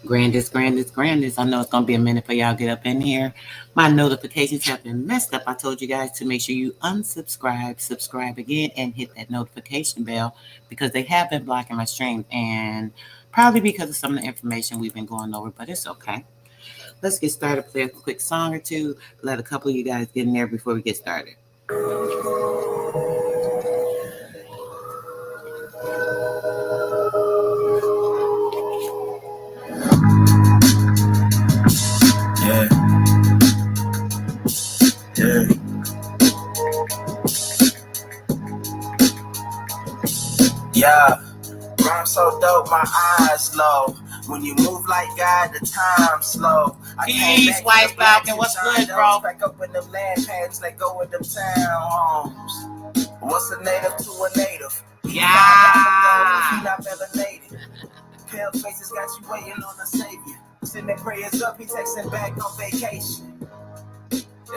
Grandest. I know it's going to be a minute for y'all get up in here. My notifications have been messed up. I told you guys to make sure you unsubscribe, subscribe again, and hit that notification bell because they have been blocking my stream, and probably because of some of the information we've been going over, but it's okay. Let's get started. Play a quick song or two. Let a couple of you guys get in there before we get started. Yeah, rhyme so dope, my eyes low. When you move like God, the time slow. Peace, White Falcon, what's good, bro? Back up in them land patents, they go in them town homes. What's a native to a native? Yeah. He not melanated. Pale faces got you waiting on the savior. Sending prayers up, he texting back on vacation.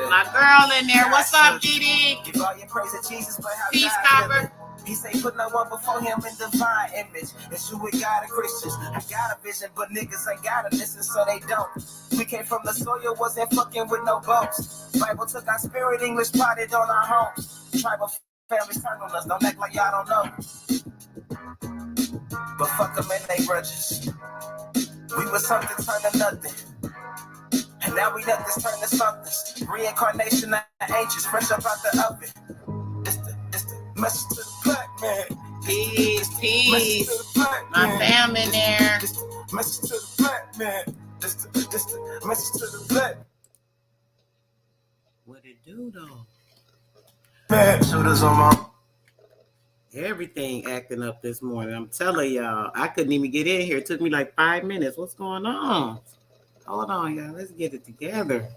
My girl in there, what's up, Didi? Give all your praise to Jesus, but how Peace, God Copper. He say put no one before him in divine image. It's you with God and Christians. I got a vision, but niggas ain't gotta listen, so they don't. We came from the soil, wasn't fucking with no boats. Bible took our spirit, English potted on our homes. Tribal families turned on us, don't act like y'all don't know. But fuck them and they grudges. We was something turned to nothing. And now we let this turn to something. Reincarnation of ancients, fresh up out the oven. This the message to the black man. Peace. My fam in there. This the message to the black man. This the message to the black. What it do though? Man, shooters on my. Everything acting up this morning. I'm telling y'all, I couldn't even get in here. It took me like 5 minutes. What's going on? Hold on, y'all. Let's get it together.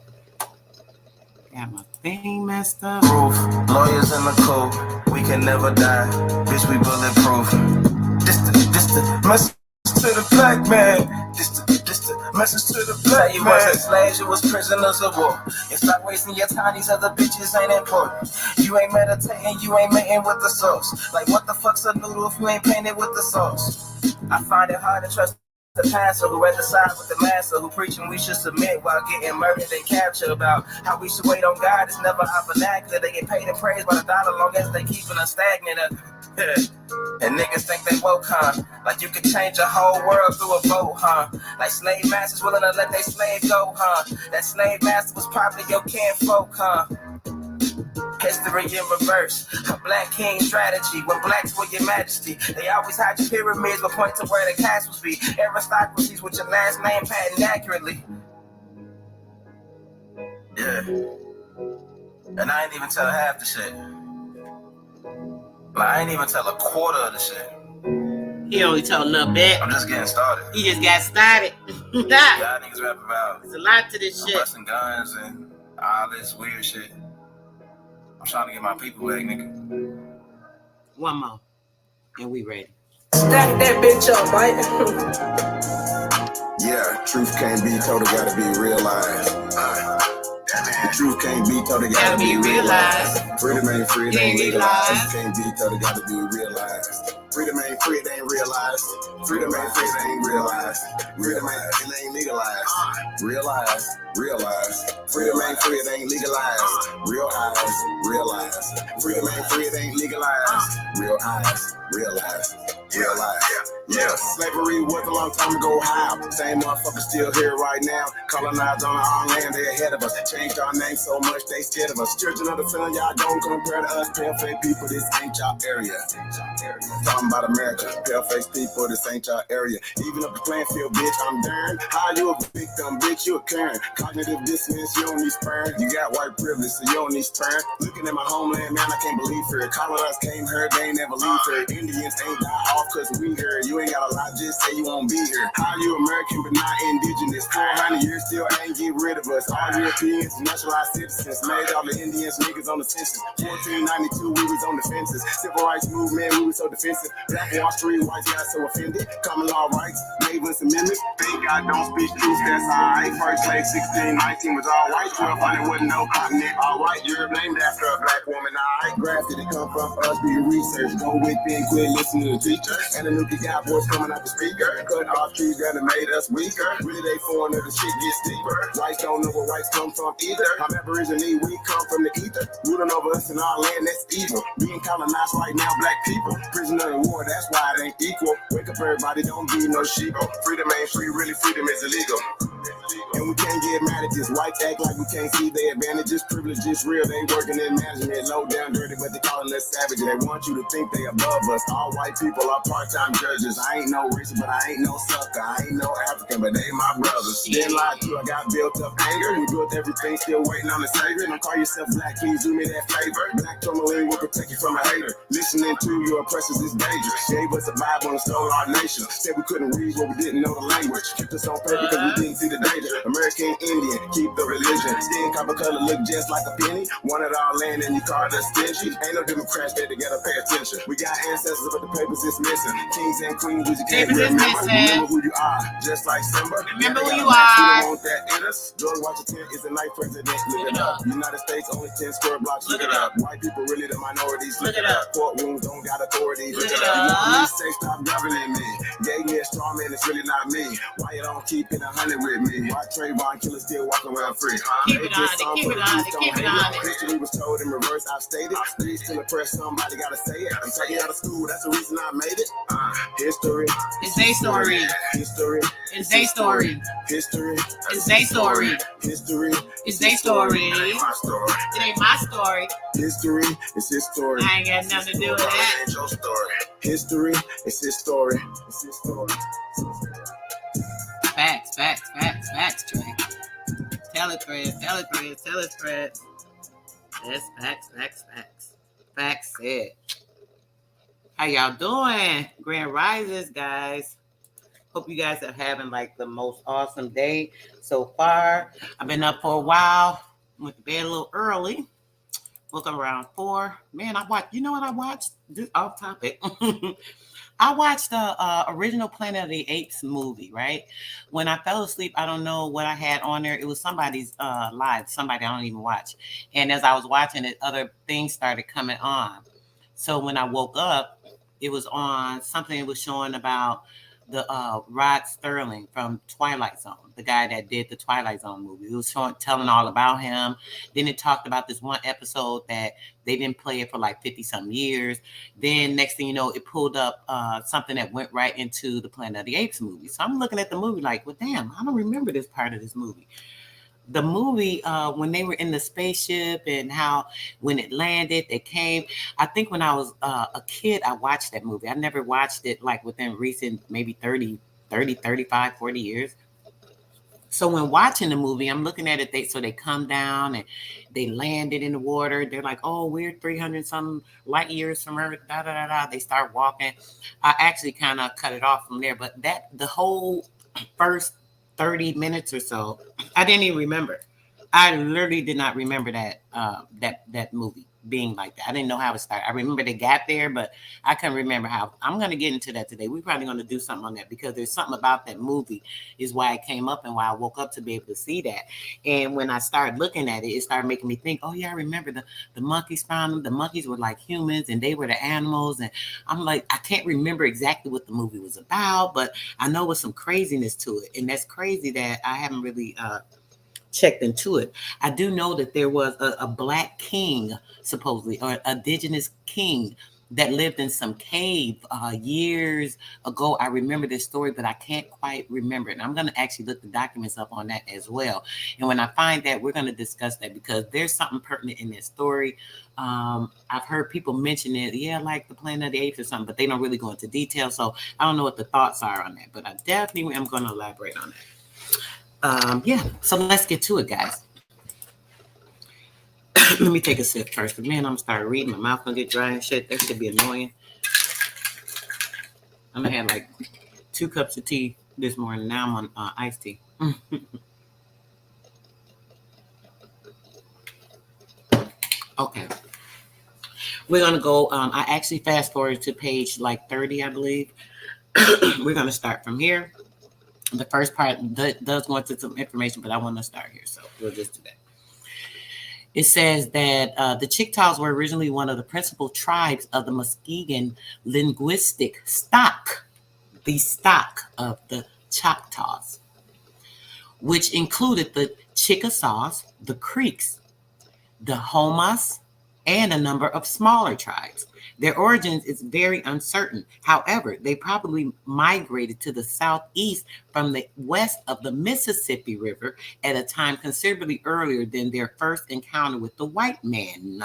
Got my thing messed up. Proof, lawyers in the code. We can never die. Bitch, we bulletproof. This the message to the black man. This the message to the black man. You wasn't slaves, you was prisoners of war. You stop wasting your time, these other bitches ain't important. You ain't meditating, you ain't mating with the sauce. Like what the fuck's a noodle if you ain't painted with the sauce? I find it hard to trust the pastor who at the side with the master who preaching we should submit while getting murdered and captured about how we should wait on God. It's never our vernacular. They get paid and praised by the dollar long as they keeping us stagnant. And niggas think they woke, huh? Like you could change a whole world through a vote, huh? Like slave masters willing to let their slave go, huh? That slave master was probably your kinfolk, huh? History in reverse, a black king strategy. When blacks were your majesty, they always had your pyramids, but point to where the castles be. Aristocracies with your last name patent accurately. Yeah. And I ain't even tell half the shit. Like, I ain't even tell a quarter of the shit. He only told a little bit. I'm just getting started. He just got started. Y'all niggas rap about. There's a lot to this shit. Busting guns and all this weird shit. I'm trying to get my people back, nigga. One more. And we ready. Stack that bitch up, right? Yeah, truth can't be told, it gotta be realized. The truth can't be told, it gotta be realized. Freedom ain't free, it ain't legalized. Truth can't be told, it gotta be realized. Freedom ain't free, it ain't realized. Freedom ain't free, it ain't realized. Freedom ain't legalized. Realize. Freedom ain't free, it ain't legalized. Realize. Freedom ain't free, it ain't legalized. Realize. Yeah, slavery was a long time ago. How? Same motherfuckers still here right now. Colonized on our own land, they ahead of us. Changed our name so much, they scared of us. Churching of the feeling, y'all don't compare to us. Pale-faced people, this ain't y'all area. Talking about America, pale-faced people, this ain't y'all area. Even up the playing field, bitch, I'm darn. How you a victim, bitch, you a Karen. Cognitive dissonance, you don't need sperm. You got white privilege, so you don't need sperm. Looking at my homeland, man, I can't believe her. Colonized came here, they ain't never leave her. Indians ain't die off cause we here. You ain't got a lot, just say you won't be here. How you American but not indigenous? 400 years still ain't get rid of us. All Europeans, naturalized citizens, made all the Indians niggas on the census. 1492, we was on the fences. Civil rights movement, we was so defensive. Black Wall Street, whites got so offended. Common law rights, Maven's amendments. Thank God don't speak truth, that's alright. First slave 1619 was all white. 1200 wasn't no continent. All right, you're named after a black woman, alright. Grafted, it come from us, do your research. Go within, quit listening to the teacher. And the new got boys coming out the speaker. Cut off trees that have made us weaker. Really, they foreign the shit gets deeper. Whites don't know where whites come from either. I'm Aborigine, we come from the ether. Ruling over us in our land, that's evil. Being colonized right now, black people. Prisoner of war, that's why it ain't equal. Wake up, everybody, don't be no sheep. Freedom ain't free, really freedom is illegal. And we can't get mad at this. Whites act like we can't see their advantages. Privilege is real, they working in management. Low down, dirty, but they calling us savage. They want you to think they above us. All white people are part-time judges. I ain't no rich, but I ain't no sucker. I ain't no African, but they my brothers. Then lied to, I got built up anger. We built everything, still waiting on the savior. Don't call yourself black, please do me that favor. Black tourmaline will protect you from a hater. Listening to your oppressors is dangerous. Gave us a Bible and stole our nation. Said we couldn't read what we didn't know the language. Kept us on paper because we didn't see the danger. American Indian, keep the religion. Skin, copper color, look just like a penny. Wanted our land and you called us stingy. Ain't no Democrats there together, pay attention. We got ancestors, but the papers is missing. Kings and queens, you can't remember who you are. Just like Simba. Remember who you are. Want that in us. George Washington is the ninth president. Look it up. United States only 10 square blocks. Look it up. White people really the minorities. Look it up. Courtrooms don't got authority. Look it up. You want me to say stop governing me? Gave me a straw man, it's really not me. Why you don't keep it 100 with me? Why Trayvon killers still walking around free? Keep it on, keep it on, keep it on. History was told in reverse, I've stated. Streets to the press, somebody gotta say it. I'm taking out of school, that's the reason I made it. History. It's their story. History. It's their story. History. It's their story. History. It's their story. It ain't my story. It ain't my story. History is his story. I ain't got nothing to do with that. It ain't your story. History is his story. It's his story. Facts, Trey. Tell it, Fred. Yes, facts. Facts said. How y'all doing? Grand Rises, guys. Hope you guys are having like the most awesome day so far. I've been up for a while. Went to bed a little early. Woke up around 4. Man, you know what I watched? This off topic. I watched the original Planet of the Apes movie, right? When I fell asleep, I don't know what I had on there. It was somebody's live, somebody I don't even watch. And as I was watching it, other things started coming on. So when I woke up, it was on something that was showing about the Rod Sterling from Twilight Zone, the guy that did the Twilight Zone movie. It was telling all about him. Then it talked about this one episode that they didn't play it for like 50-something years. Then next thing you know, it pulled up something that went right into the Planet of the Apes movie. So I'm looking at the movie like, well, damn, I don't remember this part of this movie. The movie, when they were in the spaceship and how when it landed, they came. I think when I was a kid, I watched that movie. I never watched it like within recent maybe 30, 35, 40 years. So when watching the movie, I'm looking at it. They come down and they landed in the water. They're like, oh, we're 300-something light years from Earth. Da, da, da, da. They start walking. I actually kind of cut it off from there. But the whole first 30 minutes or so, I didn't even remember. I literally did not remember that that movie being like that. I didn't know how it started. I remember they got there, but I couldn't remember how. I'm going to get into that today. We're probably going to do something on that because there's something about that movie is why it came up and why I woke up to be able to see that. And when I started looking at it, it started making me think, oh yeah, I remember the monkeys found them. The monkeys were like humans and they were the animals. And I'm like, I can't remember exactly what the movie was about, but I know there's some craziness to it. And that's crazy that I haven't really checked into it. I do know that there was a black king, supposedly, or indigenous king that lived in some cave years ago. I remember this story, but I can't quite remember it. And I'm going to actually look the documents up on that as well. And when I find that, we're going to discuss that because there's something pertinent in this story. I've heard people mention it, yeah, like the Planet of the Apes or something, but they don't really go into detail. So I don't know what the thoughts are on that, but I definitely am going to elaborate on that. Yeah, so let's get to it, guys. Let me take a sip first. But man, I'm gonna start reading. My mouth gonna get dry and shit. That should be annoying. I'm gonna have like 2 cups of tea this morning. Now I'm on iced tea. Okay. We're gonna go. I actually fast forwarded to page like 30, I believe. We're gonna start from here. The first part does go into some information, but I want to start here, so we'll just do that. It says that the Choctaws were originally one of the principal tribes of the Muskegon linguistic stock, the stock of the Choctaws, which included the Chickasaws, the Creeks, the Homas, and a number of smaller tribes. Their origins is very uncertain. However, they probably migrated to the southeast from the west of the Mississippi River at a time considerably earlier than their first encounter with the white man.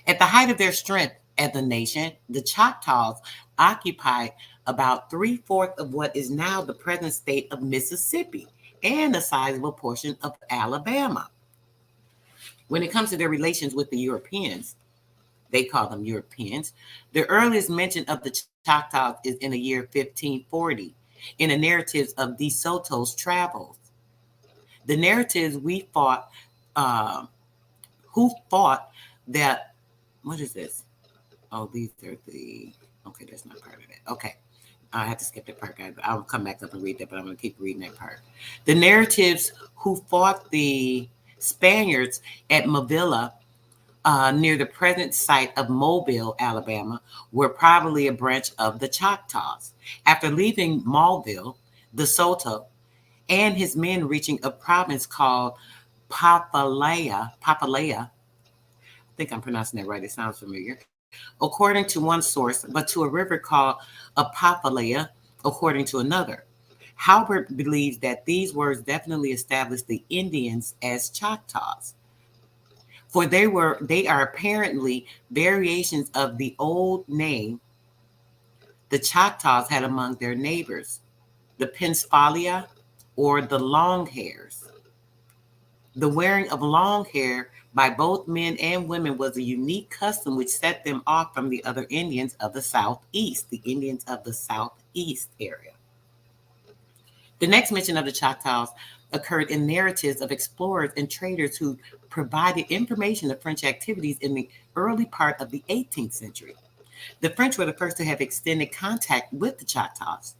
At the height of their strength as a nation, the Choctaws occupied about 3/4 of what is now the present state of Mississippi and a sizable portion of Alabama. When it comes to their relations with the Europeans, they call them Europeans, the earliest mention of the Choctaws is in the year 1540 in the narratives of De Soto's travels. The narratives who fought that, what is this? Oh, these are the, okay, that's not part of that. Okay, I have to skip that part, guys. I'll come back up and read that, but I'm going to keep reading that part. The narratives who fought the Spaniards at Mobile, near the present site of Mobile, Alabama, were probably a branch of the Choctaws. After leaving Mobile, De Soto and his men reaching a province called Papalea, I think I'm pronouncing that right, it sounds familiar, according to one source, but to a river called Apapalea, according to another. Halbert believes that these words definitely established the Indians as Choctaws, for they are apparently variations of the old name the Choctaws had among their neighbors, the Penspalia or the long hairs. The wearing of long hair by both men and women was a unique custom which set them off from the other Indians of the Southeast, the Indians of the Southeast area. The next mention of the Choctaws occurred in narratives of explorers and traders who provided information of French activities in the early part of the 18th century. The French were the first to have extended contact with the Choctaws.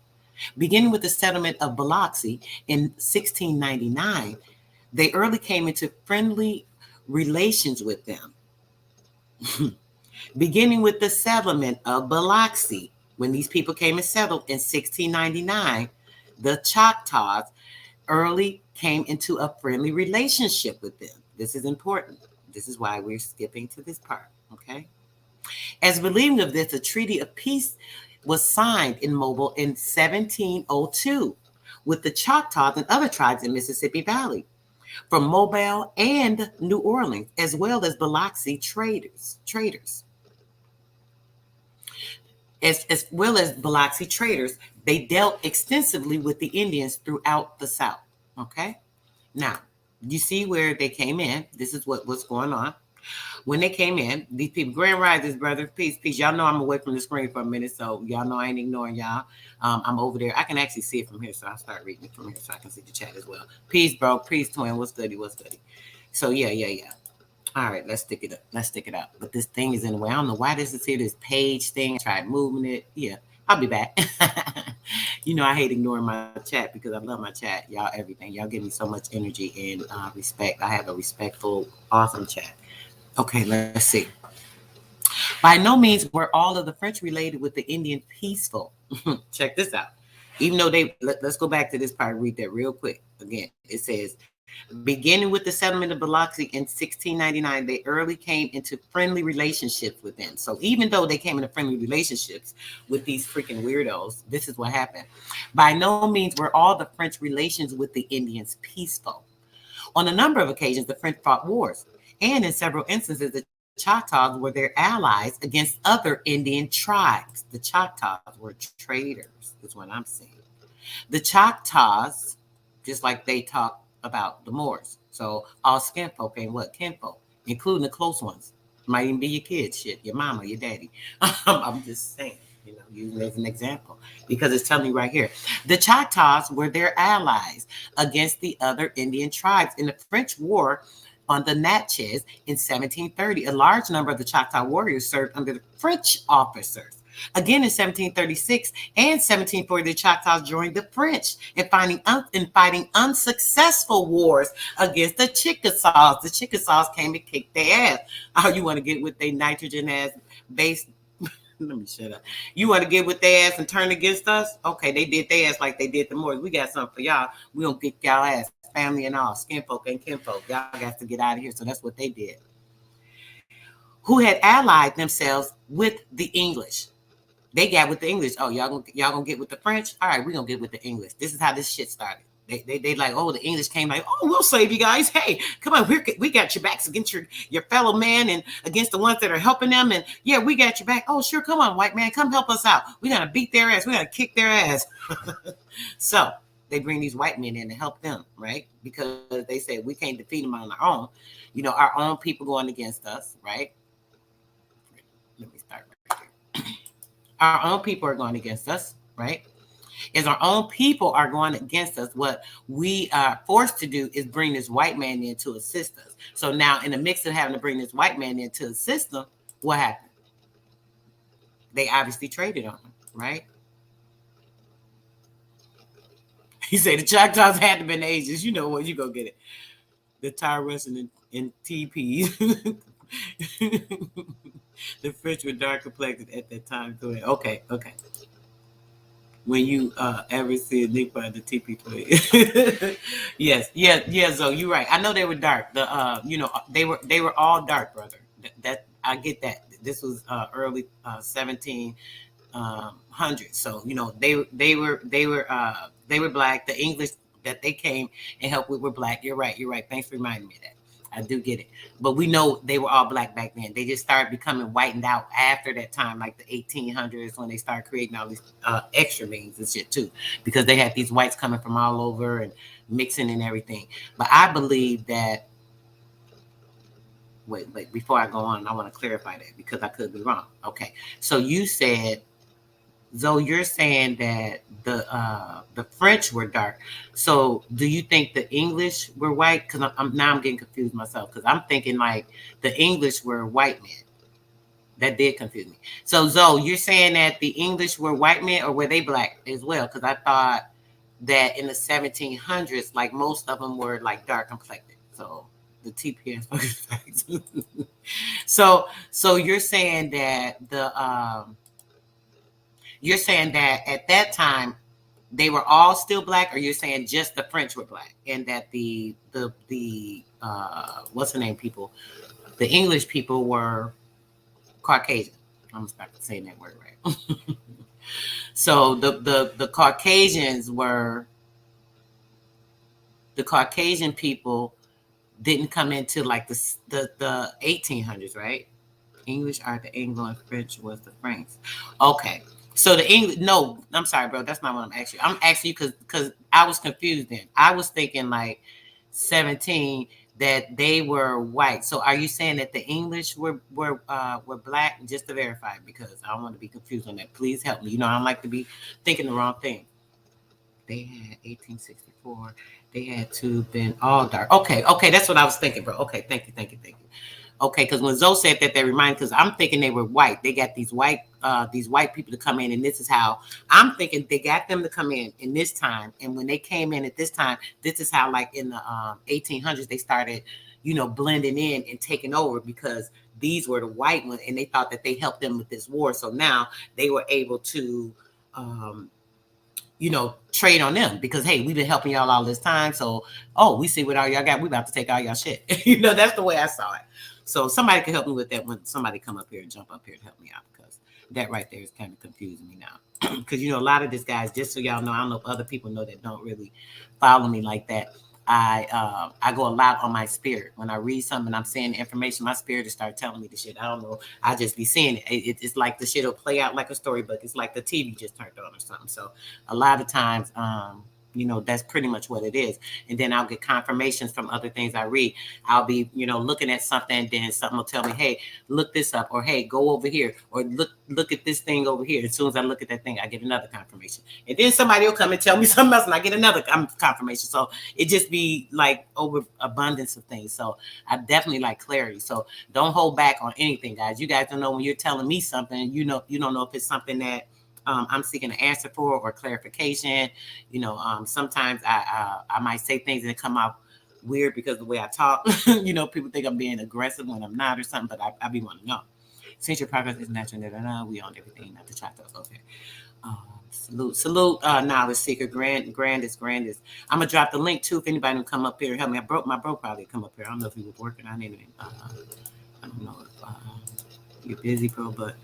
Beginning with the settlement of Biloxi in 1699, they early came into friendly relations with them. Beginning with the settlement of Biloxi, when these people came and settled in 1699, the Choctaws early came into a friendly relationship with them. This is important. This is why we're skipping to this part, okay? As relieving of this, a treaty of peace was signed in Mobile in 1702 with the Choctaws and other tribes in Mississippi Valley from Mobile and New Orleans, as well as Biloxi traders. As well as Biloxi traders, they dealt extensively with the Indians throughout the South, okay? Now, you see where they came in. This is what's going on. When they came in, these people, Grand Risers, brother, peace. Y'all know I'm away from the screen for a minute, so y'all know I ain't ignoring y'all. I'm over there. I can actually see it from here, so I'll start reading it from here so I can see the chat as well. Peace, bro. Peace, twin. What's goody? So, yeah. All right, let's stick it up. But this thing is in the way. I don't know why this is here, this page thing. I tried moving it. Yeah, I'll be back. You know, I hate ignoring my chat because I love my chat. Y'all, everything. Y'all give me so much energy and respect. I have a respectful, awesome chat. Okay, let's see. By no means were all of the French related with the Indian peaceful. Check this out. Even though let's go back to this part, read that real quick. Again, it says, beginning with the settlement of Biloxi in 1699, they early came into friendly relationships with them. So even though they came into friendly relationships with these freaking weirdos, this is what happened. By no means were all the French relations with the Indians peaceful. On a number of occasions, the French fought wars. And in several instances, the Choctaws were their allies against other Indian tribes. The Choctaws were traitors, is what I'm saying. The Choctaws, just like they talk about the Moors. So all skin folk ain't what? Kinfolk, including the close ones. Might even be your kids, shit, your mama, your daddy. I'm just saying, you know, using it as an example, because it's telling you right here. The Choctaws were their allies against the other Indian tribes. In the French War on the Natchez in 1730, a large number of the Choctaw warriors served under the French officers, Again, in 1736 and 1740, the Choctaws joined the French in fighting unsuccessful wars against the Chickasaws. The Chickasaws came and kicked their ass. Oh, you want to get with their nitrogen ass base? Let me shut up. You want to get with their ass and turn against us? Okay, they did their ass like they did the Moors. We got something for y'all. We gonna kick y'all ass, family and all, skinfolk and kinfolk. Y'all got to get out of here. So that's what they did. Who had allied themselves with the English? They got with the English. Oh, y'all gonna get with the French? All right, we gonna get with the English. This is how this shit started. They like, oh, the English came like, oh, we'll save you guys. Hey, come on, we got your backs against your fellow man and against the ones that are helping them. And yeah, we got your back. Oh, sure, come on, white man, come help us out. We gotta beat their ass. We gotta kick their ass. So they bring these white men in to help them, right? Because they say we can't defeat them on our own. You know, our own people going against us, right? Let me start right here. Our own people are going against us, right? As our own people are going against us, what we are forced to do is bring this white man in to assist us. So now in the mix of having to bring this white man in to assist them, what happened? They obviously traded on him, right? He said the Choctaws had to have been Asians. You know what? You go get it. The Tyrus and TPs. The French were dark complected at that time. Okay. When you ever see a Nick by the TP play. Yes, Zoe, you're right. I know they were dark. They were all dark, brother. That I get that. This was early 1700s. So they were black. The English that they came and helped with were black. You're right. Thanks for reminding me of that. I do get it. But we know they were all black back then. They just started becoming whitened out after that time, like the 1800s, when they started creating all these extra names and shit too, because they had these whites coming from all over and mixing and everything. But I believe that, wait, before I go on, I want to clarify that because I could be wrong. Okay. So you said, Zoe, you're saying that the French were dark. So do you think the English were white? Because I'm getting confused myself because I'm thinking like the English were white men. That did confuse me. So Zoe, you're saying that the English were white men or were they black as well? Because I thought that in the 1700s, like most of them were like dark complected. So the TPS. So you're saying that you're saying that at that time they were all still black, or you're saying just the French were black, and that the what's the name people, the English people were Caucasian. I'm about to say that word right. So the Caucasians were the Caucasian people didn't come into like the 1800s, right? English are the Anglo and French was the Franks. Okay. So the English, no, I'm sorry, bro. That's not what I'm asking you. I'm asking you because I was confused then. I was thinking like 17 that they were white. So are you saying that the English were black? Just to verify, because I don't want to be confused on that. Please help me. I don't like to be thinking the wrong thing. They had 1864. They had to have been all dark. Okay, that's what I was thinking, bro. Okay, thank you. Okay, because when Zoe said that, they reminded, because I'm thinking they were white. They got these white people to come in, and this is how I'm thinking they got them to come in this time. And when they came in at this time, this is how, like in the 1800s, they started, blending in and taking over, because these were the white ones, and they thought that they helped them with this war. So now they were able to, trade on them, because hey, we've been helping y'all all this time. So, we see what all y'all got. We about to take all y'all shit. That's the way I saw it. So somebody can help me with that when somebody come up here and jump up here to help me out, because that right there is kind of confusing me now. Because a lot of these guys, just so y'all know, I don't know if other people know that don't really follow me like that. I go a lot on my spirit. When I read something, I'm seeing the information, my spirit will start telling me the shit. I don't know. I just be seeing it. It's like the shit will play out like a storybook. It's like the TV just turned on or something. So a lot of times, That's pretty much what it is. And then I'll get confirmations from other things I read. I'll be, looking at something, and then something will tell me, hey, look this up, or hey, go over here, or look at this thing over here. As soon as I look at that thing, I get another confirmation. And then somebody will come and tell me something else, and I get another confirmation. So it just be like over abundance of things. So I definitely like clarity. So don't hold back on anything, guys. You guys don't know when you're telling me something, you don't know if it's something that I'm seeking an answer for or clarification. Sometimes I might say things and it come out weird because of the way I talk. People think I'm being aggressive when I'm not or something, but I be wanting to know. Since your progress is natural, we own everything, not the Choctaws. Okay. Salute, knowledge seeker, grandest. I'm gonna drop the link too if anybody can come up here and help me. My bro probably come up here. I don't know if he was working on anything. I don't know if you're busy, bro, but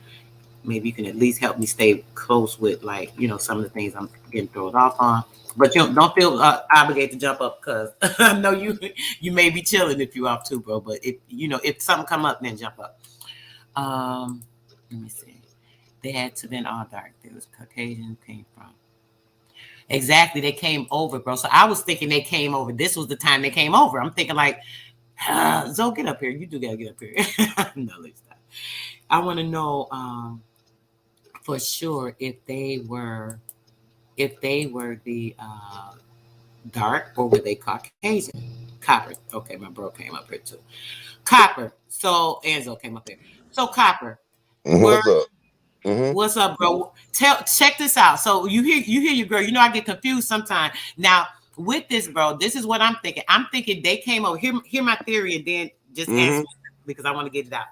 maybe you can at least help me stay close with some of the things I'm getting thrown off on. But don't feel obligated to jump up because I know you may be chilling if you're off too, bro. But if something come up, then jump up. Let me see. They had to been all dark. There was Caucasian came from. Exactly, they came over, bro. So I was thinking they came over. This was the time they came over. I'm thinking like, Zoe, get up here. You do gotta get up here. No, let's not. I want to know for sure if they were the dark or were they Caucasian? Copper. Okay, my bro came up here too. Copper. So Enzo came up here. So Copper. What's up? What's up, bro? Check this out. So you hear your girl. I get confused sometimes. Now with this, bro, this is what I'm thinking. I'm thinking they came over. Hear my theory, and then just answer because I want to get it out.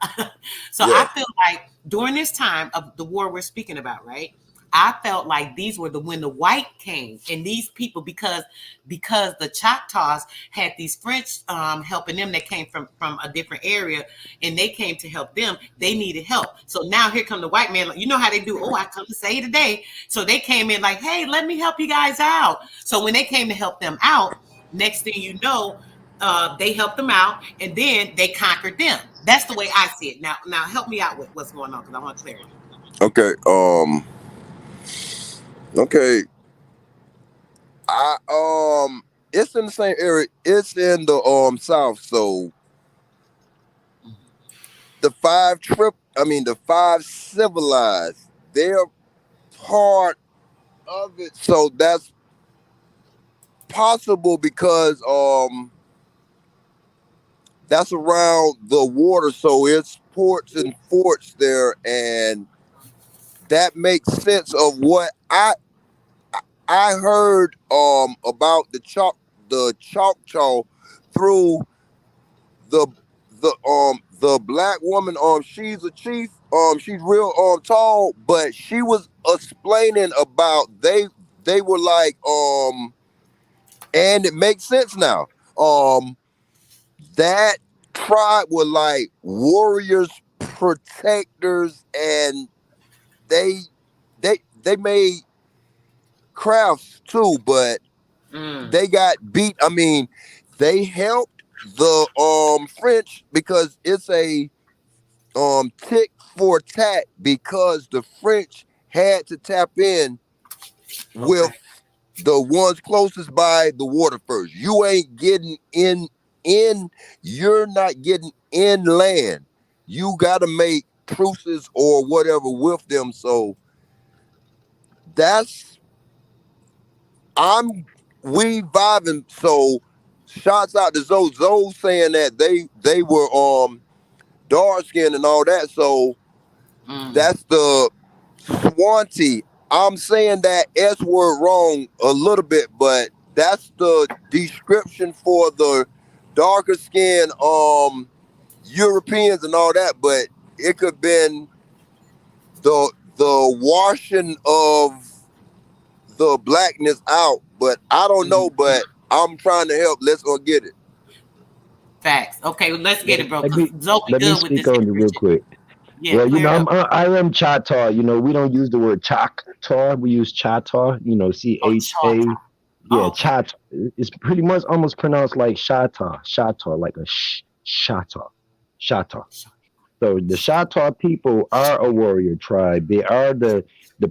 So yeah. I feel like during this time of the war we're speaking about, right? I felt like these were when the white came, and these people because the Choctaws had these French helping them that came from a different area, and they came to help them. They needed help. So now here come the white man. You know how they do. Oh, I come to say today. So they came in like, hey, let me help you guys out. So when they came to help them out, next thing you know, they helped them out, and then they conquered them. That's the way I see it. Now help me out with what's going on because I want clarity. Okay. Okay. It's in the same area. It's in the South. So the five civilized, they're part of it. So that's possible because that's around the water. So it's ports and forts there, and that makes sense of what I heard about the Choctaw through the black woman. She's a chief. She's real tall, but she was explaining about they were like and it makes sense now. That tribe were like warriors, protectors, and they made crafts too, but they got beat. I mean, they helped the French because it's a tick for tat because the French had to tap in with the ones closest by the water first. You ain't getting in you're not getting inland. You gotta make truces or whatever with them. So that's we vibing. So shouts out to Zoe. Zoe saying that they were dark skinned and all that. So that's the Swanty. I'm saying that S word wrong a little bit, but that's the description for the darker skinned Europeans and all that. But it could have been the washing of the blackness out, but I don't know. But I'm trying to help. Let's go get it. Facts. Okay, let's get it, bro. Let me speak on it real quick. Yeah, well, I am Choctaw. We don't use the word Choctaw. We use Choctaw. CHA. Yeah, Choctaw. It's pretty much almost pronounced like Choctaw, like a Choctaw. So the Choctaw people are a warrior tribe. They are the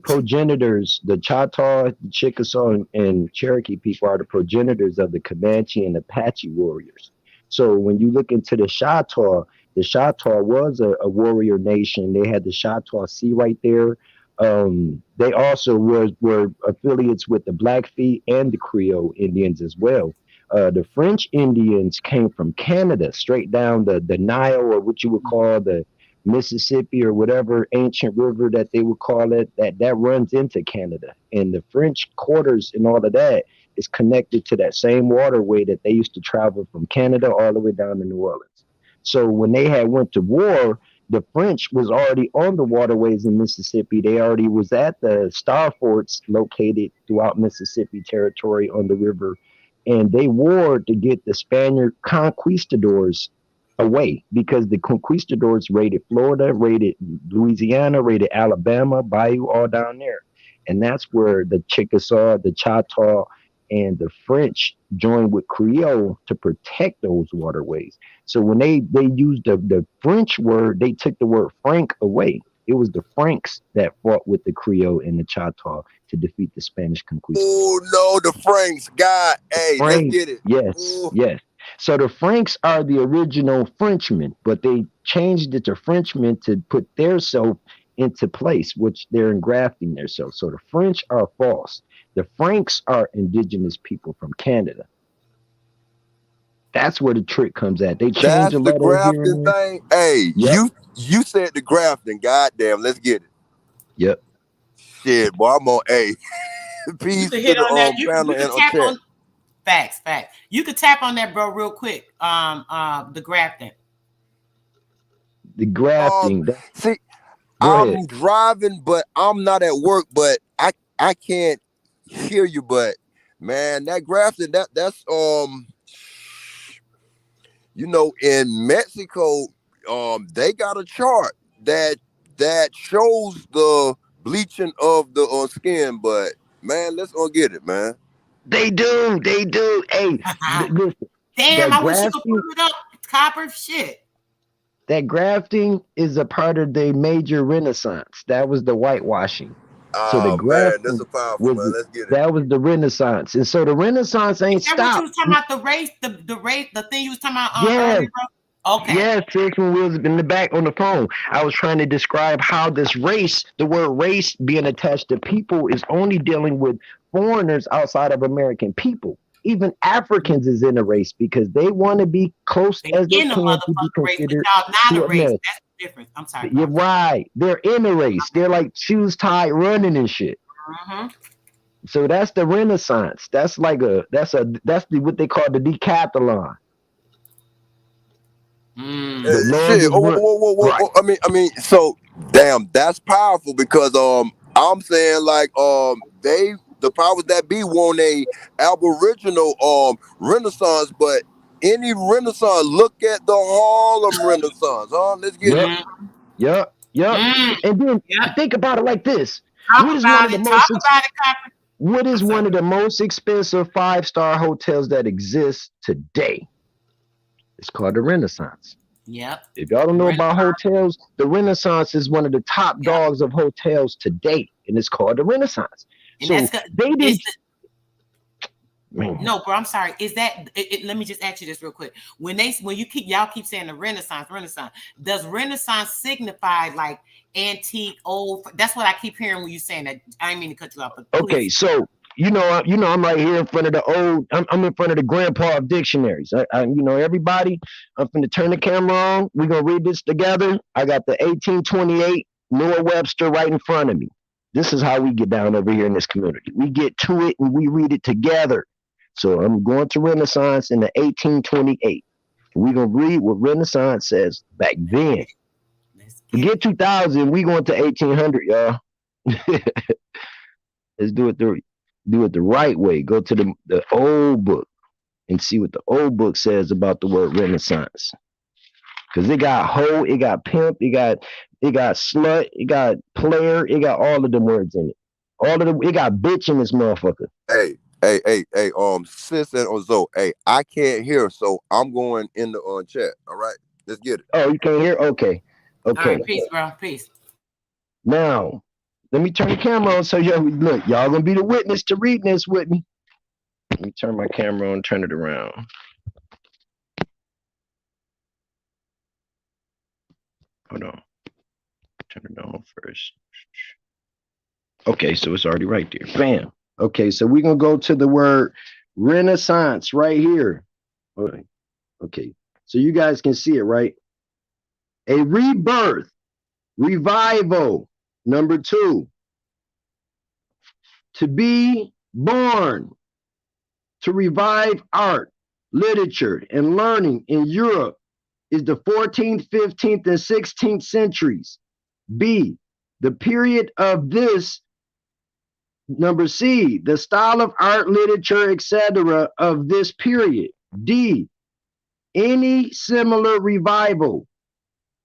progenitors. The Choctaw, the Chickasaw, and Cherokee people are the progenitors of the Comanche and Apache warriors. So when you look into the Choctaw was a warrior nation. They had the Choctaw Sea right there. They also were affiliates with the Blackfeet and the Creole Indians as well. The French Indians came from Canada, straight down the Nile, or what you would call the Mississippi, or whatever ancient river that they would call it, that runs into Canada. And the French quarters and all of that is connected to that same waterway that they used to travel from Canada all the way down to New Orleans. So when they had went to war, the French was already on the waterways in Mississippi. They already was at the star forts located throughout Mississippi territory on the river, and they warred to get the Spaniard conquistadors away, because the conquistadors raided Florida, raided Louisiana, raided Alabama, Bayou, all down there. And that's where the Chickasaw, the Choctaw, and the French joined with Creole to protect those waterways. So when they used the French word, they took the word Frank away. It was the Franks that fought with the Creole and the Choctaw to defeat the Spanish conquistadors. Oh no, the Franks. God, hey, let's Franks, get it. yes, Ooh. yes. So the Franks are the original Frenchmen, but they changed it to Frenchmen to put their self into place, which they're engrafting themselves. So the French are false. The Franks are indigenous people from Canada. That's where the trick comes at. They change That's a the letter here grafting and there. thing. Hey, Yep, you said the grafting. Goddamn, let's get it. yep. Shit, boy, I'm on A. You Peace could to hit the on that. You panel could and on tap chat. on facts. You could tap on that, bro, real quick. The grafting. The grafting. See, Go ahead. I'm driving, but I'm not at work, but I can't hear you, but man, that grafting, that's you know, in Mexico, they got a chart that shows the bleaching of the skin, but man, let's get it, man. They do. Hey, listen, Damn, that I wish you could grafting. pull it up. Copper shit. That grafting is a part of the major Renaissance. That was the whitewashing. So the Oh man, this grafting is powerful, was man. Let's get it. that was the Renaissance, and so the Renaissance ain't Is that what you stopped. was talking about? The race, the race, the thing you was talking about Yes, earlier, bro? Okay. yes. Sis, when we was in the back on the phone, I was trying to describe how this race, the word race being attached to people, is only dealing with foreigners outside of American people. Even Africans is in a race because they want to be close They as they in the can to be motherfucking race, but considered y'all not to a race. America. That's the difference. I'm sorry, You're bro. right. They're in a race. They're like shoes tied running and shit. Mm-hmm. So that's the Renaissance. That's like that's what they call the decathlon. The Shit. longest run. Right. I mean, so damn, that's powerful because I'm saying like the powers that be want a Aboriginal Renaissance, but any Renaissance, look at the Harlem Renaissance, huh? Let's get it. Yep. Yep. Yep. Mm. And then Yep. think about it like this. Talk What is one about of the it. Talk most about it, Copper. what is I'm one sorry. of the most expensive 5-star hotels that exists today? It's called the Renaissance. Yep. If y'all don't know about hotels, the Renaissance is one of the top Yep. dogs of hotels today, and it's called the Renaissance. And So that's they didn't. no, bro. I'm sorry. Is that? Let me just ask you this real quick. When y'all keep saying the Renaissance, does Renaissance signify like antique, old? That's what I keep hearing when you saying that. I didn't mean to cut you off, but please. Okay, so I'm right here in front of the old. I'm in front of the grandpa of dictionaries. Everybody. I'm finna turn the camera on. We're gonna read this together. I got the 1828 Noah Webster right in front of me. This is how we get down over here in this community. We get to it and we read it together. So I'm going to Renaissance in the 1828. We're gonna read what Renaissance says back then. Forget 2000. We going to 1800, y'all. Let's do it the right way. Go to the old book and see what the old book says about the word Renaissance. Cause it got hoe, it got pimp, it got slut, it got player, it got all of them words in it. It got bitch in this motherfucker. Hey, sis and Ozo, hey, I can't hear, so I'm going in the chat. All right, let's get it. Oh, you can't hear? Okay. Okay. All right, peace, bro. Peace. Now, let me turn the camera on so y'all look. Y'all gonna be the witness to reading this with me. Let me turn my camera on, turn it around. Hold on. Turn it on first. Okay, so it's already right there. Bam. Okay, so we're gonna go to the word Renaissance right here. All right. Okay, so you guys can see it, right? A rebirth, revival. Number 2, to be born, to revive art, literature, and learning in Europe is the 14th, 15th, and 16th centuries. B, the period of this. Number C, the style of art, literature, etc. of this period. D, any similar revival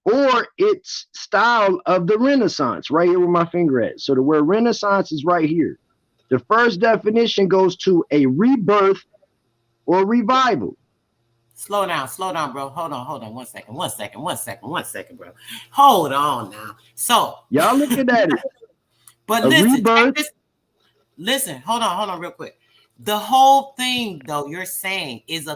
or its style of the Renaissance, right here where my finger at. So the word Renaissance is right here. The first definition goes to a rebirth or revival. Slow down, bro. Hold on. 1 second, bro. Hold on now. So y'all looking at it. But a listen, rebirth. Listen, hold on real quick. The whole thing, though, you're saying is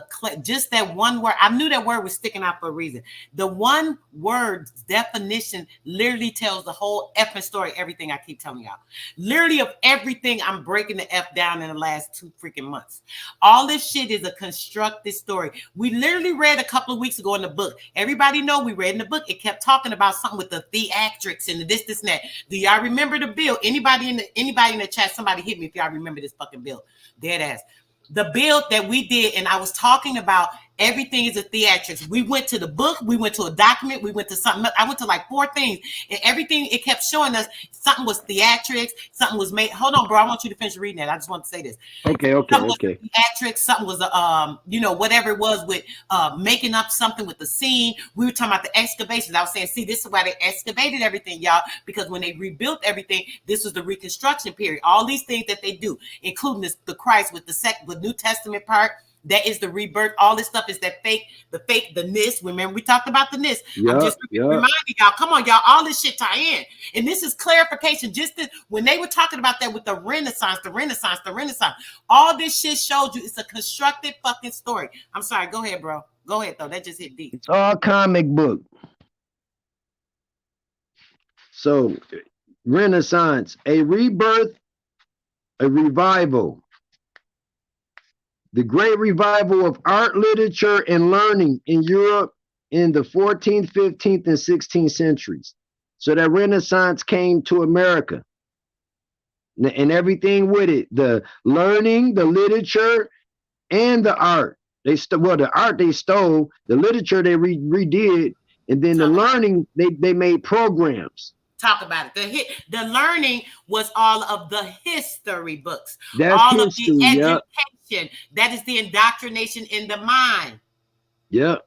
just that one word. I knew that word was sticking out for a reason. The one word definition literally tells the whole effing story, everything I keep telling y'all. Literally of everything I'm breaking the F down in the last 2 freaking months. All this shit is a constructed story. We literally read a couple of weeks ago in the book. Everybody know we read in the book. It kept talking about something with the theatrics and the this, and that. Do y'all remember the bill? Anybody in the chat, somebody hit me if y'all remember this fucking bill. Dead ass. The build that we did, and I was talking about everything is a theatrics. We went to the book, we went to a document, we went to something. I went to like 4 things, and everything it kept showing us something was theatrics, something was made. Hold on, bro. I want you to finish reading that. I just want to say this. Okay. Something was theatrics, something was whatever it was with making up something with the scene. We were talking about the excavations. I was saying, see, this is why they excavated everything, y'all, because when they rebuilt everything, this was the Reconstruction period. All these things that they do, including the Christ with the New Testament part. That is the rebirth. All this stuff is the NIS. Remember, we talked about the NIS. I'm just reminding y'all. Come on, y'all. All this shit tie in. And this is clarification. When they were talking about that with the Renaissance, all this shit showed you it's a constructed fucking story. I'm sorry. Go ahead, bro. Go ahead, though. That just hit deep. It's all comic book. So, Renaissance, a rebirth, a revival. The great revival of art, literature, and learning in Europe in the 14th, 15th, and 16th centuries. So that Renaissance came to America and everything with it. The learning, the literature, and the art. The art they stole, the literature they redid, and then the learning, they made programs. Talk about it. The learning was all of the history books. That's all history, of the education. That is the indoctrination in the mind. Yep.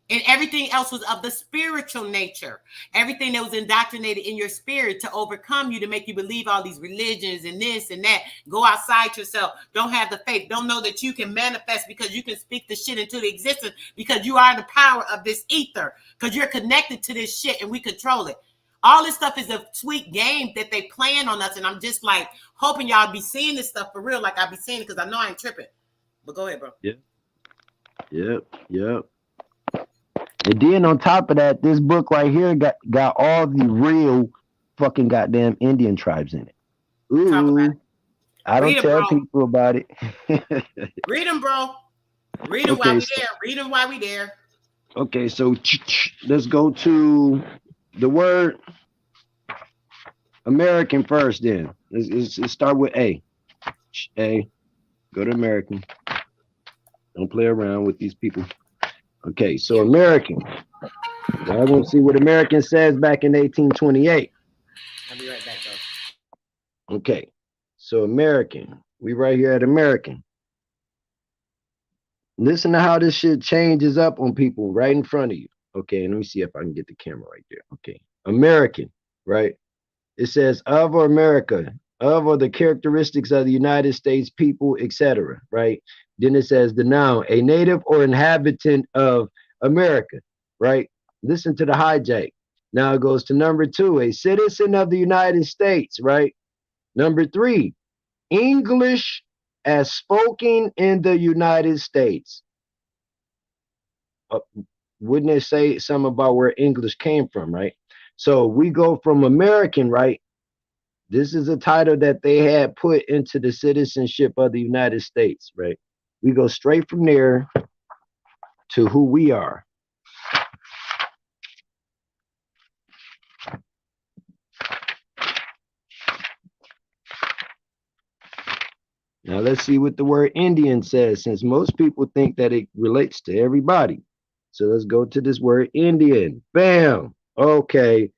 And everything else was of the spiritual nature. Everything that was indoctrinated in your spirit to overcome you, to make you believe all these religions and this and that. Go outside yourself. Don't have the faith. Don't know that you can manifest because you can speak the shit into the existence because you are the power of this ether. Because you're connected to this shit and we control it. All this stuff is a sweet game that they playing on us. And I'm just like hoping y'all be seeing this stuff for real. Like I be seeing it because I know I ain't tripping. But go ahead, bro. Yep. And then on top of that, this book right here got all the real fucking goddamn Indian tribes in it. Ooh, talk about it. I don't tell people about it. Read them, bro. Read them while we there. Read them while we there. Okay, so let's go to the word American first then. Let's start with A. Go to American. Don't play around with these people. Okay, so American. I want to see what American says back in 1828. I'll be right back, though. Okay, so American. We right here at American. Listen to how this shit changes up on people right in front of you. Okay, let me see if I can get the camera right there. Okay, American, right? It says of or America, of or the characteristics of the United States people, etc. Right? Then it says the noun, a native or inhabitant of America, right? Listen to the hijack. Now it goes to number 2, a citizen of the United States, right? Number 3, English as spoken in the United States. Wouldn't it say something about where English came from, right? So we go from American, right? This is a title that they had put into the citizenship of the United States, right? We go straight from there to who we are. Now let's see what the word Indian says, since most people think that it relates to everybody. So let's go to this word Indian. Bam. Okay.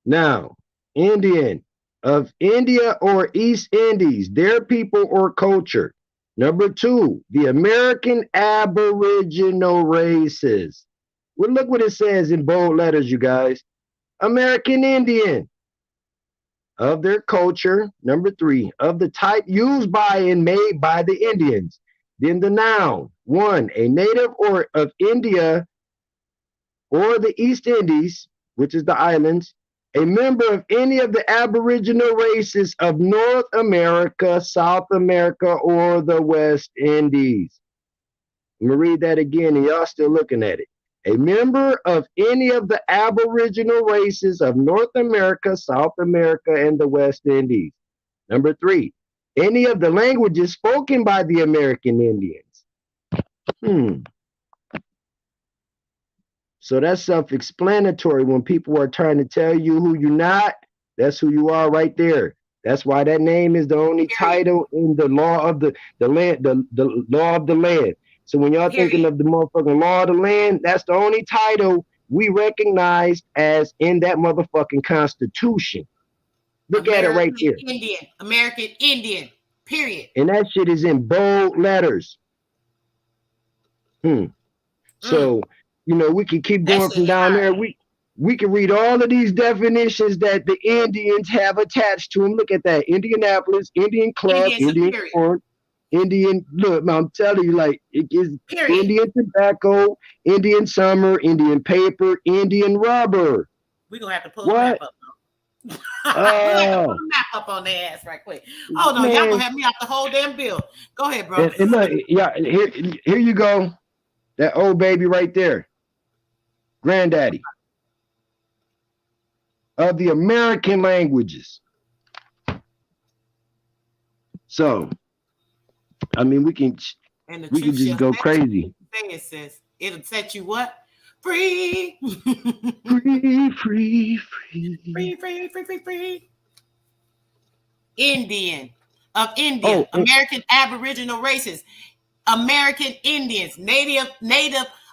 Now, Indian, of India or East Indies, their people or culture. Number 2, the American Aboriginal races. Well, look what it says in bold letters, you guys. American Indian. Of their culture. Number 3, of the type used by and made by the Indians. Then the noun. 1, a native or of India or the East Indies, which is the islands, a member of any of the Aboriginal races of North America, South America, or the West Indies. I'm going to read that again, and y'all still looking at it. A member of any of the Aboriginal races of North America, South America, and the West Indies. Number 3, any of the languages spoken by the American Indians. So that's self-explanatory. When people are trying to tell you who you're not, that's who you are right there. That's why that name is the only title in the law of the land, the law of the land. So when y'all thinking of the motherfucking law of the land, that's the only title we recognize as in that motherfucking Constitution. Look at it right there. American Indian, period. And that shit is in bold letters. So, you know, we can keep going from down there. We can read all of these definitions that the Indians have attached to them. Look at that. Indianapolis, Indian Club, Indian Corn, Indian, look, I'm telling you, like, it is Indian tobacco, Indian summer, Indian paper, Indian rubber. We're going to have to pull the map up. We're going to have to pull the map up on their ass right quick. Oh, no, y'all going to have me off the whole damn bill. Go ahead, bro. And look, yeah, here you go. That old baby right there. Granddaddy. Of the American languages. So, I mean, we can just go crazy. It'll set you what? Free. Free. Indian. Of India. American Aboriginal races. American Indians. Native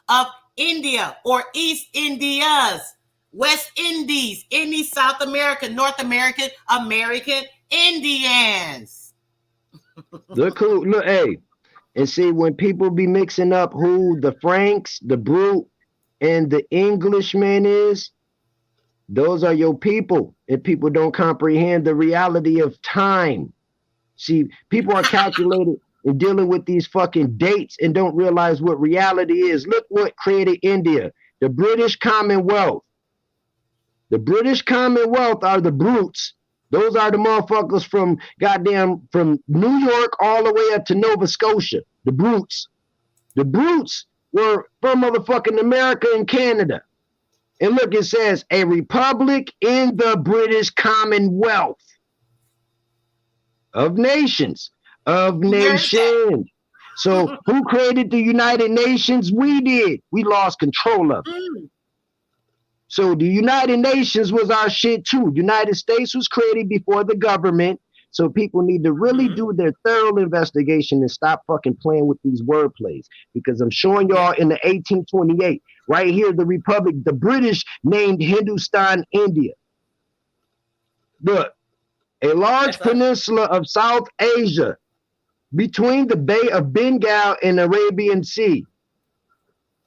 of India or East Indias. West Indies. Indies, South America, North American, American Indians. Look who, look, hey, and see when people be mixing up who the Franks, the Brute, and the Englishman is, those are your people, and people don't comprehend the reality of time. See, people are calculated and dealing with these fucking dates and don't realize what reality is. Look what created India, the British Commonwealth. The British Commonwealth are the brutes. Those are the motherfuckers from New York all the way up to Nova Scotia. The brutes. The brutes were from motherfucking America and Canada. And look, it says a republic in the British Commonwealth of nations. Of nations. So who created the United Nations? We did. We lost control of it. So the United Nations was our shit too. United States was created before the government. So people need to really do their thorough investigation and stop fucking playing with these word plays. Because I'm showing y'all in the 1828, right here, the Republic, the British named Hindustan, India. Look, a large peninsula of South Asia between the Bay of Bengal and Arabian Sea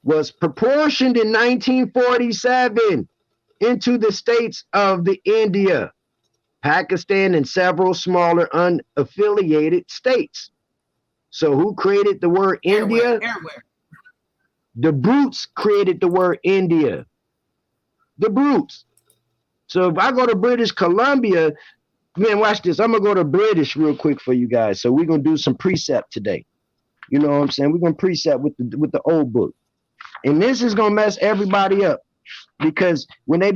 was proportioned in 1947 into the states of the India, Pakistan, and several smaller unaffiliated states. So who created the word India? Everywhere. The brutes created the word India. The brutes. So if I go to British Columbia, man, watch this. I'm gonna go to British real quick for you guys. So we're gonna do some precept today. You know what I'm saying? We're gonna precept with the old book. And this is gonna mess everybody up because when they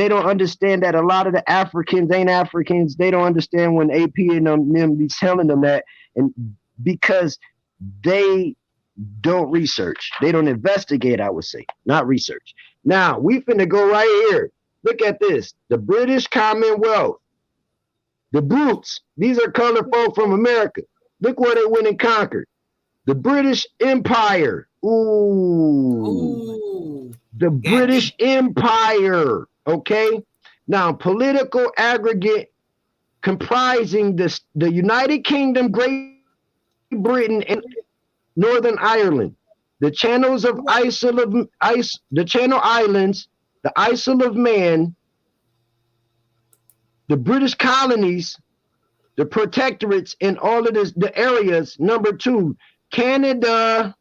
don't understand that a lot of the Africans ain't Africans. They don't understand when AP and them be telling them that, and because they don't research, they don't investigate, I would say, not research. Now we finna go right here. Look at this. The British Commonwealth. The brutes. These are colored folk from America. Look where they went and conquered. The British Empire. Ooh. The British Empire. Okay. Now, political aggregate comprising the United Kingdom, Great Britain, and Northern Ireland. The Channels of the Channel Islands, the Isle of Man, the British colonies, the protectorates, and all of this, the areas. Number 2, Canada.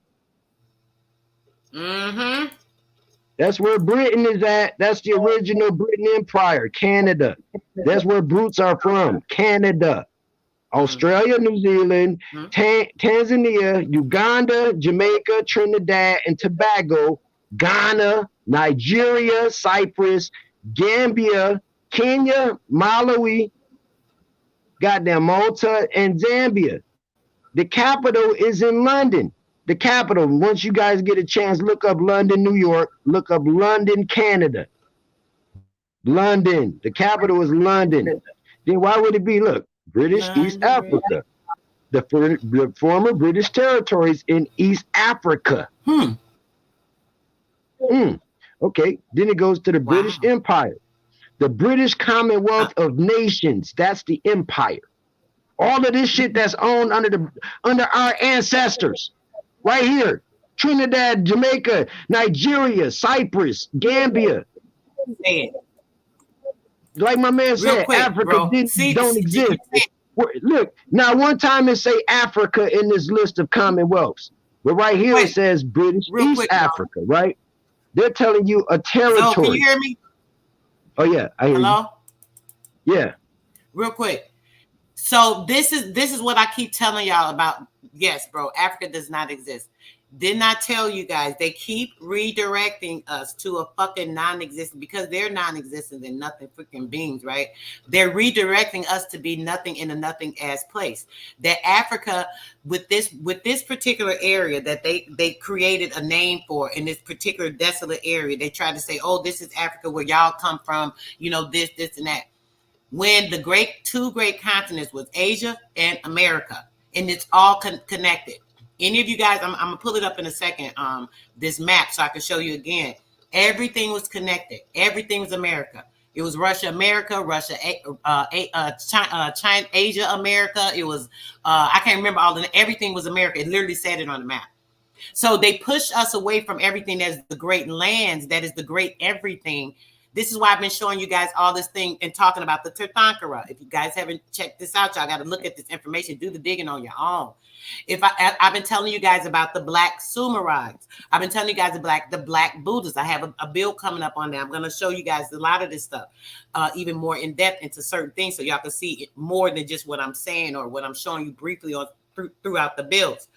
That's where Britain is at. That's the original Britain Empire, Canada. That's where brutes are from, Canada. Australia, New Zealand, Tanzania, Uganda, Jamaica, Trinidad and Tobago, Ghana, Nigeria, Cyprus, Gambia, Kenya, Malawi, goddamn Malta, and Zambia. The capital is in London. The capital, once you guys get a chance, look up London, New York, look up London, Canada. London, the capital is London. Then why would it be, look, British East Africa, the former British territories in East Africa. Okay, then it goes to the British Empire, the British Commonwealth of Nations. That's the empire. All of this shit that's owned under our ancestors, right here: Trinidad, Jamaica, Nigeria, Cyprus, Gambia. Like my man said, quick, Africa don't exist. Look, now one time it say Africa in this list of commonwealths, but right here it says British East Africa, right? They're telling you a territory. So can you hear me? Oh yeah, I hear you. Yeah. Real quick. So this is what I keep telling y'all about. Yes, bro, Africa does not exist. Did not tell you guys. They keep redirecting us to a fucking non-existent, because they're non-existent and nothing freaking beings, right? They're redirecting us to be nothing in a nothing as place. That Africa, with this particular area that they created a name for, in this particular desolate area, they tried to say, oh, this is Africa where y'all come from, you know, this and that. When the two great continents was Asia and America, and it's all connected. Any of you guys, I'm gonna pull it up in a second. This map, so I can show you again. Everything was connected. Everything was America. It was Russia, America, Russia, China, Asia, America. It was I can't remember all of it. Everything was America. It literally said it on the map. So they pushed us away from everything that's the great lands, that is the great everything. This is why I've been showing you guys all this thing and talking about the Tirthankara. If you guys haven't checked this out, y'all got to look at this information, do the digging on your own. I've been telling you guys about the Black Sumerites. I've been telling you guys the Black Buddhists. I have a bill coming up on that. I'm going to show you guys a lot of this stuff, even more in depth into certain things, so y'all can see it more than just what I'm saying or what I'm showing you briefly on throughout the bills.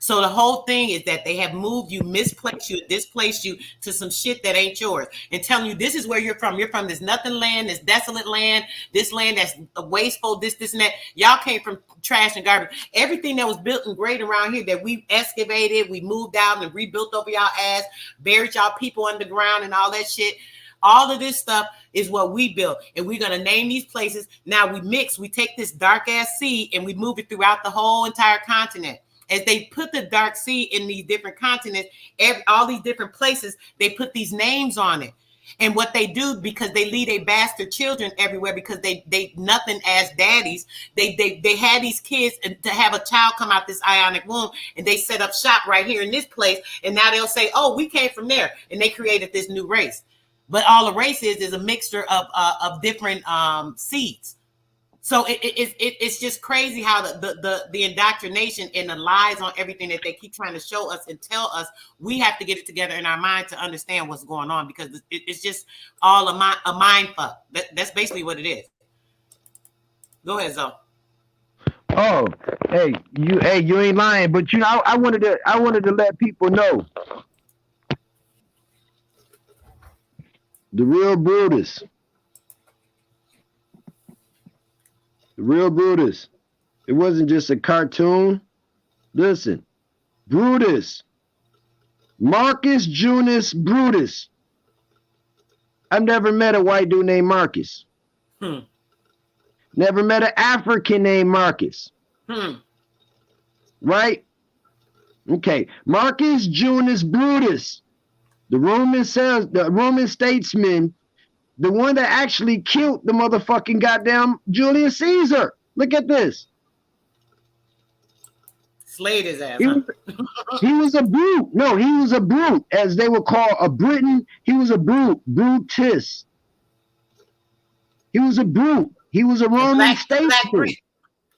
So the whole thing is that they have moved you, misplaced you, displaced you to some shit that ain't yours, and telling you this is where you're from. You're from this nothing land, this desolate land, this land that's wasteful, this and that. Y'all came from trash and garbage. Everything that was built and great around here that we excavated, we moved out and rebuilt over y'all ass, buried y'all people underground and all that shit. All of this stuff is what we built, and we're going to name these places. Now we mix, we take this dark ass sea and we move it throughout the whole entire continent. As they put the dark sea in these different continents, all these different places, they put these names on it. And what they do, because they lead their bastard children everywhere, because they nothing as daddies, they had these kids to have a child come out this ionic womb, and they set up shop right here in this place, and now they'll say, oh, we came from there, and they created this new race. But all the race is a mixture of different seeds. So it's just crazy how the indoctrination and the lies on everything that they keep trying to show us and tell us. We have to get it together in our mind to understand what's going on, because it's just all a mind fuck. That's basically what it is. Go ahead, Zoe. Oh, hey, you ain't lying, but you know, I wanted to let people know the real Brutus. The real Brutus. It wasn't just a cartoon. Listen, Brutus, Marcus Junius Brutus. I've never met a white dude named Marcus. Never met an African named Marcus. Right? Okay. Marcus Junius Brutus, the Roman statesman, the one that actually killed the motherfucking goddamn Julius Caesar. Look at this. Slayed his ass. He was a brute. No, he was a brute, as they would call a Briton. He was a brute. Brutus. He was a brute. He was a Roman statesman.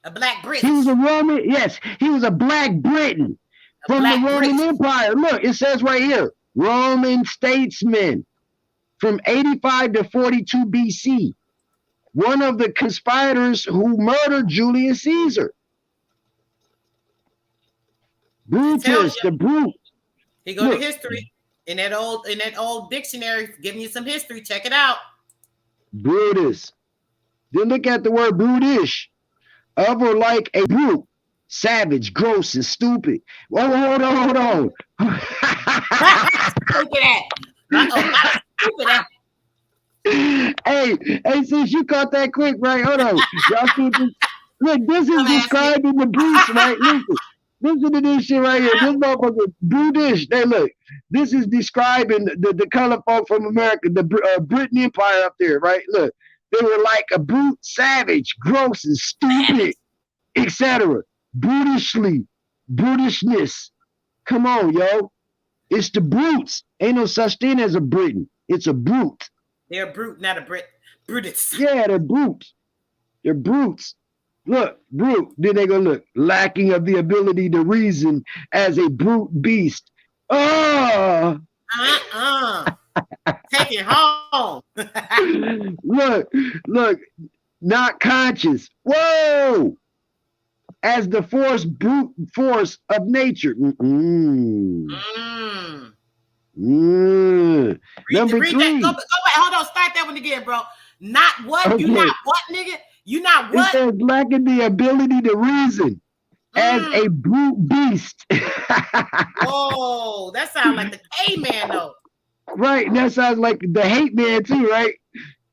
A black Brit. He was a Roman, yes, he was a black Briton from the Roman Empire. Look, it says right here, Roman statesman from 85 to 42 BC. One of the conspirators who murdered Julius Caesar. Brutus, the brute. He go to history in that old dictionary, giving you some history. Check it out. Brutus. Then look at the word brutish. Of or like a brute, savage, gross, and stupid. Whoa, hold on. Hey, since you caught that quick, right? Hold on. Y'all see this? Look, this is describing the brutes, right? Listen to this shit right here. This motherfucker, brutish. They look. This is describing the color folk from America, the Britain Empire up there, right? Look. They were like a brute, savage, gross, and stupid, etc. Brutishness. Come on, yo. It's the brutes. Ain't no such thing as a Briton. It's a brute. They're a brute, not a Brit. Brutus. Yeah, they're brutes. They're brutes. Look, brute. Then they go, look, lacking of the ability to reason as a brute beast. Oh! Take it home. look, not conscious. Whoa! As the brute force of nature. Number three. Go back. Hold on. Start that one again, bro. Not what? Okay. You not what, nigga? You not what? It says lacking the ability to reason as a brute beast. Whoa, that sounds like the caveman, though. Right, and that sounds like the hate man too, right?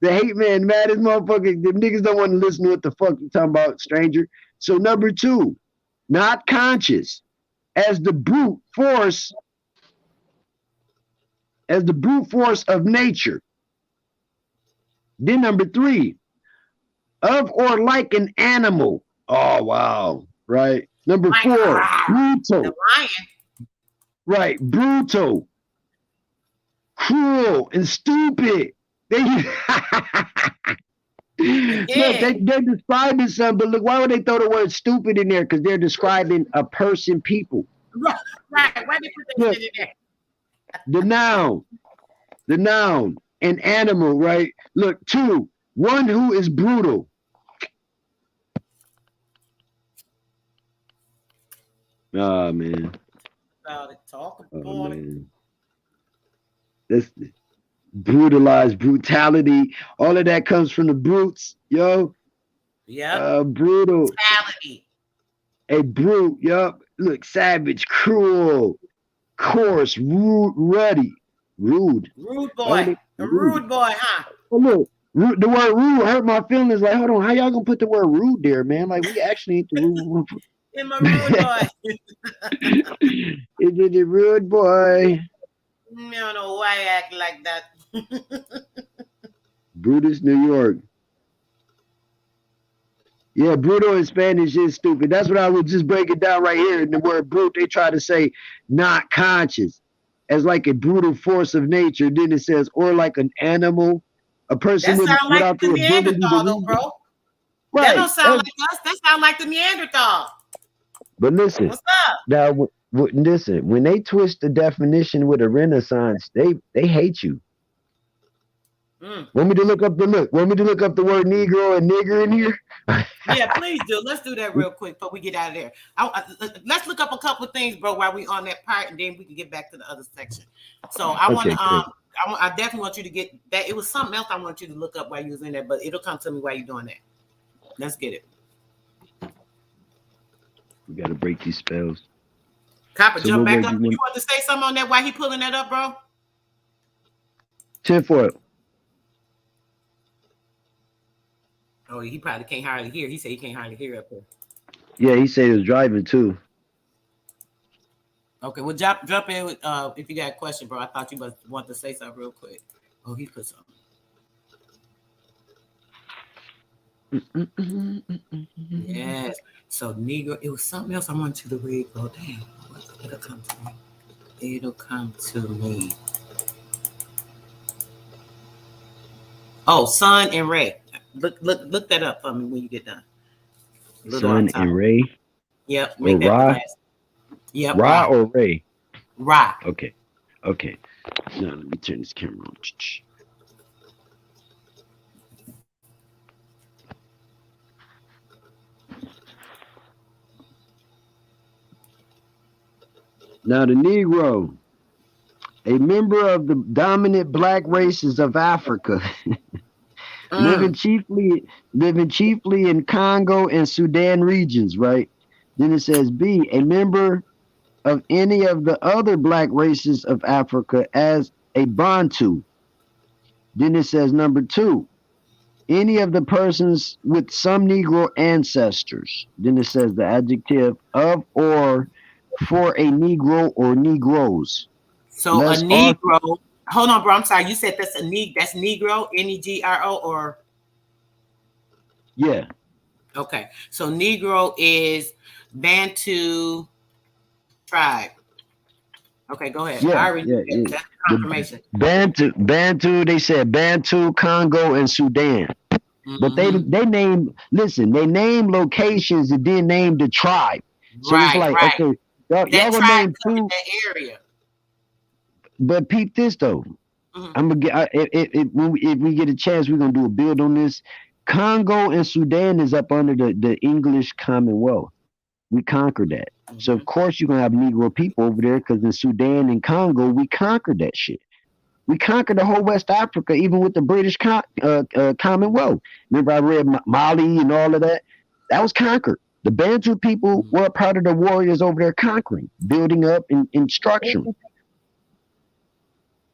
The hate man, man, this motherfucker, the niggas don't want to listen to what the fuck you talking about, stranger. So number two, not conscious, as the brute force of nature. Then number three, of or like an animal. Oh wow, right. Number four, brutal. The lion. Right, brutal. Cruel and stupid. They're describing something, but look, why would they throw the word stupid in there? Because they're describing a person, people. Right. Why they put that shit in there? The noun, an animal, right? Look, two, one who is brutal. Oh man. Talk about it. This brutalized brutality, all of that comes from the brutes, yo. Yeah. Brutal. Brutality. A brute, yup. Look, savage, cruel, coarse, rude, ruddy, rude. Rude boy. A rude boy, huh? Oh, look, the word rude hurt my feelings. Like, hold on, how y'all gonna put the word rude there, man? Like, we actually ain't the rude. In my rude boy. Is it the rude boy? I don't know why I act like that. Brutus, New York. Yeah, brutal in Spanish is stupid. That's what I would just break it down right here. In the word brute, they try to say not conscious as like a brutal force of nature. Then it says, or like an animal, a person that without like the ability to though, bro. That Right. don't sound like us. That sound like the Neanderthal. But listen, What's up? now listen, when they twist the definition with a Renaissance, they hate you. Want me to look up the word Negro and nigger in here? Yeah, please do. Let's do that real quick before we get out of there. Let's look up a couple of things, bro, while we on that part, and then we can get back to the other section. So I want to, I definitely want you to get that. It was something else I want you to look up while you was in there, but it'll come to me while you're doing that. Let's get it. We got to break these spells. Copper, jump back up. You want to say something on that while he pulling that up, bro? 10-4. Oh, he probably can't hardly hear. He said he can't hardly hear up here. Yeah, he said he was driving too. Okay, well, jump in with, if you got a question, bro. I thought you must want to say something real quick. Oh, he put something. Yes. So Negro, it was something else I wanted you to read. Oh, damn. It'll come to me. It'll come to me. Oh, Sun and Ray. Look that up for me when you get done. Sun and Ray. Yep. Make that Ra. last. Yep. Ra or Ray. Ra. Okay. Now let me turn this camera on. Now the Negro, a member of the dominant black races of Africa, living chiefly in Congo and Sudan regions, right? Then it says B, a member of any of the other black races of Africa as a Bantu. Then it says number 2, any of the persons with some Negro ancestors. Then it says the adjective of or for a Negro or Negroes. So a Negro. Hold on, bro. I'm sorry. You said that's that's Negro, Negro, or? Yeah. Okay. So Negro is Bantu tribe. Okay, go ahead. Yeah, That's confirmation. Bantu. They said Bantu, Congo, and Sudan. But they name locations and then name the tribe. So it's like, okay, y'all gonna name 2 in that area. But peep this though. I'm gonna get if we get a chance, we're gonna do a build on this. Congo and Sudan is up under the English Commonwealth. We conquered that. So of course you're gonna have Negro people over there because in Sudan and Congo we conquered that shit. We conquered the whole West Africa, even with the British Commonwealth. Remember I read Mali and all of that? That was conquered. The Bantu people were a part of the warriors over there conquering, building up and structuring.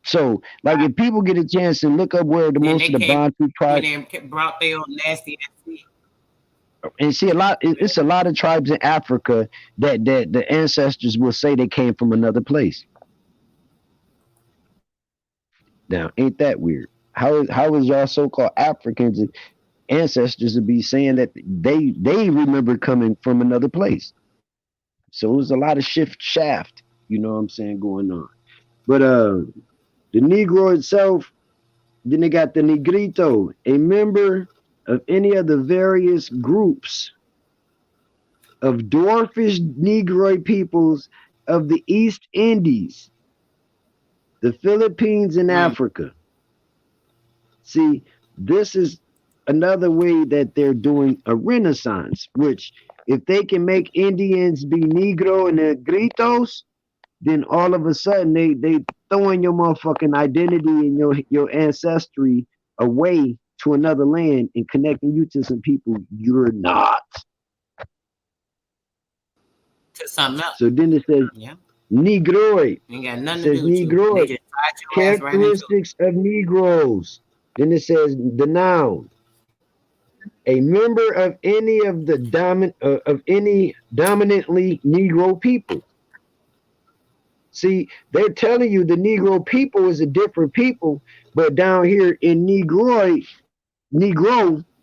So, like, if people get a chance to look up where most of the Bantu tribes brought their own nasty and see it's a lot of tribes in Africa that the ancestors will say they came from another place. Now, ain't that weird? How is y'all so-called Africans and ancestors to be saying that they remember coming from another place? So it was a lot of shaft, you know what I'm saying, going on. But the Negro itself, then they got the Negrito, a member of any of the various groups of dwarfish Negroid peoples of the East Indies, the Philippines, and Africa. See, this is another way that they're doing a renaissance, which if they can make Indians be Negro and Negritos, then all of a sudden they throwing your motherfucking identity and your ancestry away to another land and connecting you to some people you're not. To something else. So then it says Negroid. Ain't got nothing to do with Negroid. You. Characteristics of Negroes. Then it says the noun. A member of any of the dominantly Negro people. See, they're telling you the Negro people is a different people, but down here in Negro,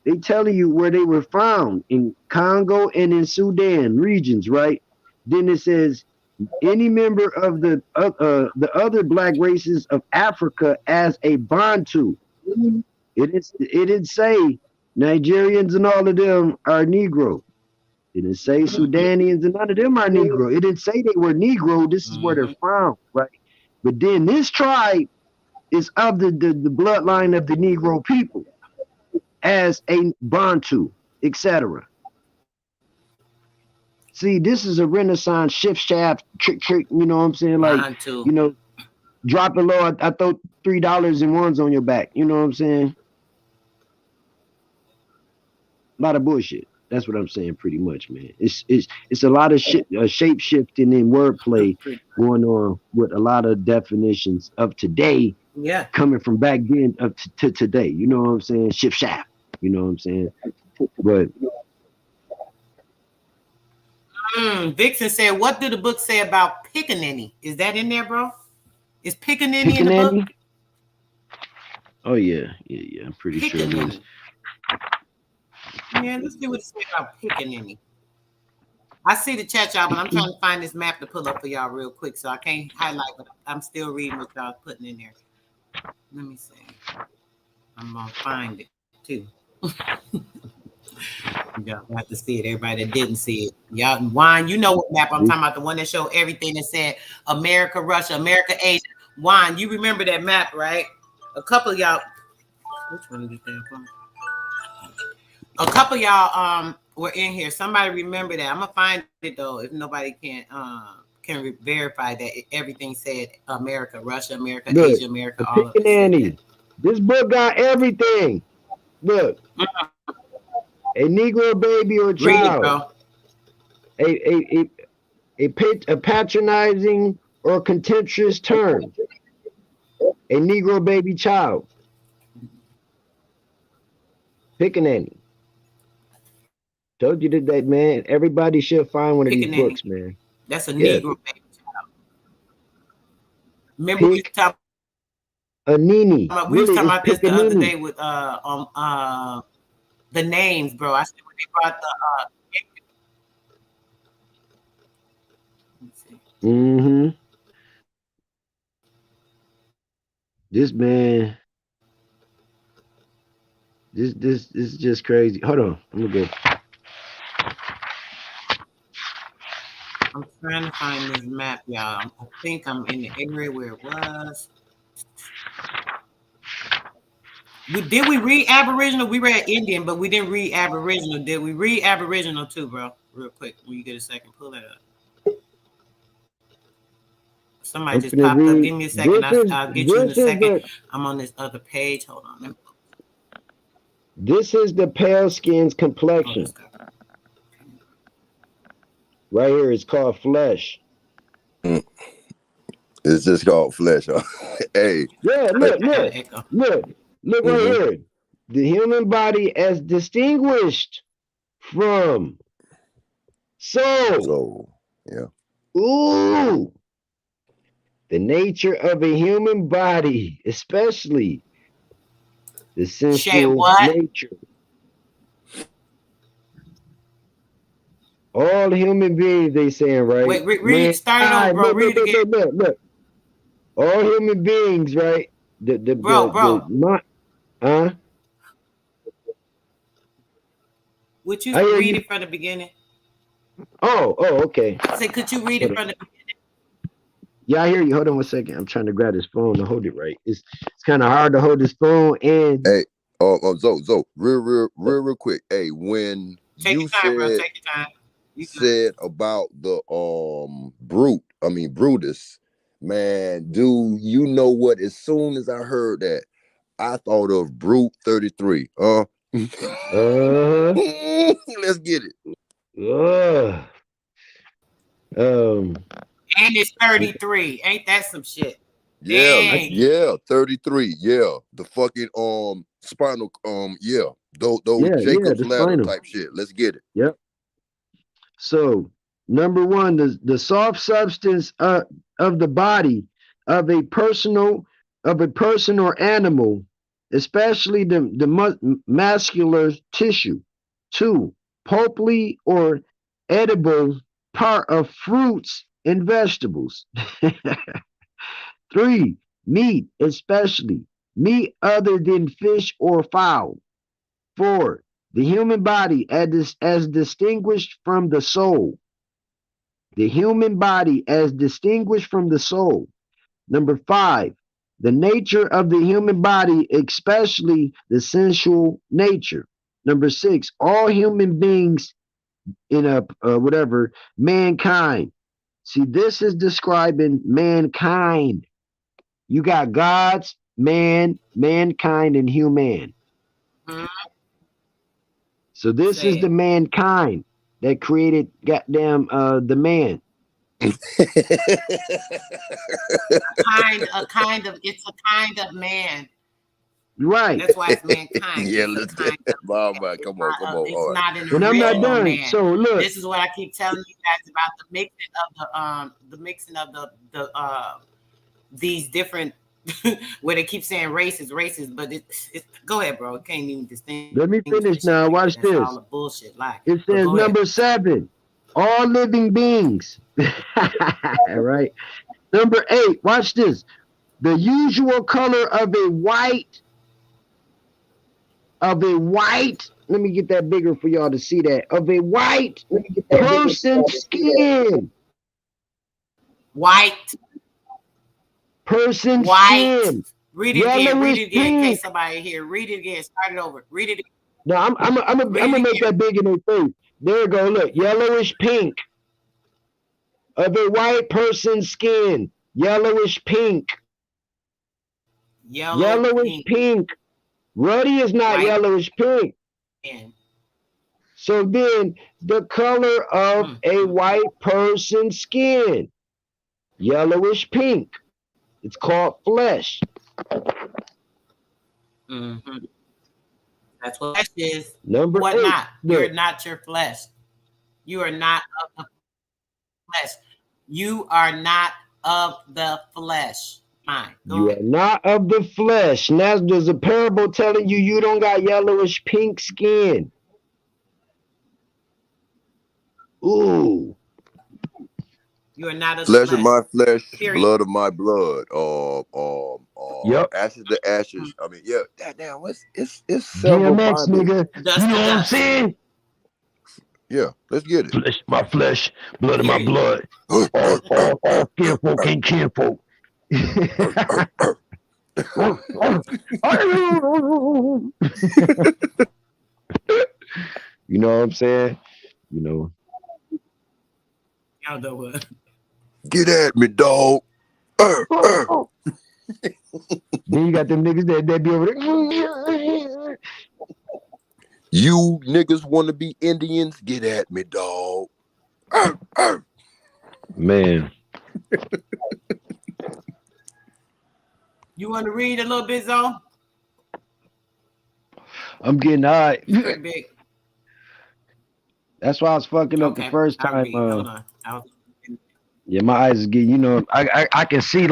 they telling you where they were found in Congo and in Sudan regions, right? Then it says any member of the other black races of Africa as a Bantu. It didn't say Nigerians and all of them are Negro. It didn't say Mhm. Sudanians and none of them are Negro. It didn't say they were Negro. This is where they're Mhm. found, right? But then this tribe is of the bloodline of the Negro people as a Bantu, etc. See, this is a Renaissance shift shaft trick, you know what I'm saying? Like, Mine too. you know, drop it low, I throw $3 in ones on your back. You know what I'm saying? A lot of bullshit. That's what I'm saying, pretty much, man. It's a lot of shit, shape shifting and wordplay going on with a lot of definitions of today Yeah. coming from back then up to today. You know what I'm saying? Shift shaft. You know what I'm saying? But Vixen said, "What do the book say about pickaninny? Is that in there, bro? Is pickaninny in the book? Pickaninny? Oh yeah, I'm pretty sure it is. Pickaninny. Yeah, let's see what it says about pickaninny. I see the chat, y'all, but I'm trying to find this map to pull up for y'all real quick, so I can't highlight, but I'm still reading what y'all putting in there. Let me see. I'm gonna find it too. Y'all have to see it. Everybody that didn't see it, y'all. Wine, you know what map I'm talking about? The one that showed everything that said America, Russia, America, Asia. Wine, you remember that map, right? A couple of y'all. Which one is that from? A couple of y'all were in here. Somebody remember that. I'm gonna find it though. If nobody can verify that everything said America, Russia, America, Look, Asia, America, the all of it said that. Pickaninny. This book got everything. Look, a Negro baby or Read it, child, bro. a patronizing or contemptuous term, a Negro baby child. Pickaninny. Told you that, man. Everybody should find one of these Pickaninny. books, man. That's a Yeah. Negro baby child. Remember we Pick talked a nini. about, we was Really, talking it's about this the other pickaninny. day with the names, bro. I said when they brought the Mm-hmm. This man, this is just crazy. Hold on, I'm gonna go. I'm trying to find this map, y'all. I think I'm in the area where it was. Did we read Aboriginal? We read Indian, but we didn't read Aboriginal. Did we read Aboriginal too, bro? Real quick, when you get a second, pull that up. Somebody I'm just gonna popped up. read. Give me a second. I'll get you in a This is second. I'm on this other page. Hold on. this is the pale skin's complexion. Right here, it's called flesh. It's just called flesh. Huh? Hey. Yeah, look Mm-hmm. right here. The human body as distinguished from soul. So, yeah. Ooh. The nature of a human body, especially the sensual nature. All human beings, they saying, right? Wait, read, start it over, bro. Read it again. Look. All human beings, right? Bro. Would you read it from the beginning? Oh, okay. I said, could you read it from the beginning? Yeah, I hear you. Hold on one second. I'm trying to grab this phone to hold it right. It's kind of hard to hold this phone and. Hey, Zo, real quick. Hey, when take you your time, bro. Take your time. Said about the Brutus, man, dude, you know what? As soon as I heard that, I thought of Brute 33. Let's get it. And it's 33. Ain't that some shit? Yeah, yeah, 33. Yeah. The fucking spinal yeah. Those Jacob's ladder spinal type shit. Let's get it. Yep. So number one, the soft substance of the body of a person or animal, especially the muscular tissue. 2, pulpy or edible part of fruits and vegetables. 3, meat, especially meat other than fish or fowl. 4, the human body as distinguished from the soul. The human body as distinguished from the soul. Number 5, the nature of the human body, especially the sensual nature. Number 6, all human beings in a mankind. See, this is describing mankind. You got gods, man, mankind, and human. Mhm. So this Say is the it. mankind that created goddamn the man. It's a kind of man. Right. That's why it's mankind. Yeah, It's a let's kind of Mom, man. man, come on, come on. It's All right. not an And I'm not original done. man. So look, This is what I keep telling you guys about the mixing of the these different where they keep saying racist, but it's go ahead, bro. It can't even distinguish let me finish the shit now. like that. Watch That's all this. a bullshit lie. It But says go ahead. number 7, all living beings. Right. Number 8, watch this. The usual color of a white, let me get that bigger for y'all to see that, of a white person's skin. White. Person's White. skin. Read it again. Read Yellowish it again in pink. case somebody here. Read it again. Start it over. Read it again. No, I'm gonna make that big in their face. There you go. Look, yellowish pink of a white person's skin. Yellowish pink. Yellowish pink. Ruddy is not White. yellowish pink. Man. So then the color of a white person's skin. Yellowish pink. It's called flesh. Mm-hmm. That's what flesh is. Number What 8. not? Look. You're not your flesh. You are not of the flesh. You are not of the flesh. Fine. You are not of the flesh. Now there's a parable telling you you don't got yellowish pink skin. Ooh. You are not of Flesh the of my flesh, Period. blood of my blood. Yep. Ashes to ashes. I mean, yeah. Damn, it's several DMX, Bibles. nigga. Dust You to know what I'm dust. saying? Yeah, let's get it. Flesh, my flesh, blood of my Period. blood. All kinfolk ain't kinfolk. You know what I'm saying? You know. Y'all know what? Get at me, dog. Then you got them niggas that be over there. You niggas want to be Indians? Get at me, dog. Man. You want to read a little bit, Zone? I'm getting high. Pretty big. That's why I was fucking up the first I'll time. read. Hold on. Yeah, my eyes is getting, you know, I can see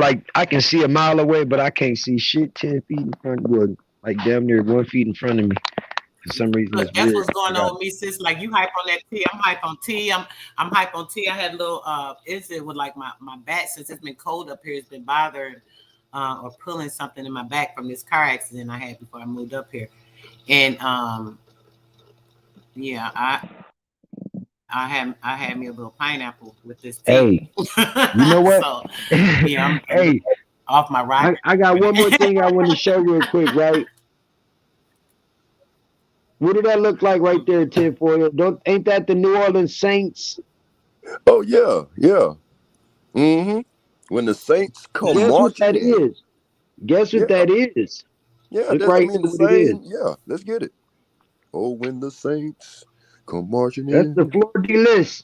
a mile away, but I can't see shit 10 feet in front of me, like damn near 1 feet in front of me. For some reason, Look, it's that's weird. what's going on with me, sis. Like you hype on that tea, I'm hype on tea. I'm hype on tea. I had a little incident with like my back since it's been cold up here. It's been bothering or pulling something in my back from this car accident I had before I moved up here. And yeah, I had me a little pineapple with this tea. Hey, you know what? So yeah, hey, off my ride. I got one more thing I want to show real quick, right? What did that look like right there, tinfoil? Ain't that the New Orleans Saints? Oh yeah, yeah. Mm-hmm. When the Saints come Guess what that marching is? Guess what that is? Yeah, Look that's, right I mean the what it is. same. Yeah, let's get it. Oh, when the Saints come marching That's in. the fleur de lis.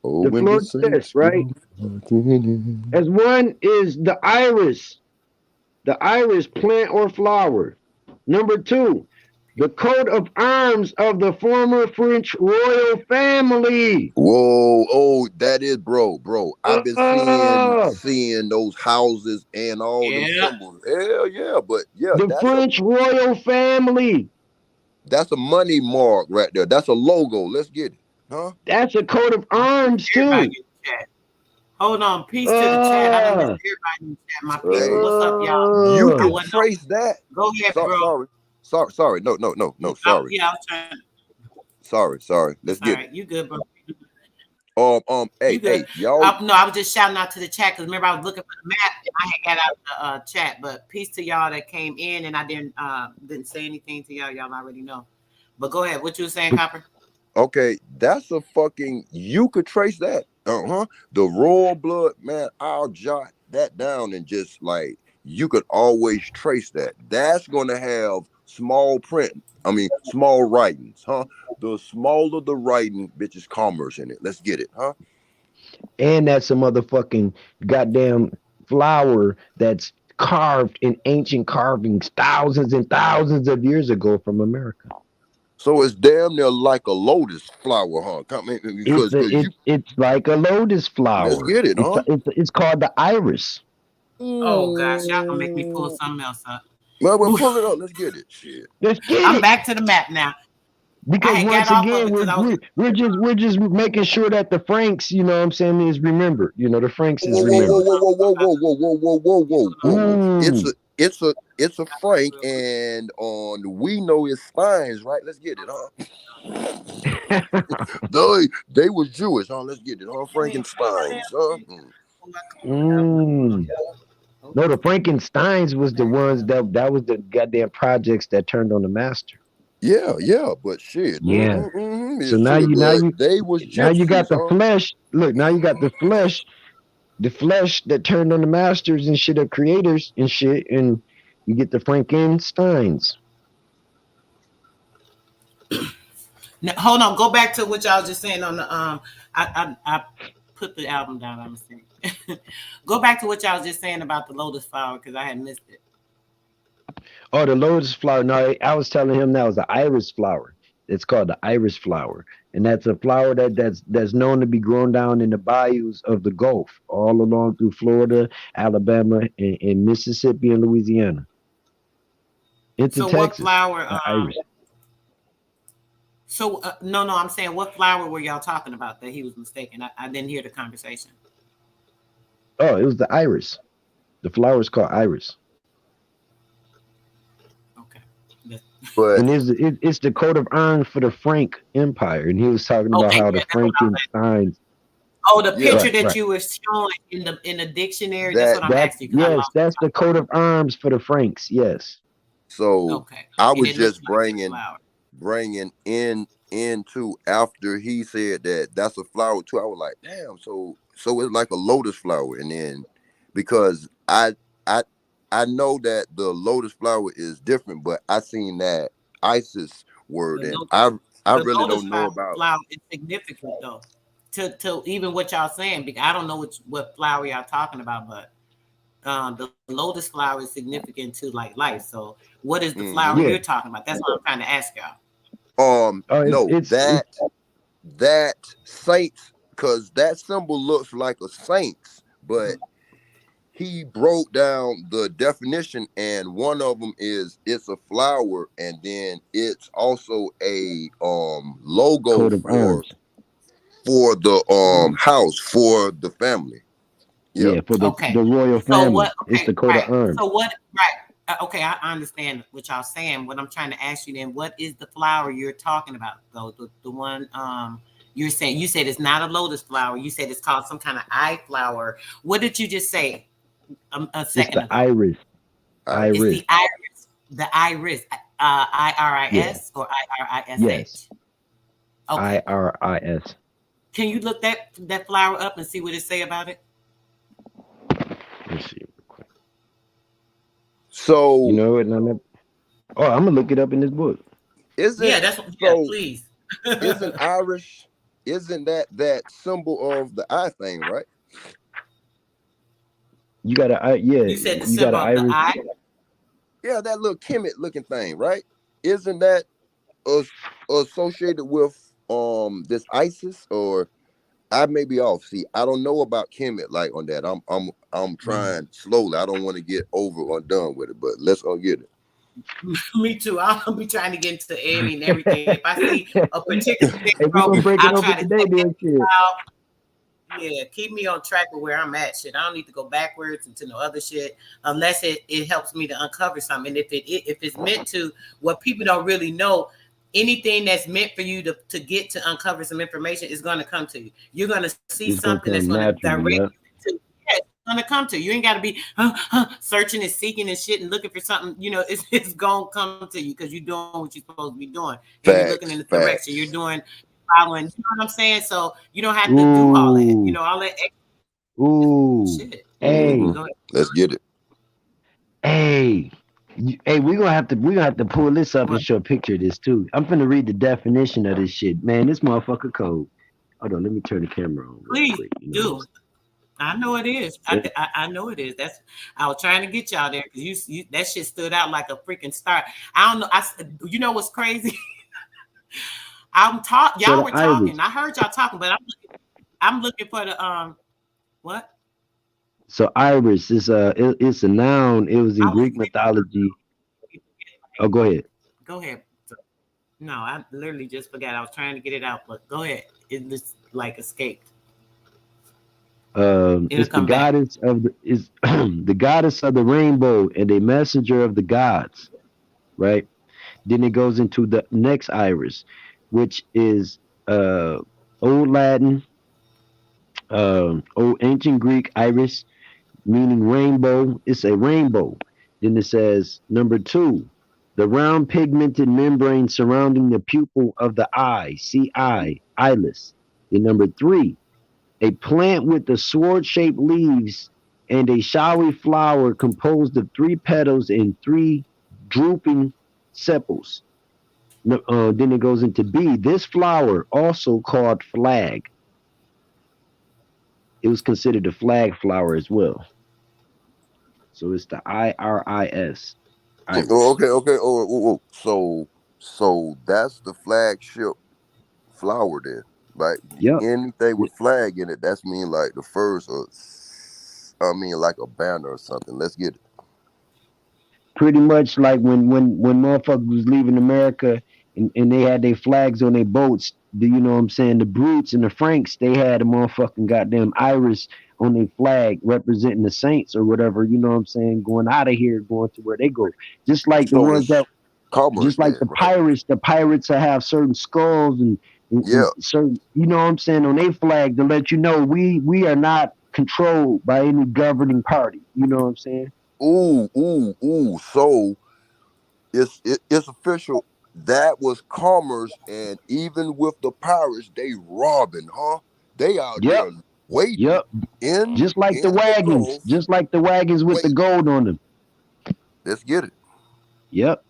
Oh, The when fleur the de lis, Saints right? come marching in. As one is the iris plant or flower. Number 2, the coat of arms of the former French royal family. Whoa, oh, that is bro. I've been seeing those houses and all them symbols. Hell yeah, but yeah, the French royal family. That's a money mark right there. That's a logo. Let's get it, huh? That's a coat of arms too. Hold on, peace to the chat. I don't miss everybody in the chat. My people, what's up, y'all? You can trace that. Go ahead, bro. Sorry. Sorry. No. Sorry. Yeah, I was trying. Sorry. Let's It's all get right. You good, bro? You good? Hey, y'all. No, I was just shouting out to the chat because remember I was looking for the map and I had got out the chat. But peace to y'all that came in and I didn't say anything to y'all. Y'all already know. But go ahead. What you were saying, Copper? Okay, that's a fucking. You could trace that. The royal blood, man. I'll jot that down and just like you could always trace that. That's gonna have small print. I mean, small writings, huh? The smaller the writing, bitch, is commerce in it. Let's get it, huh? And that's a motherfucking goddamn flower that's carved in ancient carvings thousands and thousands of years ago from America. So it's damn near like a lotus flower, huh? Come in, because It's like a lotus let's flower. get it, huh? It's called the iris. Oh gosh, y'all gonna make me pull something else up. Well, pull it up. Let's get it. Shit. Let's get I'm it. back to the map now. Because once again, we're just making sure that the Franks, you know what I'm saying, is remembered. You know, the Franks is remembered. Whoa. It's a Frank, and we know his spines, right? Let's get it, huh? they was Jewish, huh? Let's get it, huh? Frankensteins, huh? No, the Frankensteins was the ones that was the goddamn projects that turned on the master. Yeah, but shit. Yeah. So now you got the flesh. Look, now you got the flesh that turned on the masters and shit of creators and shit, and you get the Frankensteins. Now, hold on, go back to what y'all was just saying on the I put the album down. I'm saying, go back to what y'all was just saying about the lotus flower because I had missed it. Oh, the lotus flower. No, I was telling him that was the iris flower. It's called the iris flower, and that's a flower that's known to be grown down in the bayous of the Gulf, all along through Florida, Alabama, and Mississippi and Louisiana. Into Texas. What flower? Iris. So no, I'm saying what flower were y'all talking about that he was mistaken? I didn't hear the conversation. Oh, it was the iris. The flower is called iris. But and it's the coat of arms for the Frank Empire, and he was talking about how the Frankensteins. Oh, the picture that you were showing in the dictionary. That's what I'm asking. Yes, that's the coat of arms for the Franks. Yes. So I was just bringing in into after he said that's a flower too. I was like, damn. So it's like a lotus flower, and then because I know that the lotus flower is different, but I seen that Isis word, and I really don't know about flower. It's significant though, to even what y'all saying, because I don't know what flower y'all talking about, but the lotus flower is significant to like life. So what is the flower you're talking about? That's what I'm trying to ask y'all. That saints, because that symbol looks like a saint's, but he broke down the definition, and one of them is it's a flower, and then it's also a logo for the house, for the family. Yeah, for the royal family. It's the coat of arms. So what? Right. Okay, I understand what y'all saying. What I'm trying to ask you then, what is the flower you're talking about though? The one you're saying, you said it's not a lotus flower. You said it's called some kind of eye flower. What did you just say? A second ago. Iris. It's the iris. The iris. IRIS or IRISH? Yes. Okay. IRIS. Can you look that flower up and see what it say about it? Let's see real quick. So you know it. I'm gonna look it up in this book. Please. Isn't Irish? Isn't that symbol of the eye thing, right? You got an eye, You said the symbol of the eye? Yeah, that little Kemet looking thing, right? Isn't that associated with this ISIS? Or I may be off. See, I don't know about Kemet like on that. I'm trying slowly. I don't want to get over or done with it, but let's go get it. Me too. I'll be trying to get into the Emmy and everything. If I see a particular thing, I'll try to check it out. Yeah, keep me on track of where I'm at. Shit, I don't need to go backwards into no other shit unless it helps me to uncover something. And if it's meant to, what people don't really know, anything that's meant for you to get to uncover some information is going to come to you. You're going to see It's gonna something that's come going to naturally. direct Yeah. you to. Yeah, it's going to come to you. You ain't got to be searching and seeking and shit and looking for something. You know, it's going to come to you because you're doing what you're supposed to be doing, and you're looking in the direction. You're doing following. You know what I'm saying? So you don't have to do all that. You know, all that. Ooh. Shit. Hey. Let's get it. Hey. Hey, we're gonna have to pull this up and show a picture of this too. I'm finna read the definition of this shit. Man, this motherfucker code. Hold on, let me turn the camera on real Please quick. You know do. I know it is. I know it is. That's I was trying to get y'all there because you that shit stood out like a freaking star. I don't know. You know what's crazy? Y'all were talking. I heard y'all talking, but I'm looking for the what? So iris is it's a noun. It was in Greek mythology. Oh, go ahead. Go ahead. No, I literally just forgot. I was trying to get it out, but go ahead. It just like escaped. It's the goddess of the goddess of the rainbow and a messenger of the gods, right? Then it goes into the next iris, which is Old Latin, Old Ancient Greek iris, meaning rainbow. It's a rainbow. Then it says number 2, the round pigmented membrane surrounding the pupil of the eye, see eye, iris. Then number 3, a plant with the sword-shaped leaves and a showy flower composed of 3 petals and 3 drooping sepals. Then it goes into B. This flower, also called flag, it was considered a flag flower as well. So it's the IRIS. Okay. Oh. So that's the flagship flower then, right? Yep. Anything with flag in it, that's mean like the first, like a banner or something. Let's get it. Pretty much like when motherfuckers was leaving America and they had their flags on their boats. You know what I'm saying? The Brutes and the Franks, they had a motherfucking goddamn iris on their flag representing the saints or whatever. You know what I'm saying? Going out of here, going to where they go. Just like the So ones it's that, commerce just like then, the right? pirates that have certain skulls and Yeah. certain, you know what I'm saying, on their flag to let you know we are not controlled by any governing party. You know what I'm saying? Ooh. So it's official. That was commerce, and even with the pirates, they robbing, huh? They out Yep. there waiting Yep. in Just like the the wagons. Gulf. Just like the wagons with the Wait, gold on them. let's get it. Yep.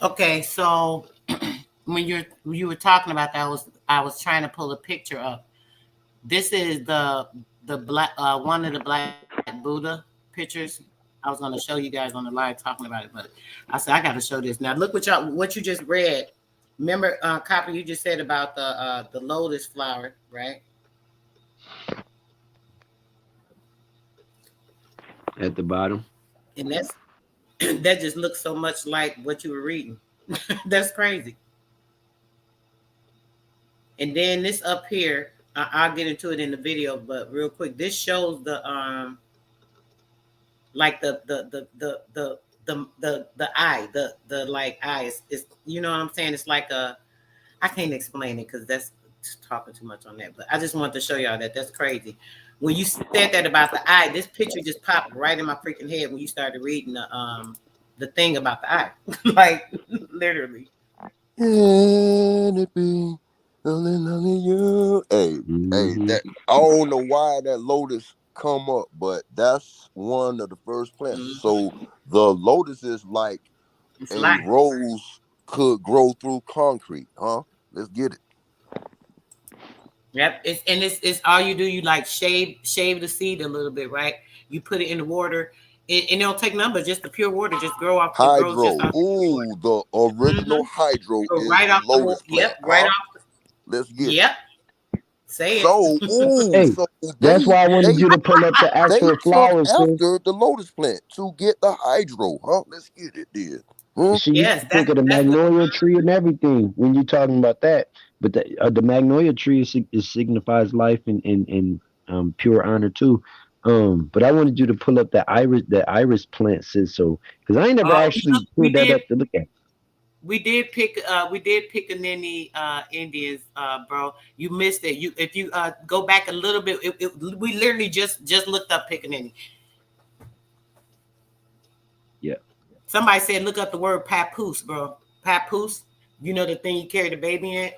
Okay, so when you were talking about that, I was trying to pull a picture up. This is the black one of the black Buddha pictures. I was going to show you guys on the live talking about it, but I said I got to show this. Now look what you just read. Remember, Copper, you just said about the lotus flower, right? At the bottom. And that just looks so much like what you were reading. That's crazy. And then this up here, I'll get into it in the video, but real quick, this shows the like the eye, the like eyes. It's you know what I'm saying? It's like I can't explain it because that's talking too much on that. But I just wanted to show y'all that's crazy. When you said that about the eye, this picture just popped right in my freaking head when you started reading the thing about the eye. Like literally. Can it be only you? Hey, that I don't know why that lotus come up, but that's one of the first plants. So the lotus is like a rose could grow through concrete, huh? Let's get it. Yep, it's all you do. You like shave the seed a little bit, right? You put it in the water, and it don't take none, but just the pure water just grow off. It grows Hydro. just off The original hydro is right the off lotus plant. Yep, right huh? off. Let's get Yep. it. Say so, it. Hey, so that's why I wanted you to pull up the they actual took flowers. after the lotus plant to get the hydro, huh? Let's get it, then. See, you Yes, can think of the that's what. magnolia tree and everything when you're talking about that. But the magnolia tree signifies life and pure honor too. But I wanted you to pull up the iris plant, sis. So, because I ain't never Oh, actually pulled that up to look at. we did pick Pickaninny Indians, bro. You missed it. You if you go back a little bit, we literally just looked up Pickaninny. Yeah, Somebody said look up the word papoose, bro. Papoose. You know the thing you carry the baby in.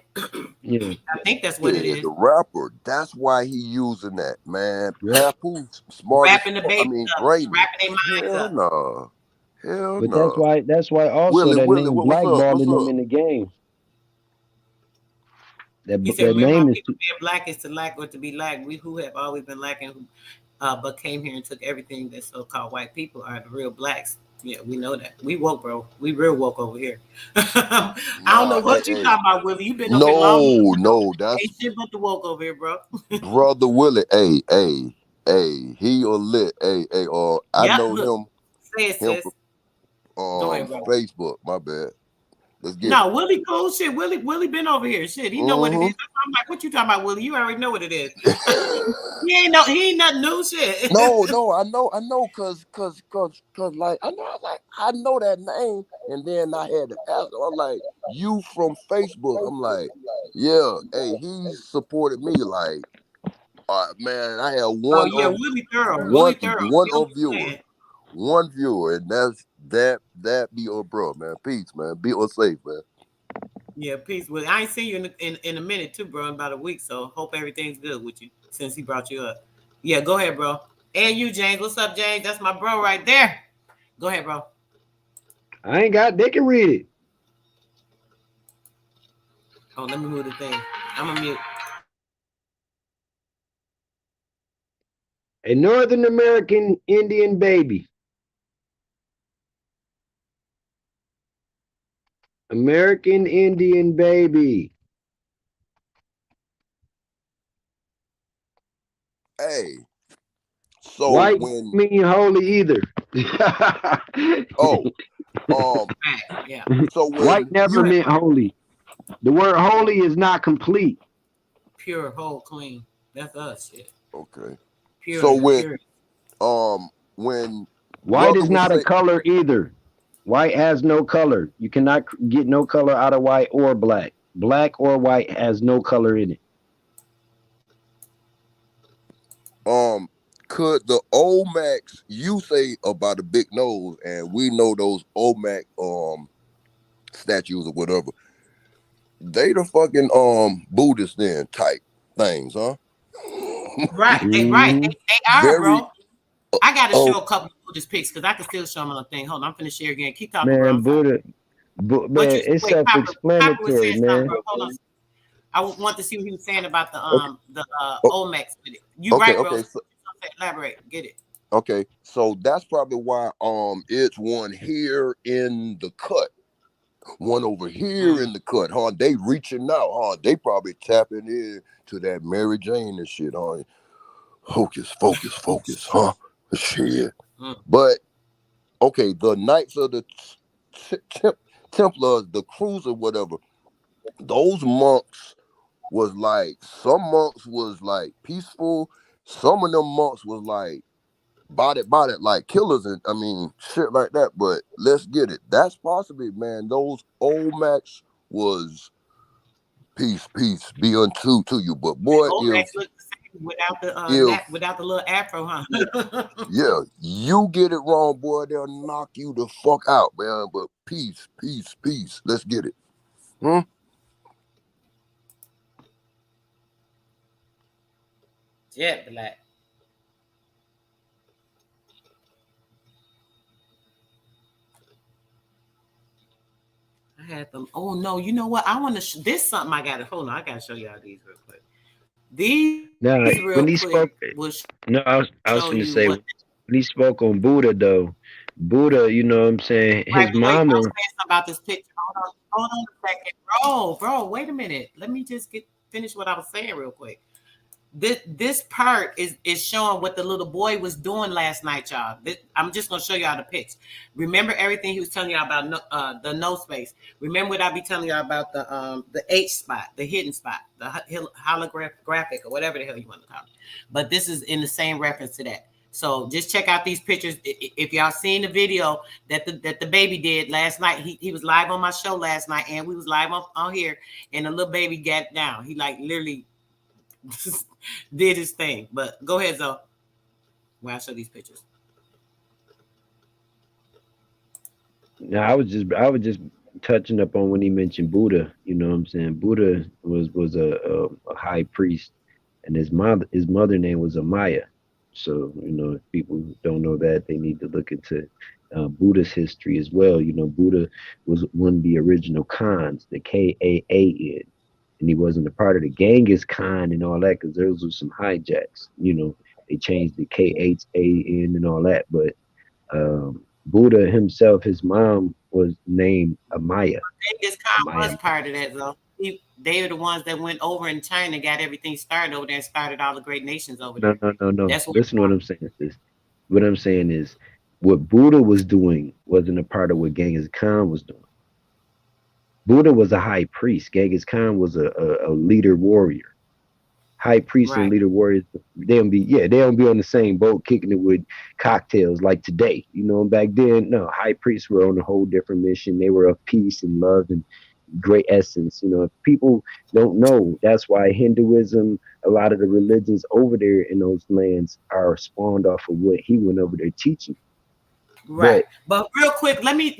yeah, I think that's what it Yeah, is. the rapper. That's why he using that, man. yeah. Papoose, smart as Wrapping the fuck. I baby mean, up, brainy. wrapping their minds Hell up. no. Hell But no. that's why also Willie, that Willie, name what's up? What's blackballing them up? in the game. He said, That remember my name is people being black is to lack or to be lacked. We who have always been lacking, but came here and took everything that so-called white people are the real blacks. Yeah, we know that. We woke, bro. We real woke over here. I don't know Nah, hey, what you hey. talking about, Willie. You've been over here long enough No, to know. no, that's Ain't shit but the woke over here, bro. brother Willie. Hey, he a lit. I Yep, know look. him, Say it, him sis. from Go ahead, bro. Facebook. My bad. Let's get it. No, Willie cool shit. Willie been over here. Shit, he know what it is. That's why I'm like, what you talking about, Willie? You already know what it is. He ain't nothing new shit. No, I know, cause like I know that name, and then I had to ask. I'm like, you from Facebook? I'm like, yeah. Hey, he supported me. Like, man, I had Oh yeah, Willie thorough. Willie thorough. He don't be playing. one viewer, and that be your bro, man. Peace, man. Be safe, man. Yeah, peace. Well, I ain't seen you in a minute too, bro. In about a week, so hope everything's good with you since he brought you up. Yeah, go ahead, bro. And you, James. What's up, James? That's my bro right there. Go ahead, bro. I ain't got. They can read it. Oh, let me move the thing. I'm a mute. A Northern American Indian baby. American Indian baby. Hey, so White when mean holy either. oh Yeah. so White when never Go ahead, meant bro. holy. The word holy is not complete. Pure, whole, clean. That's us. Shit. okay, so Pure, pure. when White brother is was not a say color either. White has no color. You cannot get no color out of white or black. Black or white has no color in it. could the Olmecs you say about a big nose, and we know those Olmec statues or whatever, they the fucking Buddhist then type things, huh? Right. Hmm They are, Very bro. I got to oh show a couple of Buddhist pics because I can still show them on the thing. Hold on, I'm finna share again. Keep talking, bro. Man, I'm sorry. Buddha, What man, you it's wait, Papa was self-explanatory, saying something, man. bro. Hold on. I want to see what he was saying about okay, the oh, Olmecs with it. You okay, right, bro. okay, so, Elaborate. Get it. okay, so that's probably why it's one here in the cut, one over here in Mm. the cut, huh? They reaching out, huh? They probably tapping in to that Mary Jane and shit, huh? Hocus, focus, focus, huh? Shit. Mm. But okay, the Knights of the Templars, the Cruiser, whatever. Those monks was like some monks was like peaceful. Some of them monks was like body like killers, and I mean shit like that. But let's get it. That's possibly, man. Those old Macs was peace, be unto to you. But boy, Olmecs look the same without the if without the little afro, huh? yeah, you get it wrong, boy, they'll knock you the fuck out, man. But peace. Let's get it. Hmm? Jet black. I had them. Oh no, you know what? I want to. This something I got to hold on. I got to show y'all these real quick. These real Now, quick when he will spoke, show no, you I what. was going to say when he spoke on Buddha, though. Buddha, you know what I'm saying? Right, His but wait, I was mama, saying something about this picture. Hold on a second, bro. Wait a minute. Let me just finish what I was saying real quick. this part is showing what the little boy was doing last night, y'all. I'm just gonna show y'all the pics. Remember everything he was telling y'all about the no space. Remember what I be telling y'all about the H spot, the hidden spot, the holographic or whatever the hell you want to call it. But this is in the same reference to that. So just check out these pictures. If y'all seen the video that the baby did last night, he was live on my show last night, and we was live on here, and the little baby got down. He like literally did his thing. But go ahead, Zoe. When I show these pictures. Now I was just touching up on when he mentioned Buddha. You know what I'm saying? Buddha was a high priest, and his mother name was Amaya. So if people don't know that, they need to look into Buddha's history as well. Buddha was one of the original Khans, the Kaa'n, and he wasn't a part of the Genghis Khan and all that because those were some hijacks. They changed the Khan and all that, but Buddha himself, his mom was named Amaya. Genghis Khan was Amaya. part of that, though. They were the ones that went over in China, got everything started over there, and started all the great nations over No, there. no, no, no. That's what. Listen to what I'm saying, sis. What I'm saying is, what Buddha was doing wasn't a part of what Genghis Khan was doing. Buddha was a high priest. Genghis Khan was a leader warrior. High priests and Right. leader warriors, they don't be on the same boat kicking it with cocktails like today. Back then, no, high priests were on a whole different mission. They were of peace and love and great essence. If people don't know, that's why Hinduism, a lot of the religions over there in those lands are spawned off of what he went over there teaching. Right. But But real quick, let me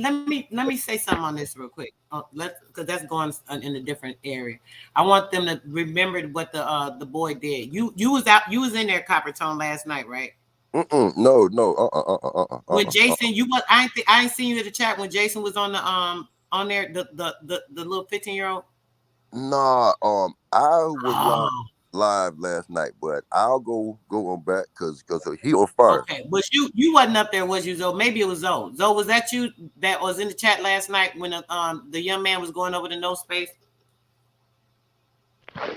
say something on this real quick. Let's because that's going in a different area. I want them to remember what the boy did. You was out. You was in there, Copper Tone, last night, right? No, no, When Jason, you was I ain't seen you in the chat when Jason was on there the little 15-year-old. Nah, I was Oh, live last night, but I'll go on back because he on fire. okay. But you wasn't up there, was you, Zoe? Maybe it was Zoe. Zoe, was that you that was in the chat last night when the young man was going over the no space?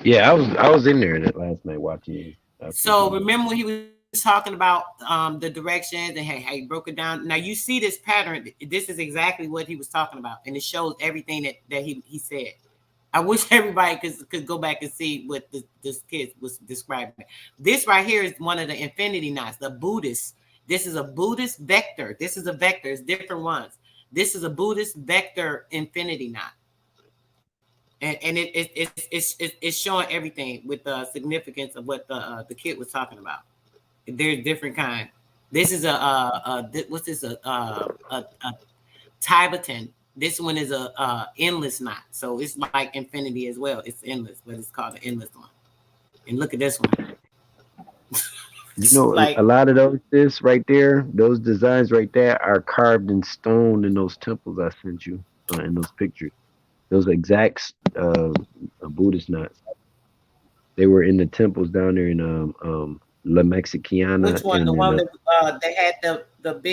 yeah, I was in there last night watching you. So Absolutely. remember when he was talking about the directions and hey, he broke it down. Now you see this pattern. This is exactly what he was talking about, and it shows everything that he said. I wish everybody could go back and see what this kid was describing. This right here is one of the infinity knots, the Buddhist. This is a Buddhist vector. This is a vector. It's different ones. This is a Buddhist vector infinity knot, and it's showing everything with the significance of what the kid was talking about. There's different kind. This is what's this a Tibetan. This one is a endless knot, so it's like infinity as well. It's endless, but it's called an endless one. And look at this one. A Like lot of this right there, those designs right there are carved in stone in those temples I sent you in those pictures. Those exact Buddhist knots. They were in the temples down there in La which Mexicana one? The and one in that they had the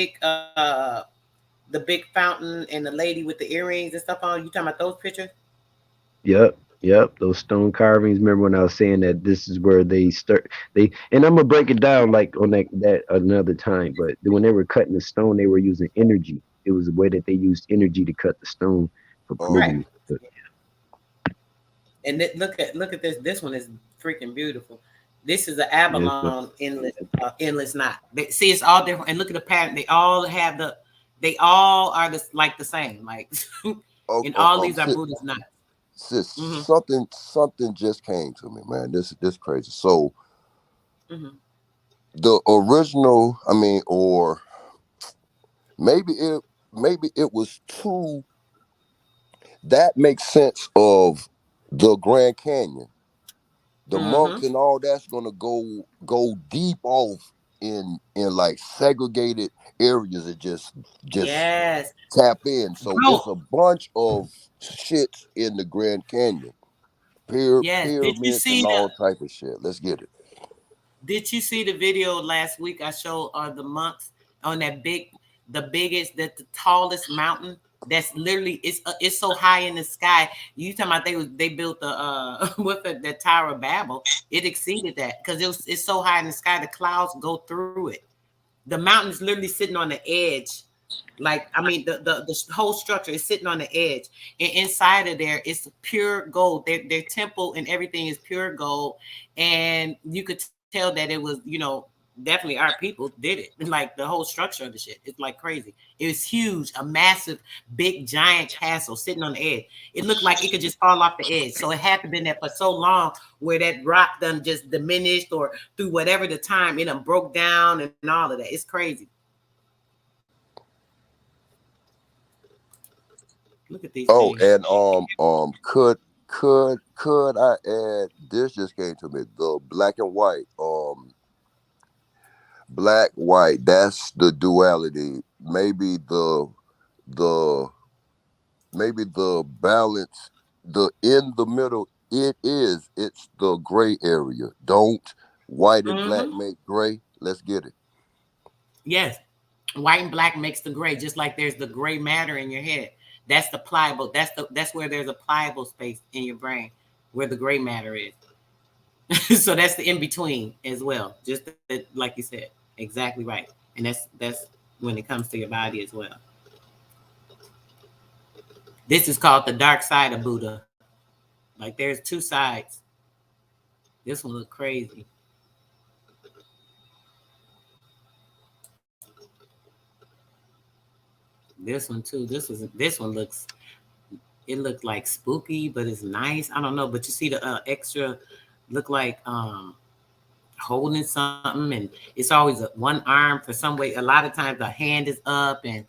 big fountain and the lady with the earrings and stuff on. You talking about those pictures? yep, those stone carvings. Remember when I was saying that this is where they start and I'm gonna break it down like on that another time, but when they were cutting the stone, they were using energy. It was a way that they used energy to cut the stone for Right. polygamy. But And look at this. This one is freaking beautiful. This is an yeah, so Abalone endless knot. See, it's all different. And look at the pattern. They all are like the same. Like, Oh, and all these are sis, Buddhist knots. sis, Hmm. something just came to me, man. This crazy. So Hmm. the original, I mean, or maybe it was two. That makes sense of the Grand Canyon. The Hmm. monks and all that's gonna go deep off in like segregated areas and just Yes, tap in. So bro. it's a bunch of shits in the Grand Canyon, Yes. pyramids and all type of shit. Let's get it. Did you see the video last week? I showed the monks on the biggest, the tallest mountain. That's literally it's so high in the sky. You talking about they built the with the Tower of Babel? It exceeded that because it's so high in the sky. The clouds go through it. The mountain is literally sitting on the edge. Like I mean, the whole structure is sitting on the edge, and inside of there it's pure gold. Their temple and everything is pure gold, and you could tell that it was definitely our people did it. Like the whole structure of the shit, it's like crazy. It was huge, a massive, big, giant castle sitting on the edge. It looked like it could just fall off the edge. So it had to been there for so long, where that rock done just diminished, or through whatever the time it done broke down and all of that. It's crazy. Look at these Oh, things. and could I add? This just came to me. The black and white. Black white. That's the duality. The maybe the balance. The in the middle. It's the gray area. Don't white and black make gray. Let's get it. Yes. White and black makes the gray, just like there's the gray matter in your head. That's the pliable. That's where there's a pliable space in your brain where the gray matter is. So that's the in between as well. Just like you said, exactly right. And that's when it comes to your body as well. This is called the dark side of Buddha. Like there's two sides. This one look crazy. This one too. This one looks. It looked like spooky, but it's nice. I don't know, but you see the extra look like holding something, and it's always one arm for some way. A lot of times the hand is up, and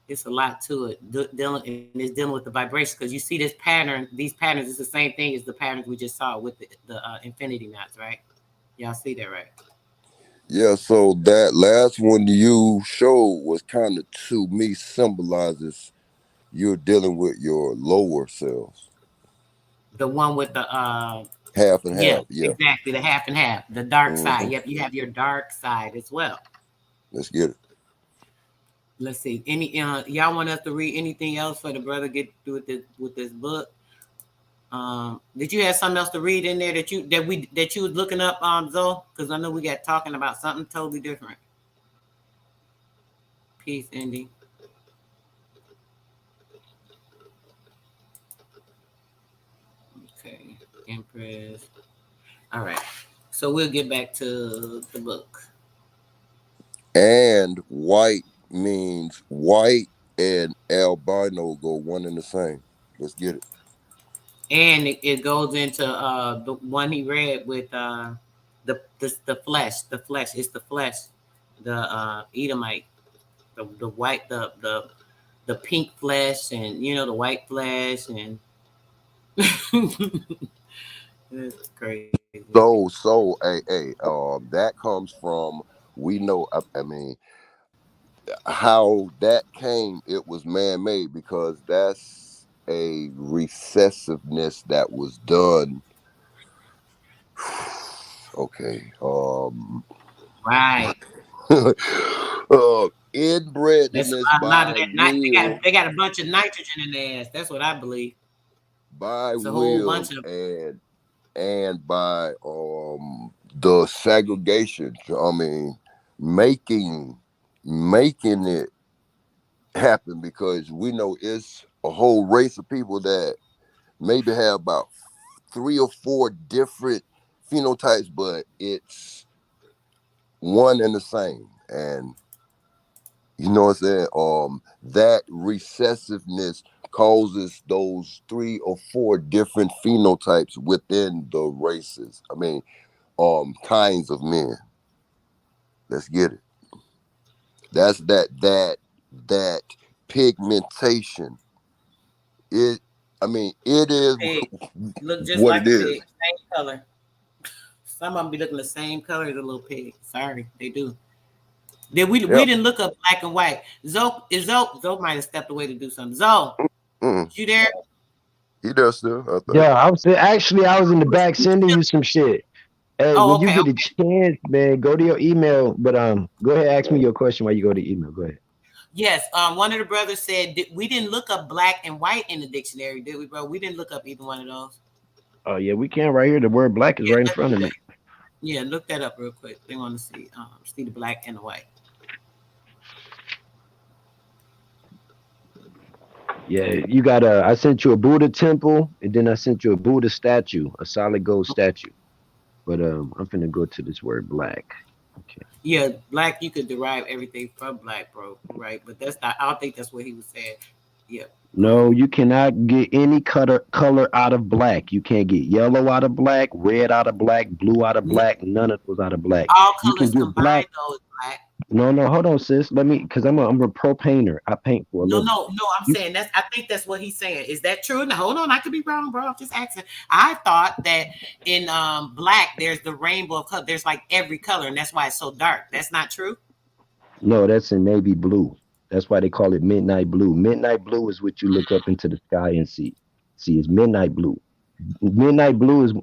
it's a lot to it. It's dealing with the vibration, because you see this pattern. These patterns is the same thing as the patterns we just saw with the infinity knots, right? Y'all see that, right? Yeah, so that last one you showed was kind of, to me, symbolizes you're dealing with your lower selves. The one with the Half and yeah, half, yeah. exactly, the half and half, the dark side. Yep, you have your dark side as well. Let's get it. Let's see. Any y'all want us to read anything else for the brother get through with this book? Did you have something else to read in there that you was looking up, Zoe? Because I know we got talking about something totally different. Peace, Indy. Okay, Empress. All right. So we'll get back to the book. And white means white and albino go one and the same. Let's get it. And it goes into the one he read with the flesh. The flesh. It's the flesh. The Edomite. The white the pink flesh, and the white flesh, and it's crazy. So that comes from, we know, I mean, how that came, it was man-made, because that's a recessiveness that was done. Okay. Right. Inbredness A lot of by that. will. They got a bunch of nitrogen in their ass. That's what I believe. By It's a will whole bunch of and by the segregation. I mean, making it happen, because we know it's a whole race of people that maybe have about 3 or 4 different phenotypes, but it's one and the same. And you know what I'm saying? That recessiveness causes those 3 or 4 different phenotypes within the races. I mean, kinds of men. Let's get it. That's that pigmentation. It is pig. Look just what like it a is. pig. Same color. Some of them be looking the same color as a little pig. Sorry, they do. We didn't look up black and white. Zoe might have stepped away to do something. Zoe, you there? He does still, I think. Yeah, I was in the back sending you some shit. Hey, when you get a chance, man, go to your email. But go ahead, ask me your question while you go to email. Go ahead. Yes. One of the brothers said we didn't look up black and white in the dictionary, did we, bro? We didn't look up either one of those. Oh yeah, we can right here. The word black is Yeah, right in let's front do of that. me. Yeah, look that up real quick. They want to see the black and the white. Yeah, you got a. I sent you a Buddha temple, and then I sent you a Buddha statue, a solid gold statue. But I'm finna go to this word black. Okay. Yeah, black. You could derive everything from black, bro. Right, but that's not. I don't think that's what he was saying. Yeah. No, you cannot get any color out of black. You can't get yellow out of black, red out of black, blue out of black, none of those out of black. All You can colors get black. combined, though, is black. No, hold on, sis. Let me, cause I'm a pro painter. I paint for a No, living. no, no. I'm You, saying that's. I think that's what he's saying. Is that true? Now, hold on. I could be wrong, bro. I'm just asking. I thought that in black there's the rainbow of color. There's like every color, and that's why it's so dark. That's not true. no, that's in navy blue. That's why they call it midnight blue. Midnight blue is what you look up into the sky and see. See, it's midnight blue. Midnight blue is,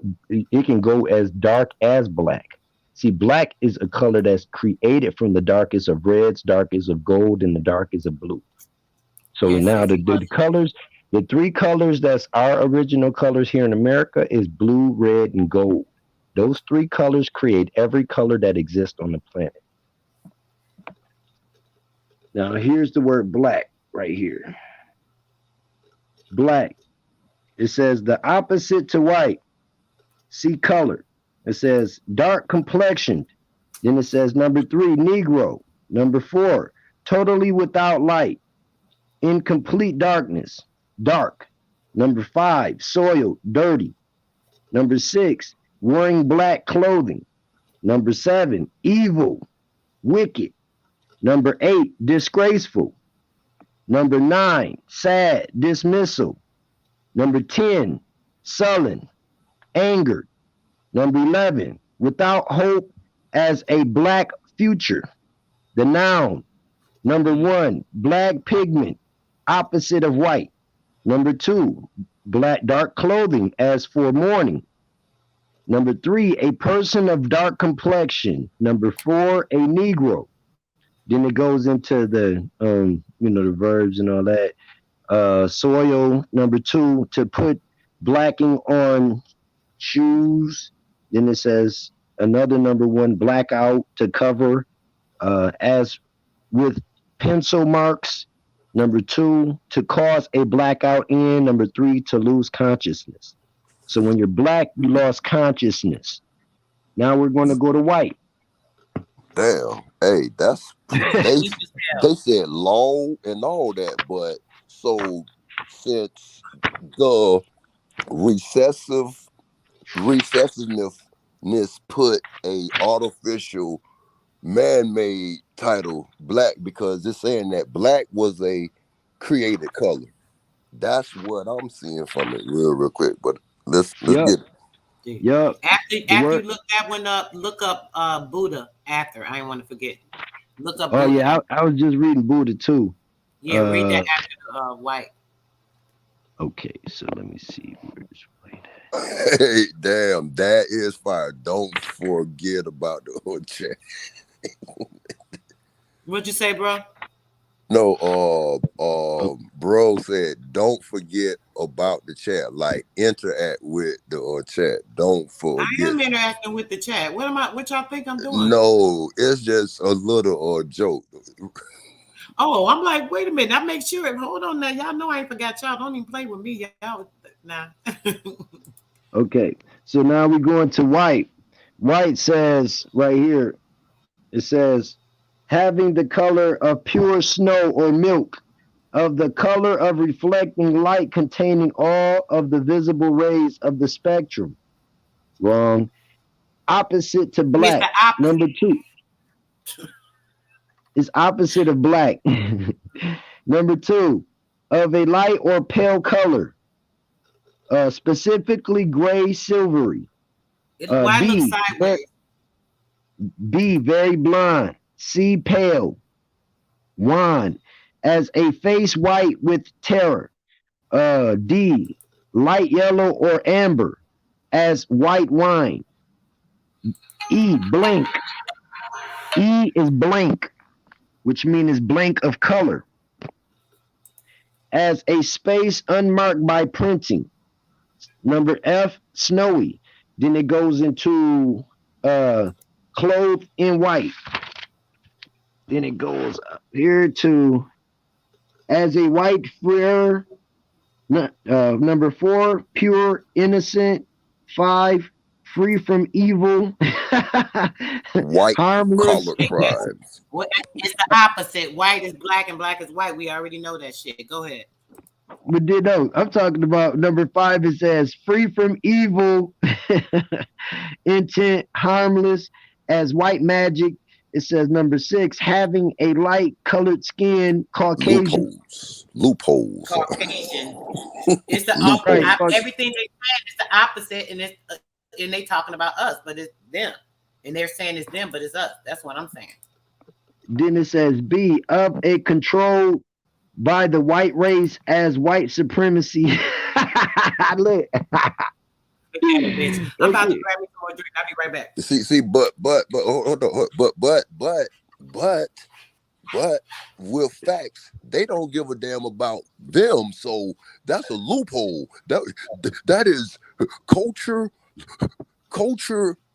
it can go as dark as black. See, black is a color that's created from the darkest of reds, darkest of gold, and the darkest of blue. So Yes, now yes. the colors, the three colors that's our original colors here in America is blue, red, and gold. Those three colors create every color that exists on the planet. Now here's the word black right here. Black. It says the opposite to white. See color. It says dark complexioned. Then it says number 3, Negro. Number 4, totally without light. In complete darkness, dark. Number 5, soiled, dirty. Number 6, wearing black clothing. Number 7, evil, wicked. Number 8, disgraceful. Number 9, sad, dismissal. Number 10, sullen, angered. Number 11, without hope as a black future. The noun. Number 1, black pigment, opposite of white. Number 2, black dark clothing as for mourning. Number 3, a person of dark complexion. Number 4, a Negro. Then it goes into the the verbs and all that. Soil. Number 2, to put blacking on shoes. Then it says another number 1, blackout, to cover as with pencil marks. Number 2, to cause a blackout in. Number 3, to lose consciousness. So when you're black, you lost consciousness. Now we're going to go to white. Damn. Hey, that's they they said long and all that, but so since the recessiveness put a artificial man-made title black because it's saying that black was a created color. That's what I'm seeing from it real quick. But let's Yep. get it. Yep. After you look that one up, look up Buddha after. I didn't want to forget. Look up Oh Buddha. yeah, I was just reading Buddha too. Yeah, read that after the white. Okay, so let me see. Where's white? Hey, damn, that is fire. Don't forget about the hood chat. What'd you say, bro? No, bro said, don't forget about the chat. Like, interact with the chat. Don't forget. I am interacting with the chat. What y'all think I'm doing? No, it's just a little joke. Oh, I'm like, wait a minute. I make sure. Hold on now. Y'all know I ain't forgot y'all. Don't even play with me. Y'all nah. Okay, so now we're going to white. White says right here, it says, having the color of pure snow or milk, of the color of reflecting light containing all of the visible rays of the spectrum. Wrong. Opposite to black. Opposite. Number 2. It's opposite of black. Number 2, of a light or pale color, specifically gray, silvery. Why look sideways? B, very blonde. C, pale, wan, as a face white with terror. D, light yellow or amber, as white wine. E, blank. E is blank. which means it's blank of color, as a space unmarked by printing. Number F, snowy. Then it goes into clothed in white. Then it goes up here to as a white fur. Number 4, pure, innocent. 5, free from evil. White harmless. collar tribes. It's the opposite. White is black and black is white. We already know that shit. Go ahead. But then no, I'm talking about number 5. It says free from evil, intent, harmless, as white magic. It says number 6, having a light colored skin, Caucasian. Loopholes. Caucasian. It's the Right. everything they said is the opposite, and it's and they talking about us, but it's them, and they're saying it's them, but it's us. That's what I'm saying. Then it says B, of a control by the white race as white supremacy. Look. Bitch. I'm about to grab me some more drink. I'll be right back. See, but hold on, but with facts, they don't give a damn about them. So that's a loophole. That is culture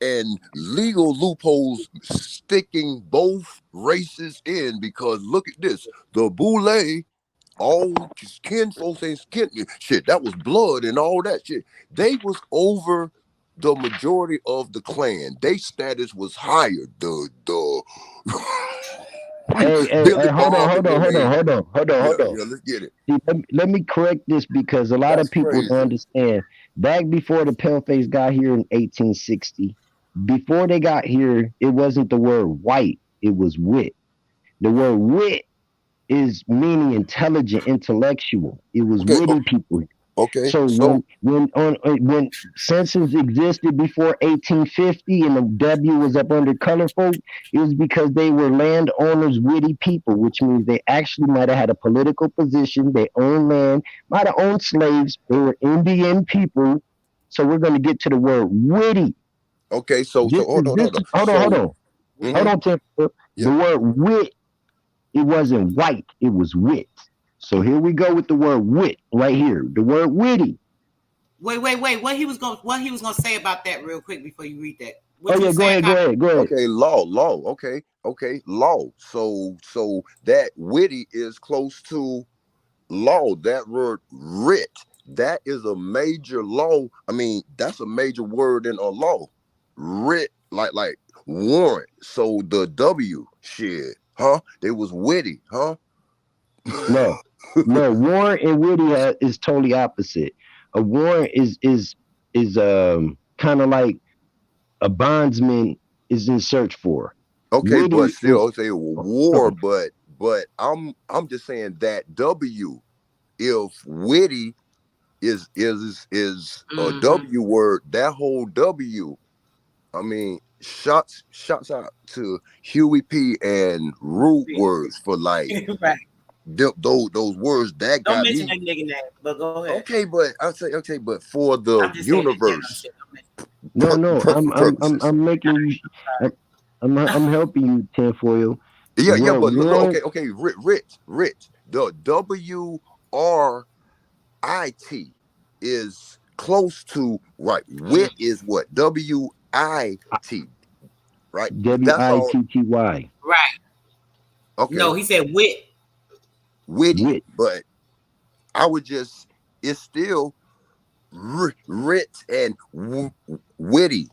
and legal loopholes sticking both races in, because look at this. The Boule, all kinfolks ain't skin shit. That was blood and all that shit. They was over the majority of the clan. Their status was higher. Hey, hold on. Yeah, let's get it. See, let me correct this, because a lot of people crazy. don't understand. Back before the Paleface got here in 1860, before they got here, it wasn't the word white, it was wit. The word wit is meaning intelligent, intellectual. It was witty people. Okay. So when census existed before 1850 and the W was up under color folk, it was because they were landowners, witty people, which means they actually might have had a political position, they owned land, might have owned slaves, they were Indian people. So we're going to get to the word witty. Okay, so hold on. Mm-hmm. Hold on, Tim. The word wit, it wasn't white, it was wit. So here we go with the word wit right here. The word witty. Wait. What he was gonna say about that real quick before you read that. Go ahead. Okay, law. Okay, law. So that witty is close to law. That word writ, that is a major law. I mean, that's a major word in a law. Writ, like warrant. So the W shit, huh? They was witty, huh? No, warrant and witty is totally opposite. A warrant is kind of like a bondsman is in search for. Okay, witty but still, say war. But I'm just saying that W, if witty is a W word, that whole W. I mean, shouts out to Huey P and root words for like. Right. Those words that don't got mention me. that nigga name, but go ahead. Okay, but I'll say but for the universe. No, I'm making you. I'm helping you, tinfoil. Yeah, but look, okay, Rich. The WRIT is close to right. Wit is what? WIT, right? WITTY. Right. Okay. No, he said wit. Witty, but I would just, it's still writ and witty.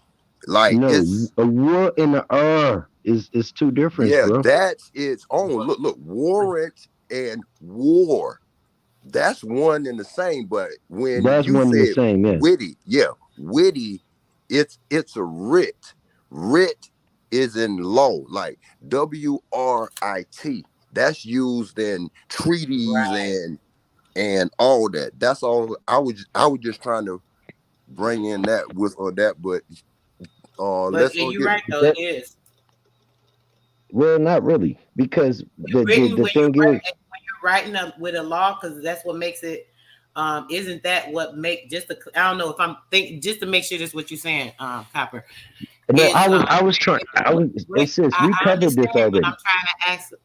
Like it's a w and a r is two different. Yeah, bro. That's its own. Look, warrant and war. That's one and the same. But when that's you one said and the same, yeah. witty, it's a writ. Writ is in law, like WRIT. That's used in treaties and all that. That's all. I was just trying to bring in that with or that, but let's go. You're right, though. It is. Well, not really, because the thing is, when you're writing with a law, because that's what makes it. Isn't that what make just? I don't know if I'm thinking just to make sure that's what you're saying, Copper. No, It's I was trying. It says we I covered this understand, but already.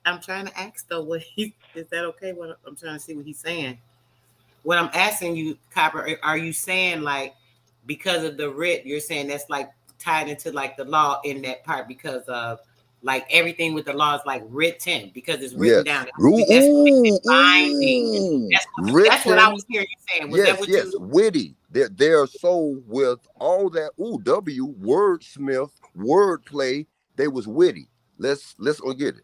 I'm trying to ask though what he is that okay? What I'm trying to see what he's saying. What I'm asking you, Copper, are you saying like because of the writ, you're saying that's like tied into like the law in that part because of like everything with the law is like written because it's written Yes. down. Ooh, That's what makes it ooh, binding. ooh. That's what I Written. was hearing you saying. Was that Yes, what yes. you? Witty. They're so with all that wordsmith, wordplay, they was witty. Let's go get it.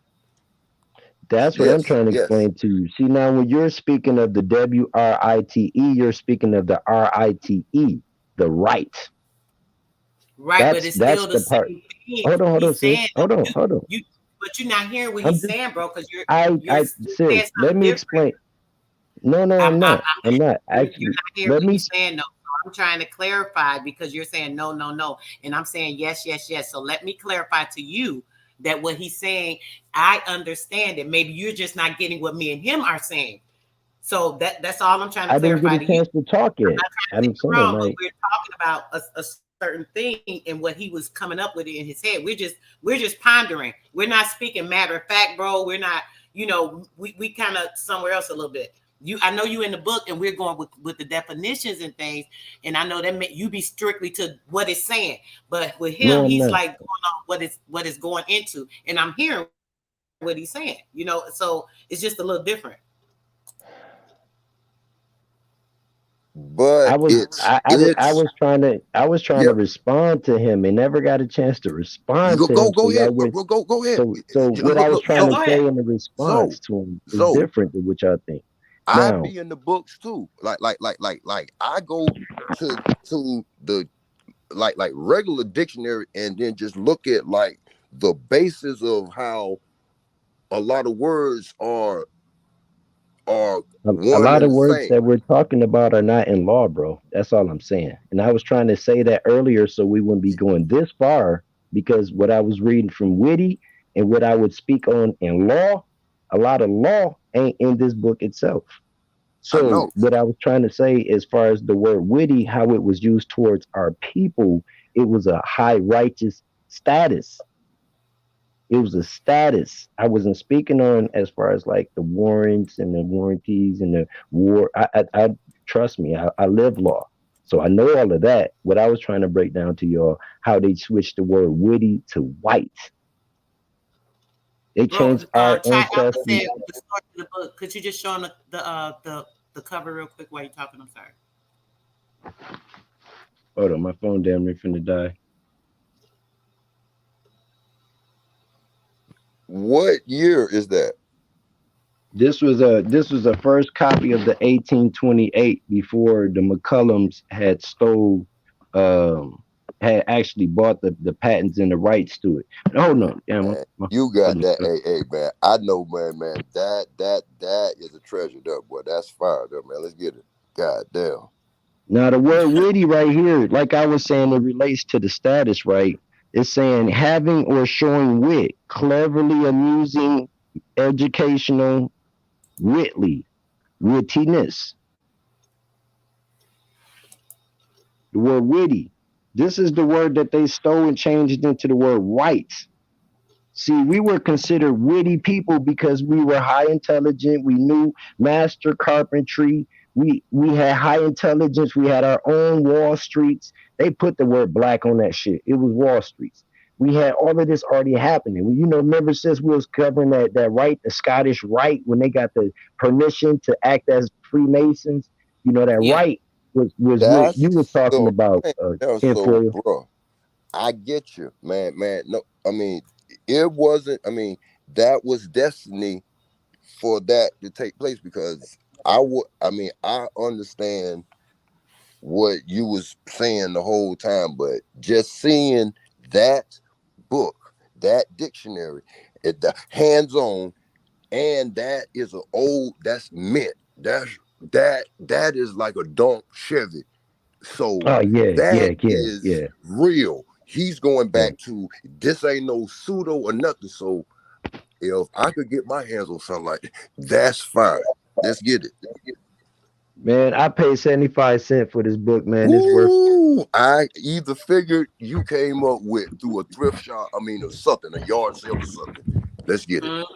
That's what I'm Yes, trying to yes. explain to you. See, now when you're speaking of the WRITE, you're speaking of the RITE, the right. Right, but it's That's still the the part. same thing. Hold on, He's sis. saying Hold on. you, but you're not hearing what I'm he's just, saying, bro, because you're saying sis. Let something me different. explain. No, no, I'm not. I'm not You're actually. not hearing Let what me. he's saying, no. So I'm trying to clarify because you're saying no, no, no, and I'm saying yes, yes, yes. So let me clarify to you that what he's saying, I understand it. Maybe you're just not getting what me and him are saying. So that's all I'm trying to I didn't get clarify a to you. chance to talk I'm yet. not trying to say I'm you're saying wrong, but like we're talking about a certain thing and what he was coming up with in his head. We're just pondering. We're not speaking matter of fact, bro. We're not, we kind of somewhere else a little bit. I know you in the book and we're going with the definitions and things. And I know that you be strictly to what it's saying, but with him, no, I'm he's not. like going on what it's going into. And I'm hearing what he's saying, so it's just a little different. But I it's was trying to yeah. respond to him and never got a chance to You respond go to him. So go y'all ahead, would bro. Go ahead. so what I was Look, Yeah, trying to go say ahead. in the response so to him is so different than what y'all think. I Now, be in the books too. Like I go to the like regular dictionary and then just look at like the basis of how a lot of words are a one lot and of the words same. that we're talking about are not in law, bro. That's all I'm saying. And I was trying to say that earlier so we wouldn't be going this far because what I was reading from Witty and what I would speak on in law, a lot of law ain't in this book itself. I So know. what I was trying to say as far as the word witty, how it was used towards our people, it was a high righteous status. It was a status. I wasn't speaking on as far as like the warrants and the warranties and the war. I trust me. I live law, so I know all of that. What I was trying to break down to y'all how they switched the word witty to white. They Bro, changed our try out ancestry. the story of the book. Could you just show them the cover real quick while you're talking? I'm sorry. Hold on, my phone damn near finna die. What year is that? This was a first copy of the 1828 before the McCullums had stole had actually bought the patents and the rights to it. Hold on, damn, Man, you got goodness. that. Hey, man. I know, man. That is a treasure there, boy. That's fire there, man. Let's get it. God damn. Now the word witty right here, like I was saying, it relates to the status, right? It's saying having or showing wit, cleverly amusing, educational, witty, wittiness. The word witty. This is the word that they stole and changed into the word white. See, we were considered witty people because we were high intelligent. We knew master carpentry. We had high intelligence. We had our own Wall Streets. They put the word black on that shit. It was Wall Streets. We had all of this already happening. Remember since we was covering that right, the Scottish right, when they got the permission to act as Freemasons, that Yeah. right was what That's you were talking the about, thing there. So, Imperial. bro, I get you, man. No, I mean, it wasn't. I mean, that was destiny for that to take place because I would. I mean, I understand what you was saying the whole time, but just seeing that book, that dictionary, the hands-on, and that is that's mint. That is like a donk Chevy. So Oh yeah, that yeah, yeah, is yeah, real. He's going yeah. back to this ain't no pseudo or nothing. So if I could get my hands on something like that, that's fine. Let's get it. Man, I paid 75 cents for this book, man. It's worth. Ooh, I either figured you came up with through a thrift shop, or something, a yard sale or something. Let's get it.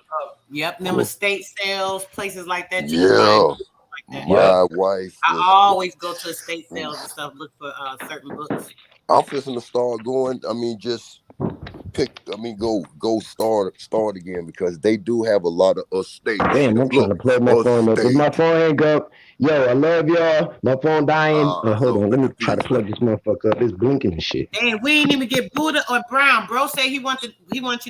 Yep, them Cool. estate sales, places like that. You can find Yeah, books like that. Yep. my wife I is. always go to estate sales and stuff, look for certain books. I'm fixing to start going. Just go start again because they do have a lot of estates. Damn, I'm trying Look, to plug my phone up. If my estate. phone hang up, yo, I love y'all. My phone dying. Hold So on, let me try to peaceful. plug this motherfucker up. It's blinking and shit. And we ain't even get Buddha or Brown. Bro said he wants you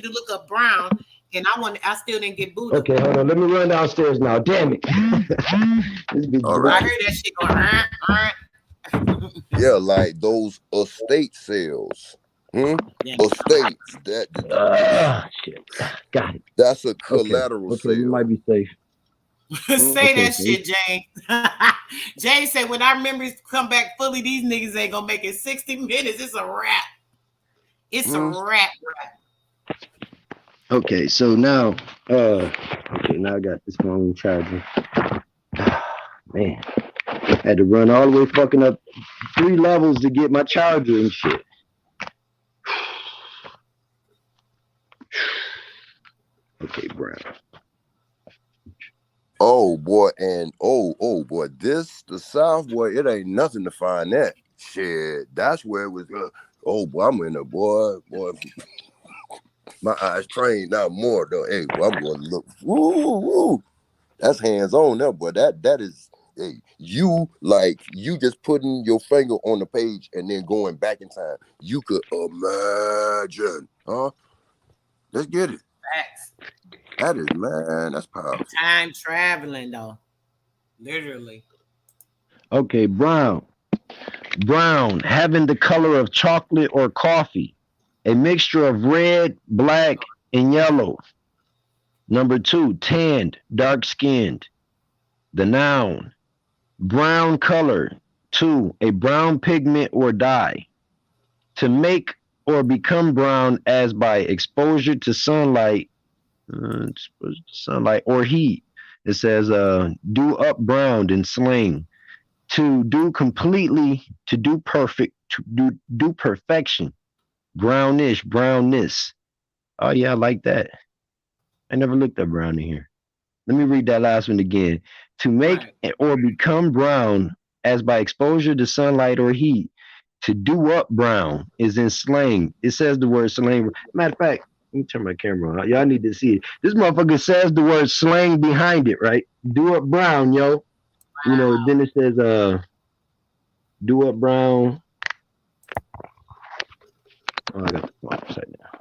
to look up Brown, and I still didn't get Buddha. Okay, hold on. Let me run downstairs now. Damn it. This bitch All I right. heard that shit going. Yeah, like those estate sales. Yeah. Estates. Shit. Got it. That's a collateral Okay, you sale. might be safe. Say Okay, that shit, Jane. Jane said, when our memories come back fully, these niggas ain't gonna make it 60 minutes. It's a wrap. It's a wrap. Okay, so now, now I got this phone charging. Man, had to run all the way fucking up 3 levels to get my charger and shit. Okay, Brown. Oh boy, and oh boy, the South, boy, it ain't nothing to find that shit. That's where it was. Oh boy, I'm in there, boy. My eyes trained now more though. Hey, boy, I'm going to look. Woo. That's hands on there, boy. That is. Hey, you just putting your finger on the page and then going back in time. You could imagine, huh? Let's get it. Facts. That is, man, that's powerful. Time traveling though. Literally. Okay, Brown, having the color of chocolate or coffee, a mixture of red, black, and yellow. Number 2, tanned, dark-skinned. The noun, brown color. 2, a brown pigment or dye. To make or become brown as by exposure to sunlight, or heat. It says do up browned in slang. To do completely, to do perfect, to do perfection. Brownish, brownness. Oh yeah, I like that. I never looked up brown in here. Let me read that last one again. To make or become brown as by exposure to sunlight or heat. To do up brown is in slang. It says the word slang. Matter of fact, let me turn my camera on. Y'all need to see it. This motherfucker says the word slang behind it, right? Do up brown, yo. You know, then it says do up brown. Oh, I got the phone upside down.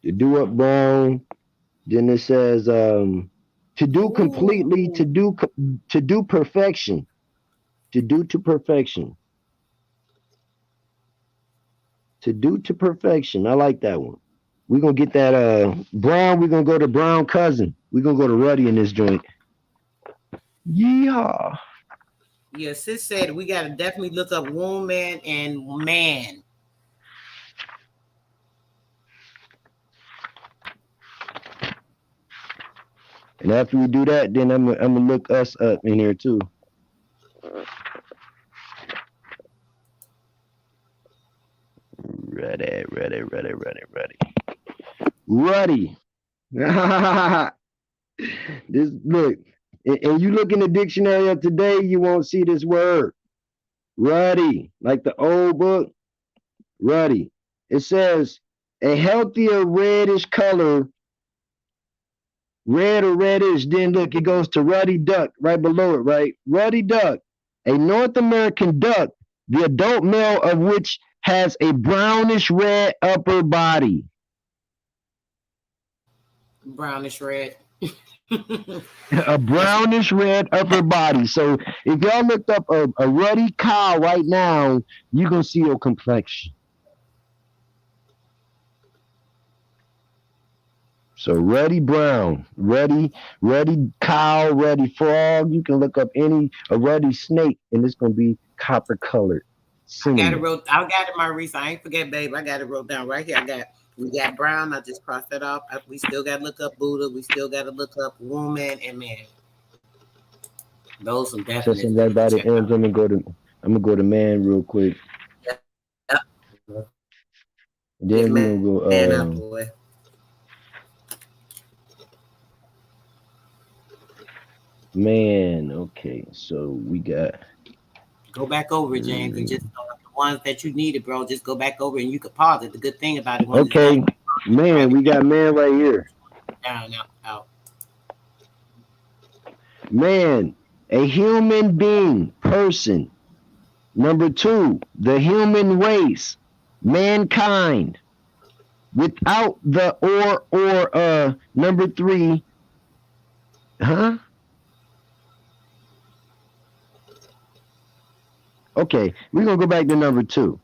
To do up brown. Then it says to do completely, to do perfection. To do to perfection. To do to perfection. I like that one. We're gonna get that brown. We're gonna go to brown cousin. We're gonna go to Ruddy in this joint. Yeah. Yeah, sis said we gotta definitely look up woman and man. And after we do that, then I'm gonna look us up in here too. Ruddy. This look, and you look in the dictionary of today, you won't see this word. Ruddy, like the old book. Ruddy. It says a healthier reddish color. Red or reddish. Then look, it goes to ruddy duck right below it, right? Ruddy duck, a North American duck, the adult male of which has a brownish red upper body. Brownish red. A brownish red upper body. So if y'all looked up a ruddy cow right now, you're going to see your complexion. So ruddy brown, ruddy cow, ruddy frog. You can look up a ruddy snake, and it's going to be copper colored. I got it in my research. I ain't forget, babe. I got it wrote down right here. We got brown. I just crossed that off. We still got to look up Buddha. We still got to look up woman and man. Those some Testing definites I right need to by the check ends. out. I'm gonna go to man real quick. Yep. Get Then we're man gonna out, go boy. man. Okay, so we got Go back over it, James, and just the ones that you needed, bro. Just go back over it, and you could pause it. The good thing about it when it's done, okay, man. We got man right here. down, out. Man, a human being, person. Number two, the human race, mankind. Without the or number three, huh? Okay, we're gonna go back to number two.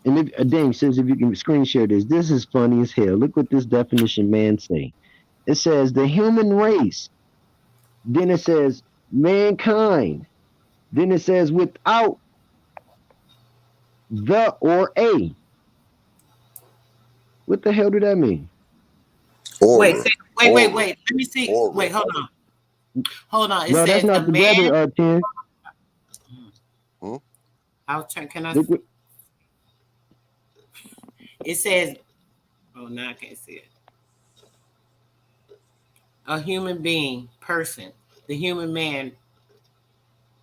And if Dang says if you can screen share this is funny as hell. Look what this definition man say. It says the human race. Then it says mankind. Then it says without the or a. What the hell do that mean? Wait, Aura. wait. Aura. Let me see. Aura. Wait, hold on. It No, that's says a not man. together, 10. Hmm? I'll turn. Can I? Look what, It says. Oh, now I can't see it. A human being, person, the human man,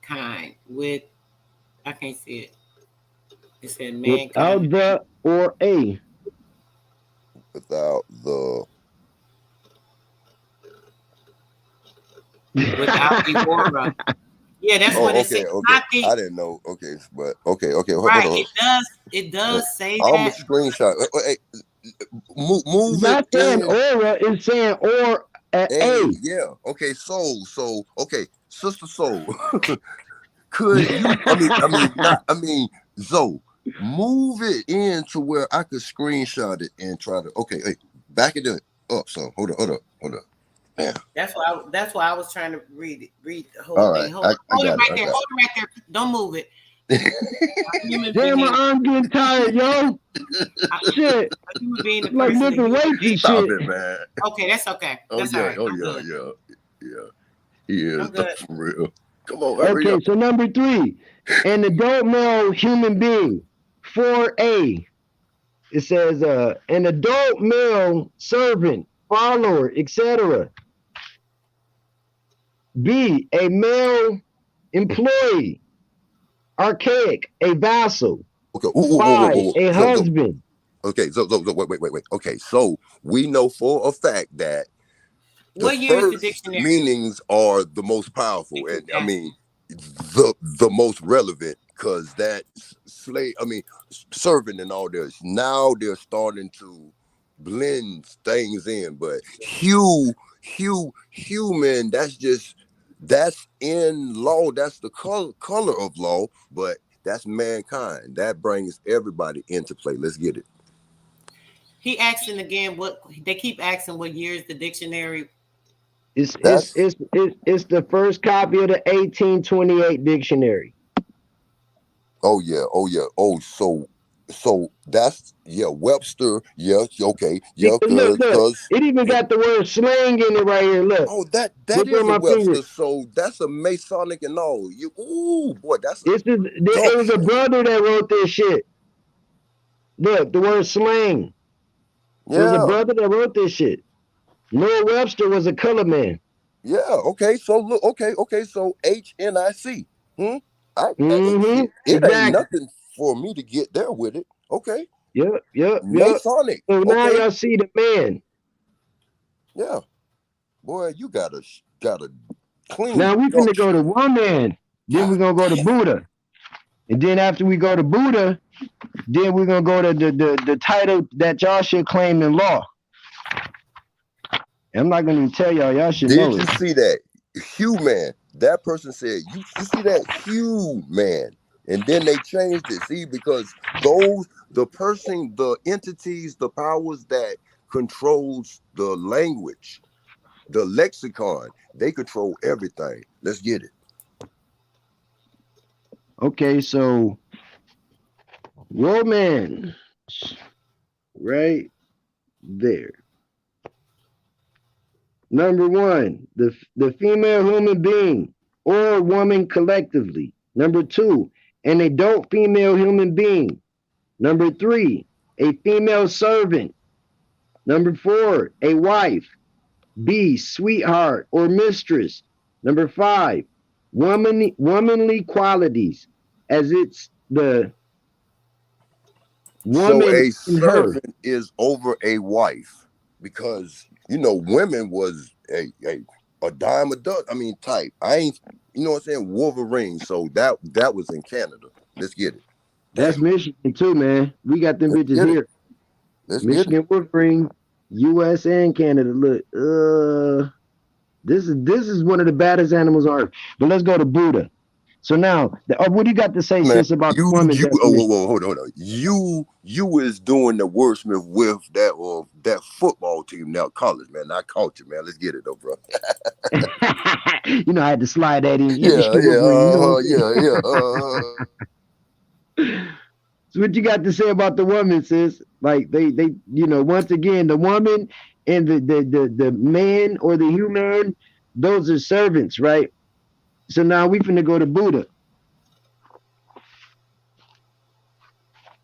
kind with. I can't see it. It said without mankind the or a. Without the without the aura. Yeah, that's what it says. okay. Not the I didn't know. Okay, but okay. Hold right. on. It does say I'm a that. screenshot. Hey, move it Not saying in. aura, it's saying or Hey, a. yeah. Okay, so okay, sister soul. Could you Zoe, move it in to where I could screenshot it and try to hey, back it up. So hold on. Yeah. That's why I was trying to read it. Read the whole All right. thing. Hold it right there. Hold it right there. Don't move it. A human Damn, my being, arm getting tired, yo. Shit. a human being, the Like person, the lifting human weights being. and Stop shit. it, man. Okay, that's okay. Oh That's all yeah, right. I'm good. yeah. He is I'm good. for real. Come on, hurry Okay, up. so number three, an adult male human being. 4A. It says an adult male servant, follower, etc. B, a male employee, archaic, a vassal. Okay. 5, a So, husband. okay, so wait. Okay, so we know for a fact that the What year is the first dictionary? meanings are the most powerful, and I mean the most relevant, because that slave, servant and all this. Now they're starting to blend things in, but human. That's in law. That's the color of law, but that's mankind. That brings everybody into play. Let's get it. He asking again. What they keep asking? What year is the dictionary? It's That's the first copy of the 1828 dictionary. Oh yeah. So that's Webster. Yeah, okay. Yeah, Look. cause It even got the word slang in it right here. Look. that Look where is a my finger. Webster. So that's a Masonic and all. Boy, that's a It talk was a show. brother that wrote this shit. Look, the word slang. It was a Yeah, brother that wrote this shit. Noah Webster was a color man. yeah. Okay, so look. Okay. So HNIC. Mm-hmm. Shit. It ain't Exactly. nothing for me to get there with it. Okay, Yep. Masonic. So now Okay, y'all see the man. yeah. Boy, you got a clean Now we finna go to structure. one man. Then we're God gonna go to damn. Buddha. And then after we go to Buddha, then we're gonna go to the title that y'all should claim in law. I'm not gonna even tell y'all should Did know you it. see that? Human. That person said, you see that human. And then they changed it. See, because the entities, the powers that controls the language, the lexicon, they control everything. Let's get it. Okay, so romance right there. Number one, the female human being or woman collectively. Number 2, an adult female human being. Number 3, a female servant. Number 4, a wife. B, sweetheart or mistress. Number 5, womanly qualities, as it's the So woman a in her. servant is over a wife because women was a dime a dozen. I mean, type. I ain't, what I'm saying, Wolverine. So that was in Canada. Let's get it. That's Damn. Michigan too, man. We got them Let's bitches get it. here. Let's get it. Michigan Wolverine, U.S. and Canada. Look, this is one of the baddest animals on earth. But let's go to Buddha. So now, what do you got to say, Man, sis, about the woman definition? whoa, hold on. You is doing the wordsmith with that football team now, college, man. I caught you, man. Let's get it though, bro. You know, I had to slide that in. So what you got to say about the woman, sis? Like they once again, the woman and the man or the human, those are servants, right? So now we finna go to Buddha.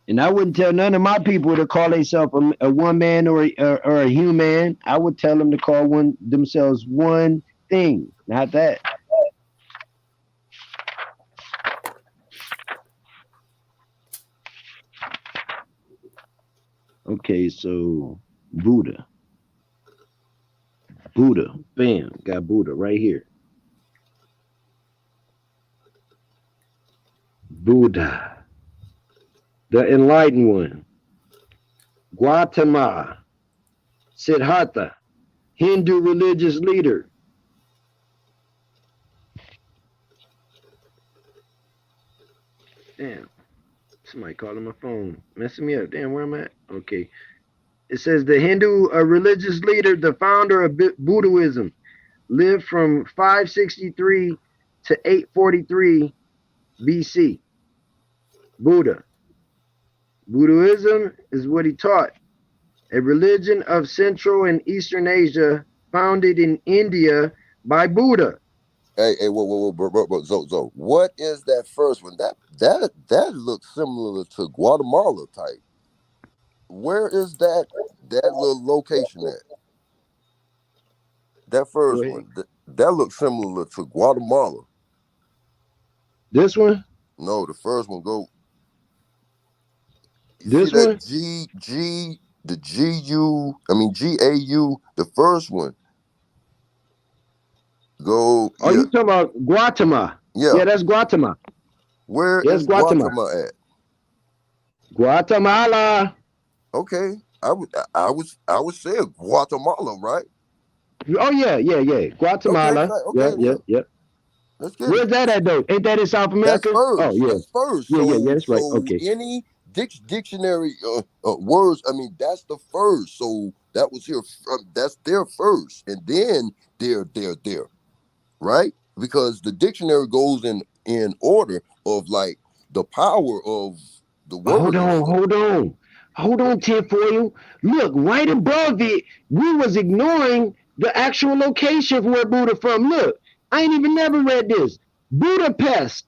And I wouldn't tell none of my people to call themselves a one man or a human. I would tell them to call themselves one thing, not that. Okay, so Buddha, bam, got Buddha right here. Buddha, the enlightened one. Gautama, Siddhartha, Hindu religious leader. Damn, somebody calling my phone, messing me up. Damn, where am I at? Okay. It says the Hindu religious leader, the founder of Buddhism, lived from 563 to 843 BC. Buddhism is what he taught, a religion of Central and Eastern Asia founded in India by Buddha. Hey, whoa, bro, Zo. What is that first one? That looks similar to Guatemala type. Where is that little location at? That first one, that looks similar to Guatemala. This one? No, the first one. Go. This see that one? GAU, the first one. Go. Oh, you talking about Guatemala? Yeah, that's Guatemala. Where is Guatemala at? Guatemala. Okay, I was saying Guatemala, right? Oh yeah. Guatemala. Okay, yeah. Where's that at though? Ain't that in South America? That's first. Oh yeah. That's first. Yeah, that's right. Okay. Any dictionary words, I mean, that's the first. So that was here. That's their first, and then they're there, right? Because the dictionary goes in order of like the power of the word. Hold on, tinfoil. Look, right above it, we was ignoring the actual location where Buddha from. Look, I ain't even never read this. Budapest.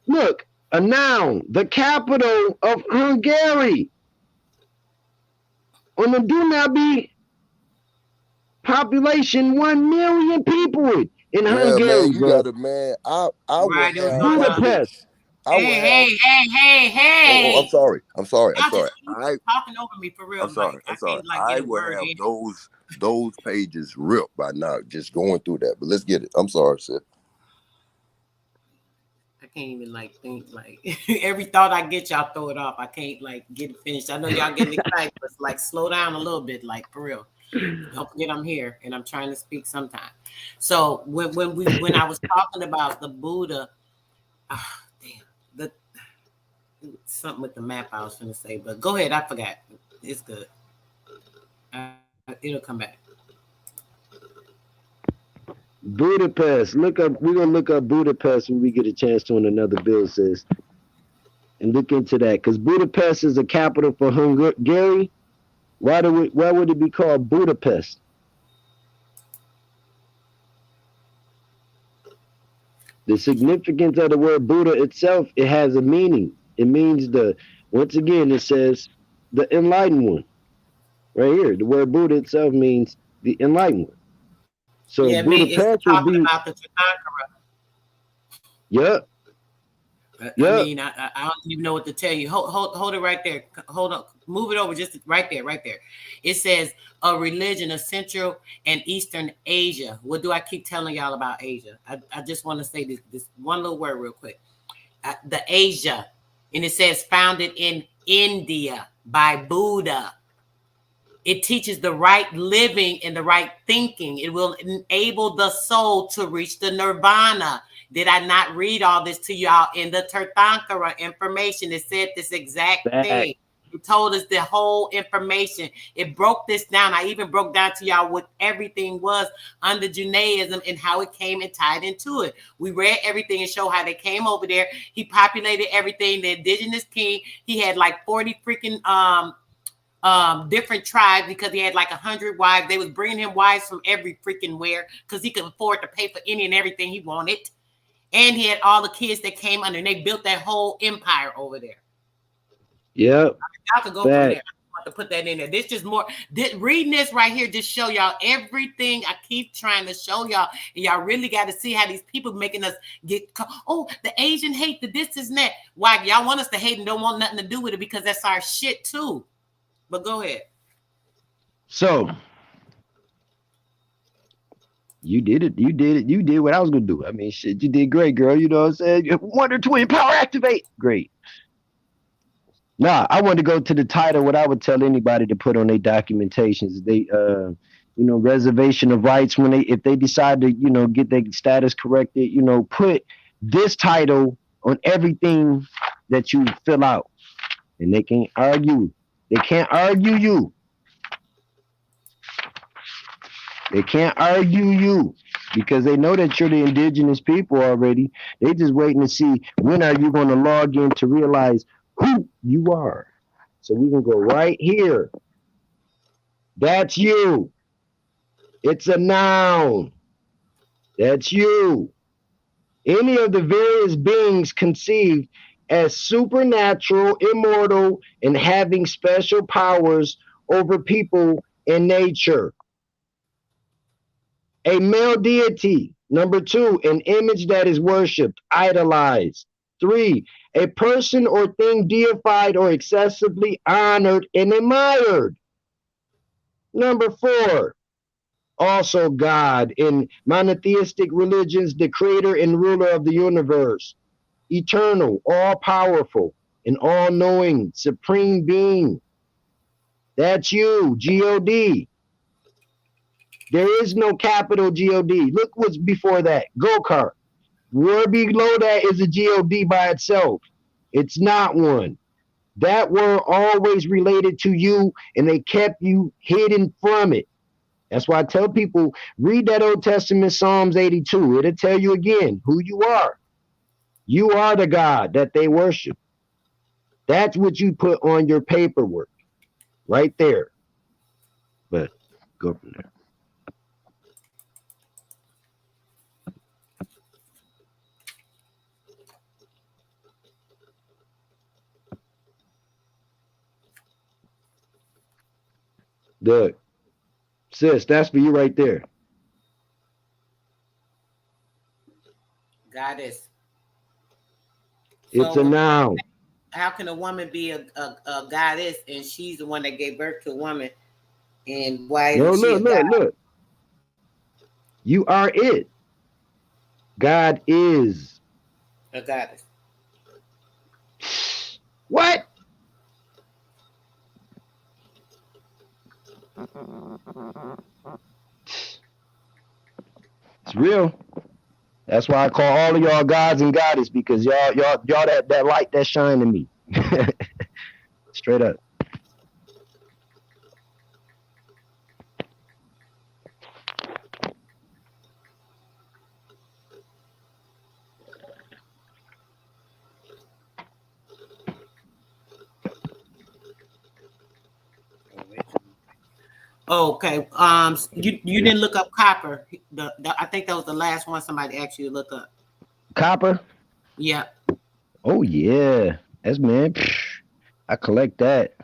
Look, a noun, the capital of Hungary. On the Dunabi, population 1 million people in Hungary. Man, you got it, man. I Right, would have Budapest. Hey. Oh, I'm sorry. Y'all just keep talking over me for real. I'm sorry. I can't, like, get a would word have in. those pages ripped by now, just going through that. But let's get it. I'm sorry, sis. I can't even like think like every thought I get, y'all throw it off. I can't like get it finished. I know y'all getting excited, but like slow down a little bit, like for real. Don't forget I'm here and I'm trying to speak sometime. So when I was talking about the Buddha, something with the map I was going to say, but go ahead. I forgot. It's good. It'll come back. Budapest. We're gonna look up Budapest when we get a chance to on another bill, sis, and look into that because Budapest is a capital for Hungary. Why would it be called Budapest? The significance of the word Buddha itself, it has a meaning. It means once again, it says the enlightened one. Right here, the word Buddha itself means the enlightened one. So Yeah, I Buddha mean, it's Path would talking be, about the Tathagata. yep, I yep, mean, I don't even know what to tell you. Hold it right there. Hold on. Move it over just right there, right there. It says a religion of Central and Eastern Asia. What do I keep telling y'all about Asia? I just want to say this one little word real quick. The Asia. And it says founded in India by Buddha. It teaches the right living and the right thinking. It will enable the soul to reach the nirvana. Did I not read all this to y'all in the Tirthankara information? It said this exact fact. thing. It told us the whole information. It broke this down. I even broke down to y'all what everything was under Judaism and how it came and tied into it. We read everything and showed how they came over there. He populated everything. The indigenous king, he had like 40 freaking different tribes because he had like 100 wives. They was bringing him wives from every freaking where because he could afford to pay for any and everything he wanted. And he had all the kids that came under, and they built that whole empire over there. Yep. I could go from there. I want to put that in there. This just more. Reading this right here just show y'all everything I keep trying to show y'all, and y'all really got to see how these people making us get. Oh, the Asian hate, the this and that. Why y'all want us to hate and don't want nothing to do with it because that's our shit too. But go ahead. So you did it. You did it. You did what I was gonna do. I mean, shit, you did great, girl. You know what I'm saying? Wonder Twin Power Activate. Great. Nah, I wanted to go to the title. What I would tell anybody to put on their documentations, they reservation of rights when if they decide to, get their status corrected, put this title on everything that you fill out. And they can't argue. They can't argue you. They can't argue you because they know that you're the indigenous people already. They just waiting to see when are you going to log in to realize who you are. So we can go right here. That's you. It's a noun. That's you. Any of the various beings conceived as supernatural, immortal, and having special powers over people and nature. A male deity. Number 2, an image that is worshipped, idolized. 3, a person or thing deified or excessively honored and admired. Number 4, also God. In monotheistic religions, the creator and ruler of the universe, eternal, all-powerful, and all-knowing, supreme being. That's you, G-O-D. There is no capital G-O-D. Look what's before that, go-kart. Word below that is a G-O-D by itself. It's not one. That word always related to you, and they kept you hidden from it. That's why I tell people, read that Old Testament, Psalms 82. It'll tell you again who you are. You are the God that they worship. That's what you put on your paperwork right there. But go from there. Look, sis, that's for you right there. Goddess. It's a noun. How can a woman be a goddess and she's the one that gave birth to a woman? And why isn't she a god? Look. You are it. God is a goddess. What? It's real. That's why I call all of y'all gods and goddess, because y'all that light that shine in me. Straight up. Okay. You didn't look up copper. I think that was the last one somebody asked you to look up. Copper. Yeah. Oh yeah, that's man. I collect that.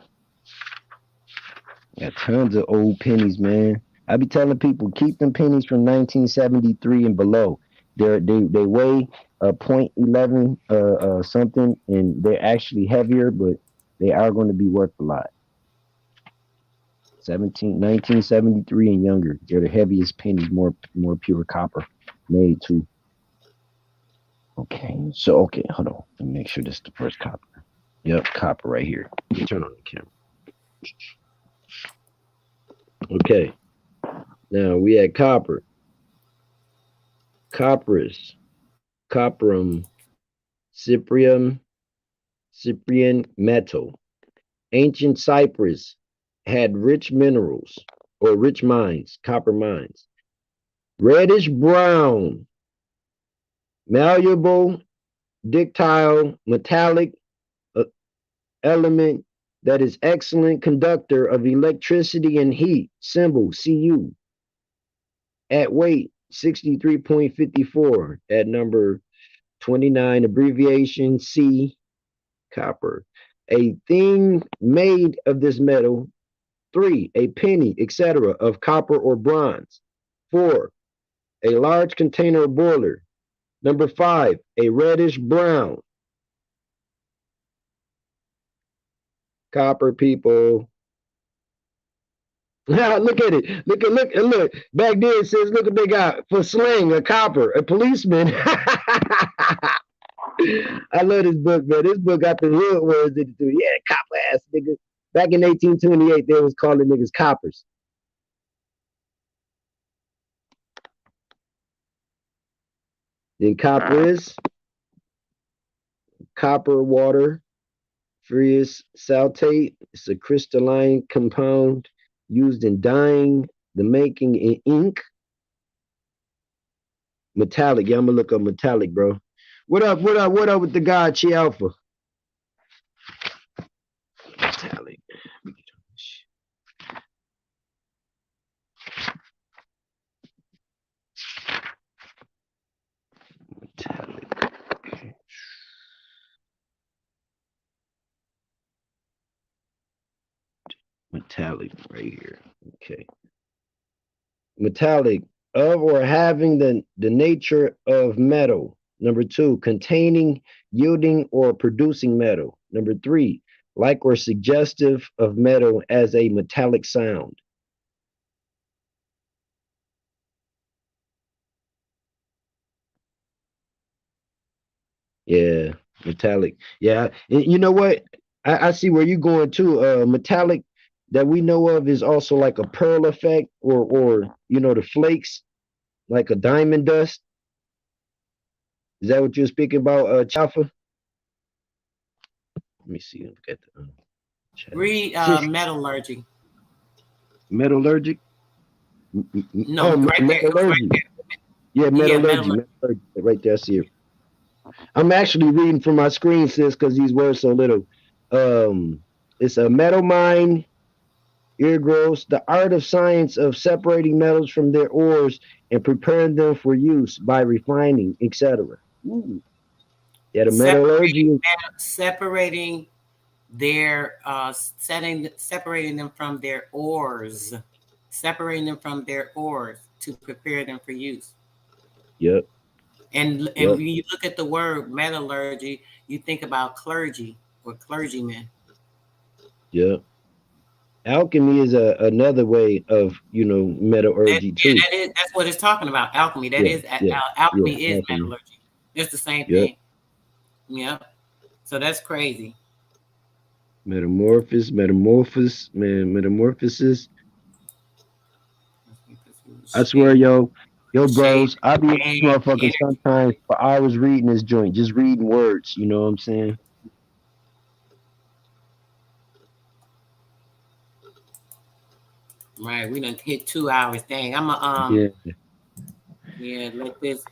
Got tons of old pennies, man. I be telling people keep them pennies from 1973 and below. They weigh point 11 something, and they're actually heavier, but they are going to be worth a lot. 1973 and younger. They're the heaviest pennies, more pure copper made too. Okay, so okay, hold on. Let me make sure this is the first copper. Yep, copper right here. Let me turn on the camera. Okay, now we had copper, copperas, copperum, cyprium, cyprian metal. Ancient Cyprus had rich minerals or rich mines, copper mines. Reddish brown, malleable, ductile, metallic element that is excellent conductor of electricity and heat. Symbol Cu. At weight 63.54. At number 29, abbreviation C. Copper. A thing made of this metal. 3, a penny, etc., of copper or bronze. 4, a large container boiler. Number 5, a reddish brown. Copper, people. Look at it. Look. Back there it says, look what they got for slang, a copper, a policeman. I love this book, man. This book got the real words in it too. Yeah, copper ass nigga. Back in 1828, they was calling niggas coppers. Then copper is copper water, ferrous saltate. It's a crystalline compound used in dyeing, the making in ink. Metallic. Yeah, I'm gonna look up metallic, bro. What up with the guy Chi Alpha? Metallic. Metallic. Okay. Metallic right here. Okay. Metallic of or having the nature of metal. Number 2, containing, yielding, or producing metal. Number 3, like or suggestive of metal as a metallic sound. Yeah, metallic. Yeah, you know what? I see where you're going too. Metallic that we know of is also like a pearl effect, or the flakes, like a diamond dust. Is that what you're speaking about, Chafa? Let me see. Look at the chat. Read metallurgy. Metallurgic. No, Oh, right there. It was right metallurgy. there. Yeah, Yeah, metallurgy. metallurgy. Metallurgy. Right there, I see it. I'm actually reading from my screen, sis, because these words so little. It's a metal mine, ear gross, the art of science of separating metals from their ores and preparing them for use by refining, etc. Yeah, the metallurgy. Separating their separating them from their ores, separating them from their ores to prepare them for use. Yep. And Yep. when you look at the word metallurgy, you think about clergy or clergymen. Yep. Alchemy is another way of metallurgy too. That's what it's talking about. Alchemy. That Yeah, is yeah, alchemy is alchemy. metallurgy. It's the same Yep. thing. Yep. So that's crazy. Metamorphosis. I swear, yo, bros, I be in this motherfucker sometimes for hours reading this joint, just reading words. You know what I'm saying? Right, we done hit 2 hours. Dang, I'm let this.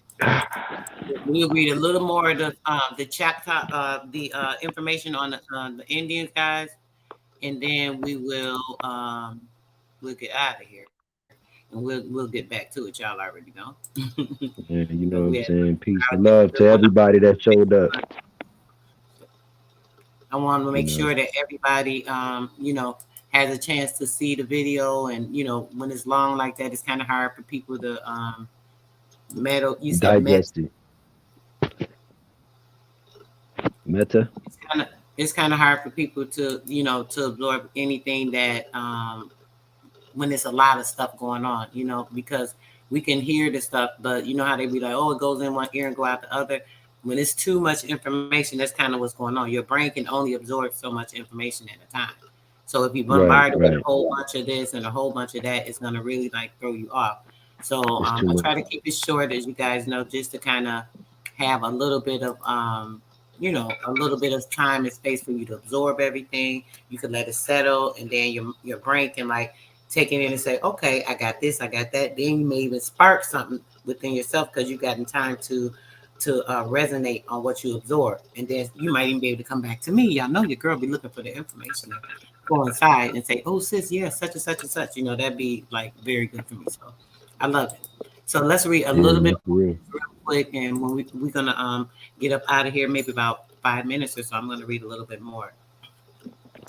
We'll read a little more of the Choctaw, the information on the Indians, guys, and then we'll get out of here. And and we'll get back to it. Y'all already know. Yeah, you know what We I'm had saying? Peace our and love to good one. everybody that showed up. I want to You make know, sure that everybody, has a chance to see the video. And when it's long like that, it's kind of hard for people to metal. You said met. digest it. Meta. It's kind of hard for people to to absorb anything that when there's a lot of stuff going on, because we can hear the stuff, but you know how they be like, oh, it goes in one ear and go out the other. When it's too much information, that's kind of what's going on. Your brain can only absorb so much information at a time. So if you Right, bombard it with a right. whole bunch of this and a whole bunch of that, it's gonna really like throw you off. So It's too I much. try to keep it short, as you guys know, just to kind of have a little bit of a little bit of time and space for you to absorb everything. You can let it settle, and then your brain can like take it in and say, okay, I got this, I got that. Then you may even spark something within yourself because you got in time to resonate on what you absorb. And then you might even be able to come back to me. Y'all know your girl be looking for the information and go inside and say, oh, sis, yeah, such and such and such. That'd be like very good for me. So I love it. So let's read a Yeah, little bit no, for real. real quick. And when we're going to get up out of here, maybe about 5 minutes or so, I'm going to read a little bit more.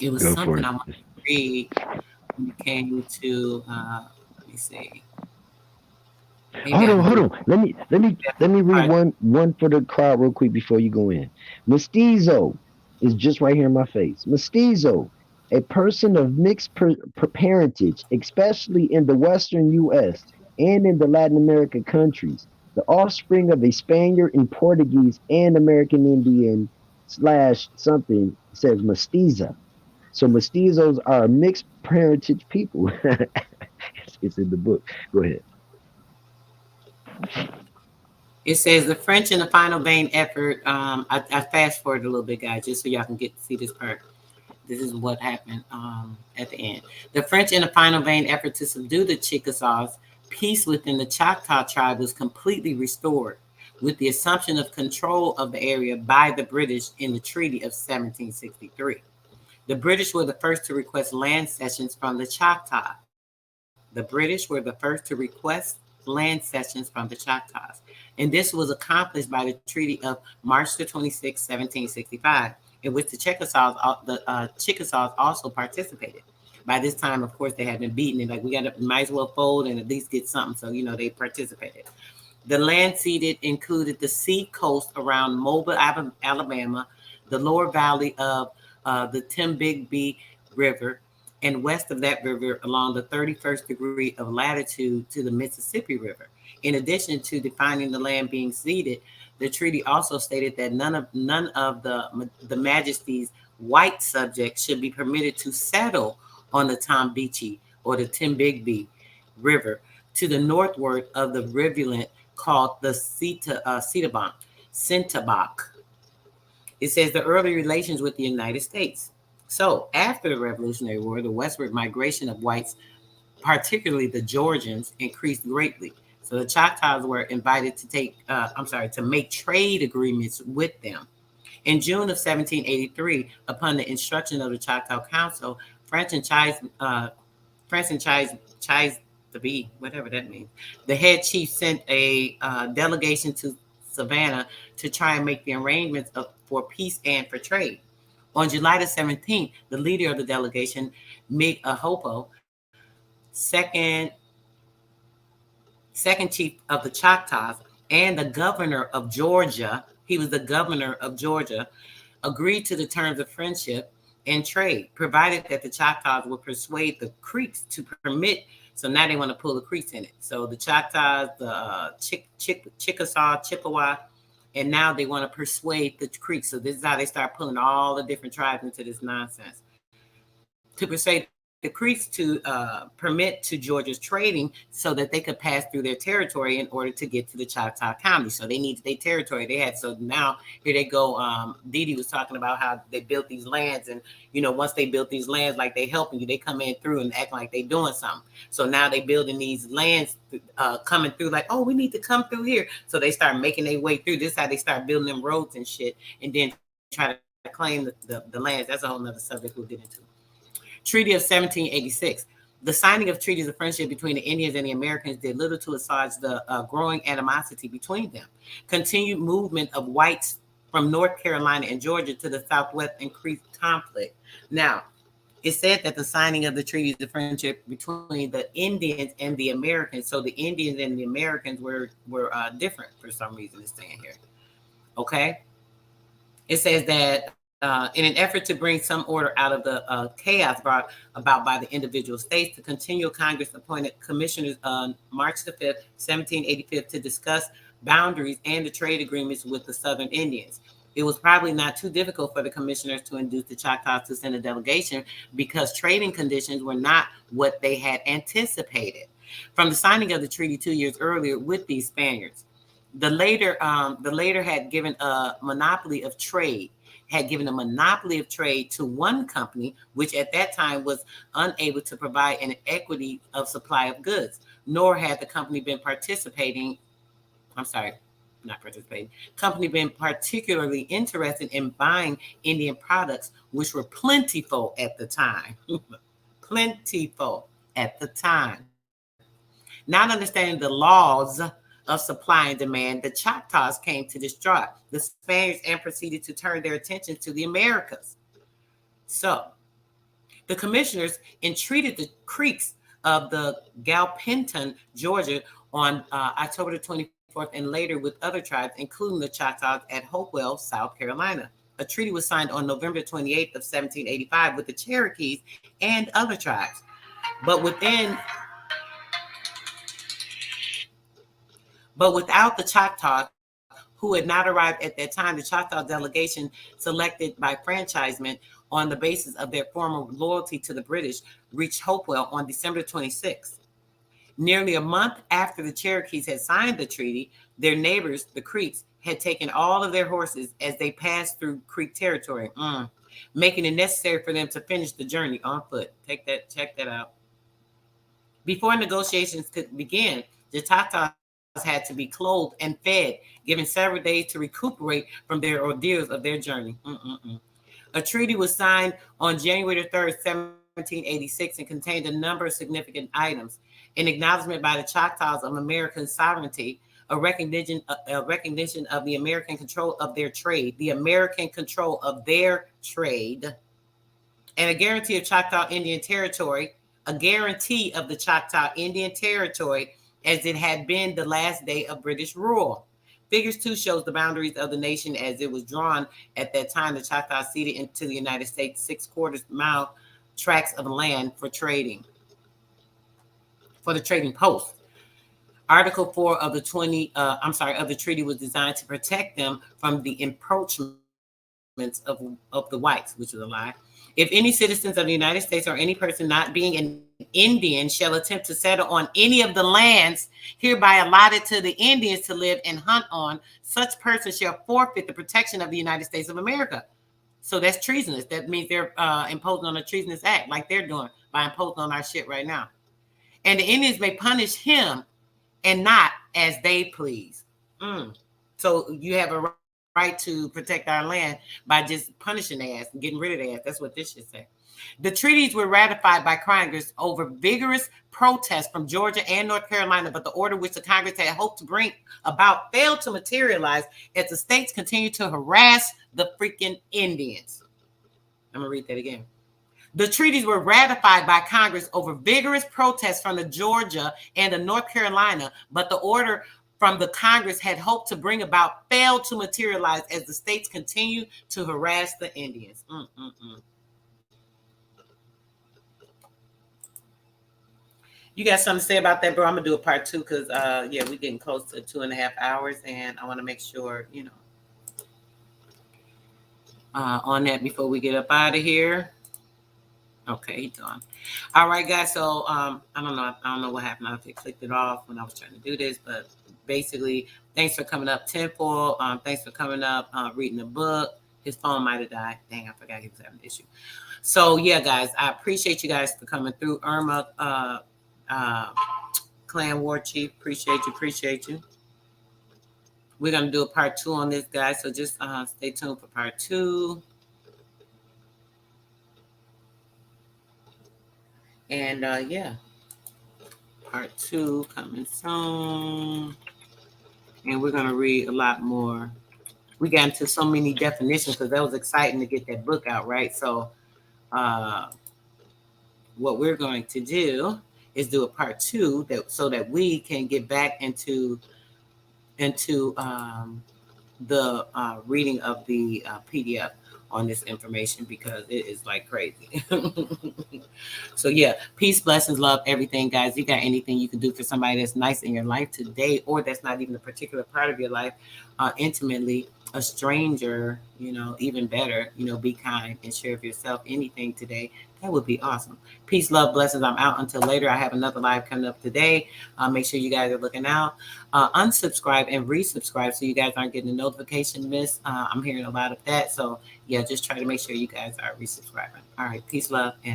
It was Go for something it. I wanted to read when it came to, let me see. Maybe Hold I on, can hold do on. Let me read part. one for the crowd real quick before you go in. Mestizo is just right here in my face. Mestizo, a person of mixed parentage, especially in the Western U.S. and in the Latin American countries, the offspring of a Spaniard and Portuguese and American Indian slash something says mestiza. So mestizos are a mixed parentage people. It's in the book. Go ahead. It says the French in the final vain effort. I fast forward a little bit, guys, just so y'all can get to see this part. This is what happened at the end. The French in a final vain effort to subdue the Chickasaws, peace within the Choctaw tribe was completely restored with the assumption of control of the area by the British in the Treaty of 1763. The British were the first to request land cessions from the Choctaw. The British were the first to request land cessions from the Choctaws, and this was accomplished by the Treaty of March the 26th, 1765, in which the Chickasaws also participated. By this time, of course, they had been beaten, and like might as well fold and at least get something. So they participated. The land ceded included the sea coast around Mobile, Alabama, the lower valley of the Timbigbee River, and west of that river along the 31st degree of latitude to the Mississippi River. In addition to defining the land being ceded, the treaty also stated that none of the Majesty's white subjects should be permitted to settle on the Tombiche or the Timbigbee River to the northward of the rivulet called the Centabak. It says the early relations with the United States. So after the Revolutionary War, the westward migration of whites, particularly the Georgians, increased greatly. So the Choctaws were invited to make trade agreements with them. In June of 1783, upon the instruction of the Choctaw Council, French and Chise to be, whatever that means. The head chief sent a delegation to Savannah to try and make the arrangements for peace and for trade. On July the 17th, the leader of the delegation, Mig Ahopo, second chief of the Choctaws, and the governor of Georgia, he was the governor of Georgia, agreed to the terms of friendship and trade, provided that the Choctaws would persuade the Creeks to permit. So now they want to pull the Creeks in it. So the Choctaws, the Chickasaw, Chippewa, and now they want to persuade the Creeks. So this is how they start pulling all the different tribes into this nonsense. To persuade the Creeks to permit to Georgia's trading so that they could pass through their territory in order to get to the Choctaw County. So they needed their territory. They had, so now here they go. Dee was talking about how they built these lands, and once they built these lands, like they helping you, they come in through and act like they doing something. So now they building these lands coming through like, oh, we need to come through here. So they start making their way through. This is how they start building them roads and shit, and then try to claim the lands. That's a whole nother subject we'll get into. Treaty of 1786. The signing of treaties of friendship between the Indians and the Americans did little to assuage the growing animosity between them. Continued movement of whites from North Carolina and Georgia to the Southwest increased conflict. Now, it said that the signing of the treaties of friendship between the Indians and the Americans, so the Indians and the Americans were different for some reason, it's saying here. Okay? It says that in an effort to bring some order out of the chaos brought about by the individual states, the Continual Congress appointed commissioners on March the 5th, 1785, to discuss boundaries and the trade agreements with the Southern Indians. It was probably not too difficult for the commissioners to induce the Choctaws to send a delegation because trading conditions were not what they had anticipated. From the signing of the treaty 2 years earlier with these Spaniards, the later had given a monopoly of trade to one company, which at that time was unable to provide an equity of supply of goods, nor had the company been particularly interested in buying Indian products, which were plentiful at the time. Plentiful at the time. Not understanding the laws of supply and demand, the Choctaws came to destroy the Spaniards and proceeded to turn their attention to the Americas. So, the commissioners entreated the Creeks of the Galpenton, Georgia, on October the 24th, and later with other tribes, including the Choctaws at Hopewell, South Carolina. A treaty was signed on November 28th of 1785 with the Cherokees and other tribes. But without the Choctaws, who had not arrived at that time, the Choctaw delegation, selected by franchisement on the basis of their former loyalty to the British, reached Hopewell on December 26th. Nearly a month after the Cherokees had signed the treaty, their neighbors, the Creeks, had taken all of their horses as they passed through Creek territory, making it necessary for them to finish the journey on foot. Check that out. Before negotiations could begin, the Choctaws had to be clothed and fed, given several days to recuperate from their ordeals of their journey. A treaty was signed on January 3rd, 1786, and contained a number of significant items: an acknowledgement by the Choctaws of American sovereignty, a recognition of the American control of their trade, and a guarantee of Choctaw Indian territory, as it had been the last day of British rule. Figures 2 shows the boundaries of the nation as it was drawn at that time. The Choctaws ceded into the United States 6/4 mile tracts of land for the trading post. Article 4 of the treaty was designed to protect them from the encroachments of the whites, which is a lie. If any citizens of the United States or any person not being an Indian shall attempt to settle on any of the lands hereby allotted to the Indians to live and hunt on, such person shall forfeit the protection of the United States of America. So that's treasonous. That means they're imposing on a treasonous act, like they're doing by imposing on our shit right now. And the Indians may punish him and not as they please. So you have a right to protect our land by just punishing their ass and getting rid of their ass. That's what this should say. The treaties were ratified by Congress over vigorous protests from Georgia and North Carolina, but the order which the Congress had hoped to bring about failed to materialize as the states continued to harass the freaking Indians. I'm going to read that again. The treaties were ratified by Congress over vigorous protests from the Georgia and the North Carolina, but the order from the Congress had hoped to bring about failed to materialize as the states continued to harass the Indians. You got something to say about that, bro? I'm gonna do a part 2 because we're getting close to 2.5 hours, and I want to make sure, on that before we get up out of here. Okay, he's gone. All right, guys. So I don't know what happened. I clicked it off when I was trying to do this, but basically, thanks for coming up, Tenfold. Thanks for coming up, reading the book. His phone might have died. Dang, I forgot he was having an issue. So yeah, guys, I appreciate you guys for coming through. Irma, Clan War Chief, appreciate you. We're gonna do a part 2 on this, guys. So just stay tuned for part 2. And yeah. part 2 coming soon. And we're going to read a lot more. We got into so many definitions because that was exciting to get that book out, right? So what we're going to do is do a part 2 so that we can get back into the reading of the PDF on this information because it is like crazy. So yeah, peace, blessings, love, everything, guys. You got anything you can do for somebody that's nice in your life today, or that's not even a particular part of your life, intimately, a stranger, even better, be kind and share of yourself, anything today. That would be awesome. Peace, love, blessings. I'm out until later. I have another live coming up today. Make sure you guys are looking out. Unsubscribe and resubscribe so you guys aren't getting a notification miss. I'm hearing a lot of that. So yeah, just try to make sure you guys are resubscribing. All right. Peace, love, and